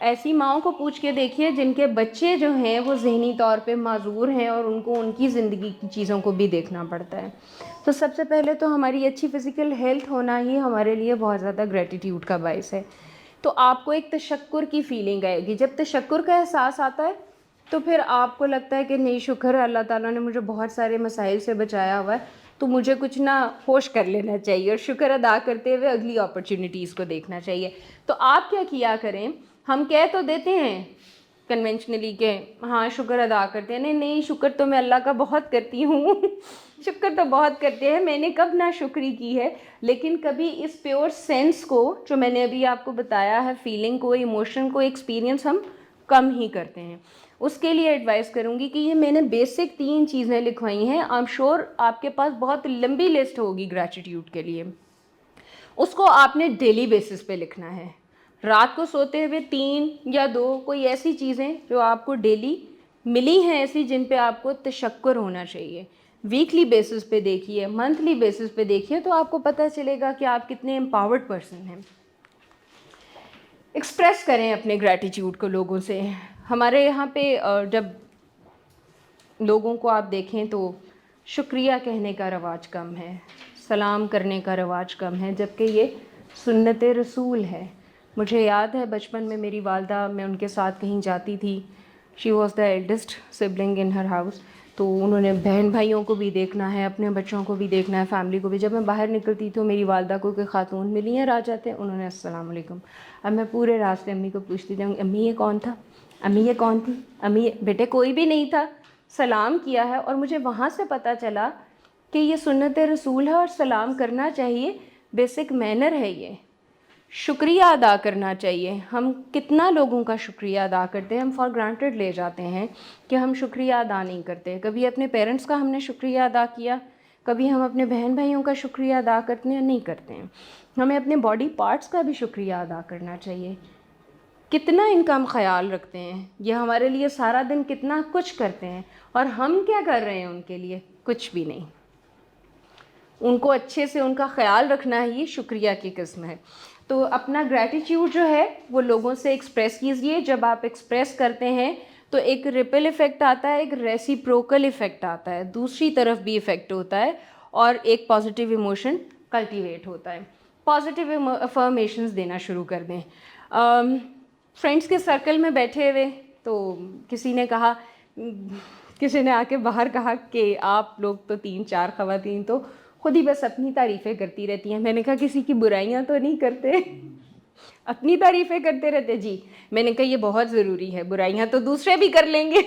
ऐसी माओं को पूछ के देखिए जिनके बच्चे जो हैं वो जहनी तौर पे माजूर हैं और उनको उनकी ज़िंदगी की चीज़ों को भी देखना पड़ता है। तो सबसे पहले तो हमारी अच्छी फ़िज़िकल हेल्थ होना ही हमारे लिए बहुत ज़्यादा ग्रेटिट्यूड का बायस है। तो आपको एक तशक्कुर की फ़ीलिंग आएगी। जब तशक्कुर का एहसास आता है तो फिर आपको लगता है कि नहीं, शुक्र है अल्लाह ताला ने मुझे बहुत सारे मसाइल से बचाया हुआ है, तो मुझे कुछ ना होश कर लेना चाहिए और शुक्र अदा करते हुए अगली अपॉर्चुनिटीज़ को देखना चाहिए। तो आप क्या किया करें, हम कह तो देते हैं कन्वेंशनली के हाँ शुक्र अदा करते हैं, नहीं नहीं, शुक्र तो मैं अल्लाह का बहुत करती हूँ शुक्र तो बहुत करते हैं, मैंने कब ना शुक्री की है। लेकिन कभी इस प्योर सेंस को जो मैंने अभी आपको बताया है, फीलिंग को, इमोशन को एक्सपीरियंस हम कम ही करते हैं। उसके लिए एडवाइस करूँगी कि ये मैंने बेसिक 3 चीज़ें लिखवाई हैं, आई एम श्योर आपके पास बहुत लंबी लिस्ट होगी ग्रैटिट्यूड के लिए। उसको आपने डेली बेसिस पे लिखना है। रात को सोते हुए 3 या 2 कोई ऐसी चीज़ें जो आपको डेली मिली हैं, ऐसी जिन पे आपको तशक्कुर होना चाहिए। वीकली बेसिस पे देखिए, मंथली बेसिस पे देखिए, तो आपको पता चलेगा कि आप कितने एम्पावर्ड पर्सन हैं। एक्सप्रेस करें अपने ग्रैटिट्यूड को लोगों से। हमारे यहाँ पे जब लोगों को आप देखें तो शुक्रिया कहने का रवाज कम है, सलाम करने का रवाज कम है, जबकि ये सुन्नत रसूल है। मुझे याद है बचपन में मेरी वालदा, मैं उनके साथ कहीं जाती थी, she was the eldest sibling in her house, तो उन्होंने बहन भाइयों को भी देखना है, अपने बच्चों को भी देखना है, फैमिली को भी। जब मैं बाहर निकलती तो मेरी वालदा को कोई खातून मिली हैं राजा थे, उन्होंने अस्सलाम वालेकुम। अब मैं पूरे रास्ते अम्मी को पूछती थी, अम्मी ये कौन था, अम्मी ये कौन थी, अम्मी बेटे कोई भी नहीं था, सलाम किया है। और मुझे वहाँ से पता चला कि ये सुन्नत रसूल है और सलाम करना चाहिए, बेसिक मैनर है ये। शुक्रिया अदा करना चाहिए। हम कितना लोगों का शुक्रिया अदा करते हैं, हम फॉर ग्रांटेड ले जाते हैं कि हम शुक्रिया अदा नहीं करते। कभी अपने पेरेंट्स का हमने शुक्रिया अदा किया, कभी हम अपने बहन भाइयों का शुक्रिया अदा करते हैं, नहीं करते हैं। हमें अपने बॉडी पार्ट्स का भी शुक्रिया अदा करना चाहिए। कितना इनका हम ख्याल रखते हैं, ये हमारे लिए सारा दिन कितना कुछ करते हैं, और हम क्या कर रहे हैं उनके लिए, कुछ भी नहीं। उनको अच्छे से उनका ख्याल रखना ही शुक्रिया की किस्म है। तो अपना ग्रैटिट्यूड जो है वो लोगों से एक्सप्रेस कीजिए। जब आप एक्सप्रेस करते हैं तो एक रिपल इफ़ेक्ट आता है, एक रेसिप्रोकल इफ़ेक्ट आता है, दूसरी तरफ भी इफ़ेक्ट होता है और एक पॉजिटिव इमोशन कल्टीवेट होता है। पॉजिटिव अफर्मेशंस देना शुरू कर दें। फ्रेंड्स के सर्कल में बैठे हुए तो किसी ने कहा, किसी ने आके बाहर कहा कि आप लोग तो 3-4 ख़वातीन तो खुद ही बस अपनी तारीफ़ें करती रहती हैं। मैंने कहा किसी की बुराइयां तो नहीं करते अपनी तारीफ़ें करते रहते जी। मैंने कहा ये बहुत ज़रूरी है, बुराइयां तो दूसरे भी कर लेंगे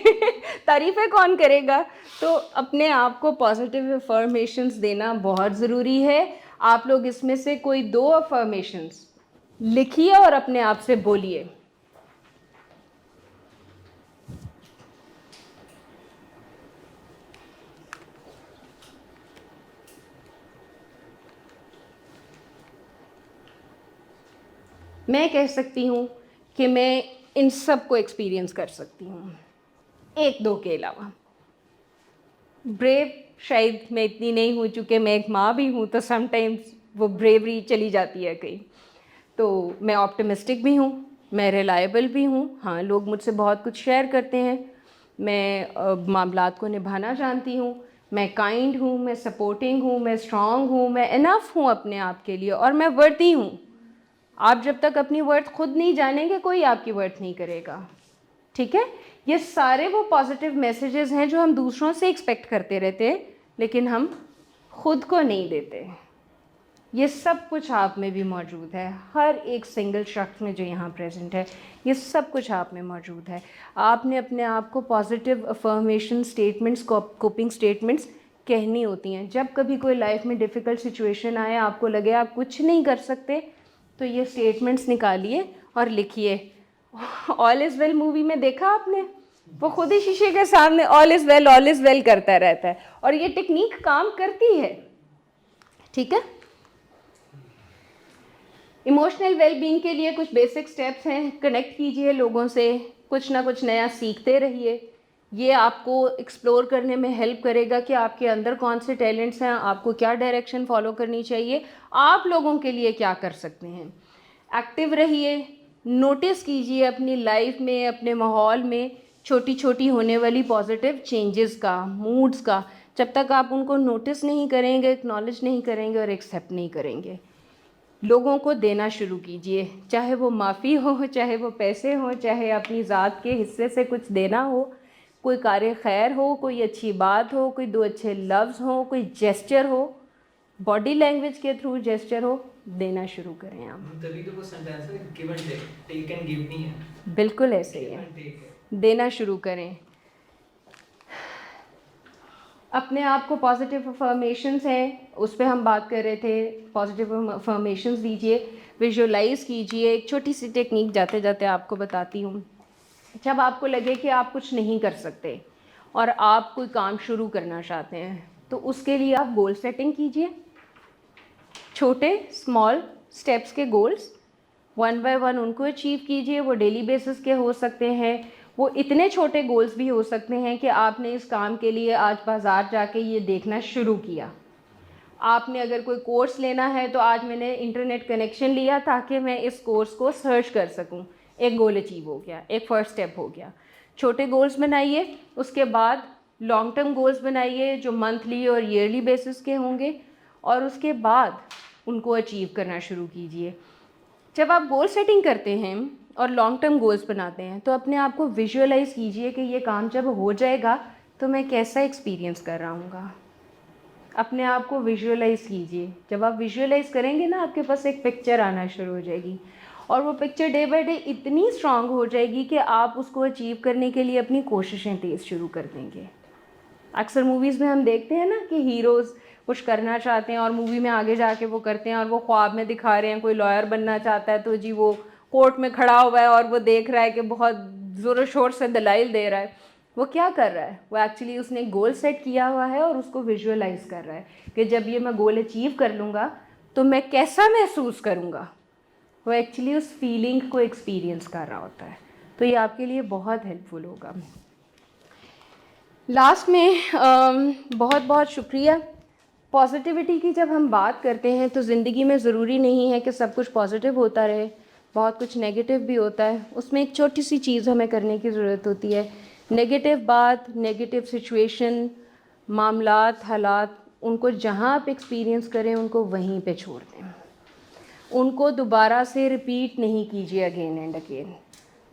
तारीफ़ें कौन करेगा। तो अपने आप को पॉजिटिव अफर्मेशंस देना बहुत ज़रूरी है। आप लोग इसमें से कोई 2 अफर्मेशंस लिखिए और अपने आप से बोलिए। मैं कह सकती हूँ कि मैं इन सब को एक्सपीरियंस कर सकती हूँ, 1-2 के अलावा। ब्रेव शायद मैं इतनी नहीं हूँ, चूँकि मैं एक माँ भी हूँ, तो समटाइम्स वो ब्रेवरी चली जाती है कहीं। तो मैं ऑप्टिमिस्टिक भी हूँ, मैं रिलायबल भी हूँ। हाँ, लोग मुझसे बहुत कुछ शेयर करते हैं, मैं मामलात को निभाना जानती हूँ, मैं काइंड हूँ, मैं सपोर्टिंग हूँ, मैं स्ट्रॉन्ग हूँ, मैं इनफ हूँ अपने आप के लिए, और मैं वर्दी हूँ। आप जब तक अपनी वर्थ खुद नहीं जानेंगे, कोई आपकी वर्थ नहीं करेगा। ठीक है, ये सारे वो पॉजिटिव मैसेजेस हैं जो हम दूसरों से एक्सपेक्ट करते रहते हैं, लेकिन हम खुद को नहीं देते। ये सब कुछ आप में भी मौजूद है, हर एक सिंगल शख्स में जो यहाँ प्रेजेंट है, ये सब कुछ आप में मौजूद है। आपने अपने आप को positive affirmation statements, coping statements कहनी होती हैं। जब कभी कोई लाइफ में डिफ़िकल्ट सिचुएशन आए, आपको लगे आप कुछ नहीं कर सकते, तो ये स्टेटमेंट्स निकालिए और लिखिए। ऑल इज़ वेल मूवी में देखा आपने, वो खुद ही शीशे के सामने ऑल इज़ वेल करता रहता है, और ये टेक्निक काम करती है। ठीक है, इमोशनल वेलबींग के लिए कुछ बेसिक स्टेप्स हैं। कनेक्ट कीजिए लोगों से, कुछ ना कुछ नया सीखते रहिए। ये आपको एक्सप्लोर करने में हेल्प करेगा कि आपके अंदर कौन से टैलेंट्स हैं, आपको क्या डायरेक्शन फॉलो करनी चाहिए, आप लोगों के लिए क्या कर सकते हैं। एक्टिव रहिए, नोटिस कीजिए अपनी लाइफ में, अपने माहौल में छोटी छोटी होने वाली पॉजिटिव चेंजेस का, मूड्स का। जब तक आप उनको नोटिस नहीं करेंगे, एक्नॉलेज नहीं करेंगे और एक्सेप्ट नहीं करेंगे, लोगों को देना शुरू कीजिए। चाहे वो माफ़ी हो, चाहे वो पैसे हो, चाहे अपनी ज़ात के हिस्से से कुछ देना हो, कोई कार्य खैर हो, कोई अच्छी बात हो, कोई दो अच्छे लफ्ज़ हो, कोई जेस्चर हो, बॉडी लैंग्वेज के थ्रू जेस्चर हो, देना शुरू करें आप।
तभी तो वो सेंटेंस है give and take, take and give नहीं है।
बिल्कुल ऐसे ही है, देना शुरू करें। अपने आप को पॉजिटिव अफर्मेशंस हैं, उस पर हम बात कर रहे थे। पॉजिटिव अफर्मेशंस दीजिए, विजुअलाइज़ कीजिए। एक छोटी सी टेक्निक जाते जाते आपको बताती हूँ। जब आपको लगे कि आप कुछ नहीं कर सकते और आप कोई काम शुरू करना चाहते हैं, तो उसके लिए आप गोल सेटिंग कीजिए। छोटे स्मॉल स्टेप्स के गोल्स 1 बाय 1 उनको अचीव कीजिए। वो डेली बेसिस के हो सकते हैं, वो इतने छोटे गोल्स भी हो सकते हैं कि आपने इस काम के लिए आज बाज़ार जाके ये देखना शुरू किया। आपने अगर कोई कोर्स लेना है, तो आज मैंने इंटरनेट कनेक्शन लिया ताकि मैं इस कोर्स को सर्च कर सकूं। एक गोल अचीव हो गया, एक फ़र्स्ट स्टेप हो गया। छोटे गोल्स बनाइए, उसके बाद लॉन्ग टर्म गोल्स बनाइए जो मंथली और ईयरली बेसिस के होंगे, और उसके बाद उनको अचीव करना शुरू कीजिए। जब आप गोल सेटिंग करते हैं और लॉन्ग टर्म गोल्स बनाते हैं, तो अपने आप को विजुअलाइज़ कीजिए कि ये काम जब हो जाएगा तो मैं कैसा एक्सपीरियंस कर रहा हूँगा। अपने आप को विजुअलाइज़ कीजिए। जब आप विजुअलाइज़ करेंगे ना, आपके पास एक पिक्चर आना शुरू हो जाएगी, और वो पिक्चर डे बाय डे इतनी स्ट्रांग हो जाएगी कि आप उसको अचीव करने के लिए अपनी कोशिशें तेज़ शुरू कर देंगे। अक्सर मूवीज़ में हम देखते हैं ना कि हीरोज़ कुछ करना चाहते हैं और मूवी में आगे जाके वो करते हैं, और वो ख्वाब में दिखा रहे हैं। कोई लॉयर बनना चाहता है, तो जी वो कोर्ट में खड़ा हुआ है और वो देख रहा है कि बहुत ज़ोर शोर से दलाइल दे रहा है। वो क्या कर रहा है? वो एक्चुअली उसने गोल सेट किया हुआ है और उसको विजुअलाइज़ कर रहा है कि जब ये मैं गोल अचीव कर लूँगा तो मैं कैसा महसूस करूँगा। वो एक्चुअली उस फीलिंग को एक्सपीरियंस कर रहा होता है। तो ये आपके लिए बहुत हेल्पफुल होगा। लास्ट में बहुत बहुत शुक्रिया। पॉजिटिविटी की जब हम बात करते हैं, तो ज़िंदगी में ज़रूरी नहीं है कि सब कुछ पॉजिटिव होता रहे, बहुत कुछ नेगेटिव भी होता है। उसमें एक छोटी सी चीज़ हमें करने की ज़रूरत होती है। नेगेटिव बात, नेगेटिव सिचुएशन, मामलात, हालात, उनको जहाँ आप एक्सपीरियंस करें उनको वहीं पे छोड़ दें। उनको दोबारा से रिपीट नहीं कीजिए अगेन एंड अगेन।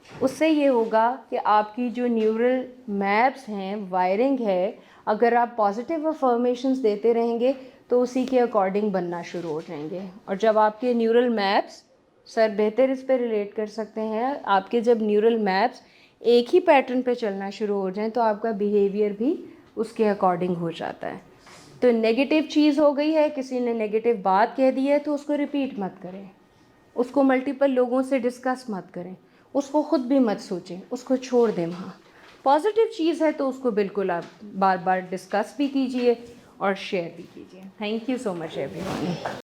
उससे ये होगा कि आपकी जो न्यूरल मैप्स हैं, वायरिंग है, अगर आप पॉजिटिव अफर्मेशंस देते रहेंगे तो उसी के अकॉर्डिंग बनना शुरू हो जाएंगे। और जब आपके न्यूरल मैप्स, सर बेहतर इस पर रिलेट कर सकते हैं, आपके जब न्यूरल मैप्स एक ही पैटर्न पे चलना शुरू हो जाएं, तो आपका बिहेवियर भी उसके अकॉर्डिंग हो जाता है। तो नेगेटिव चीज़ हो गई है, किसी ने नेगेटिव बात कह दी है, तो उसको रिपीट मत करें, उसको मल्टीपल लोगों से डिस्कस मत करें, उसको ख़ुद भी मत सोचें, उसको छोड़ दें। वहाँ पॉजिटिव चीज़ है तो उसको बिल्कुल आप बार बार डिस्कस भी कीजिए और शेयर भी कीजिए। Thank you so much everyone.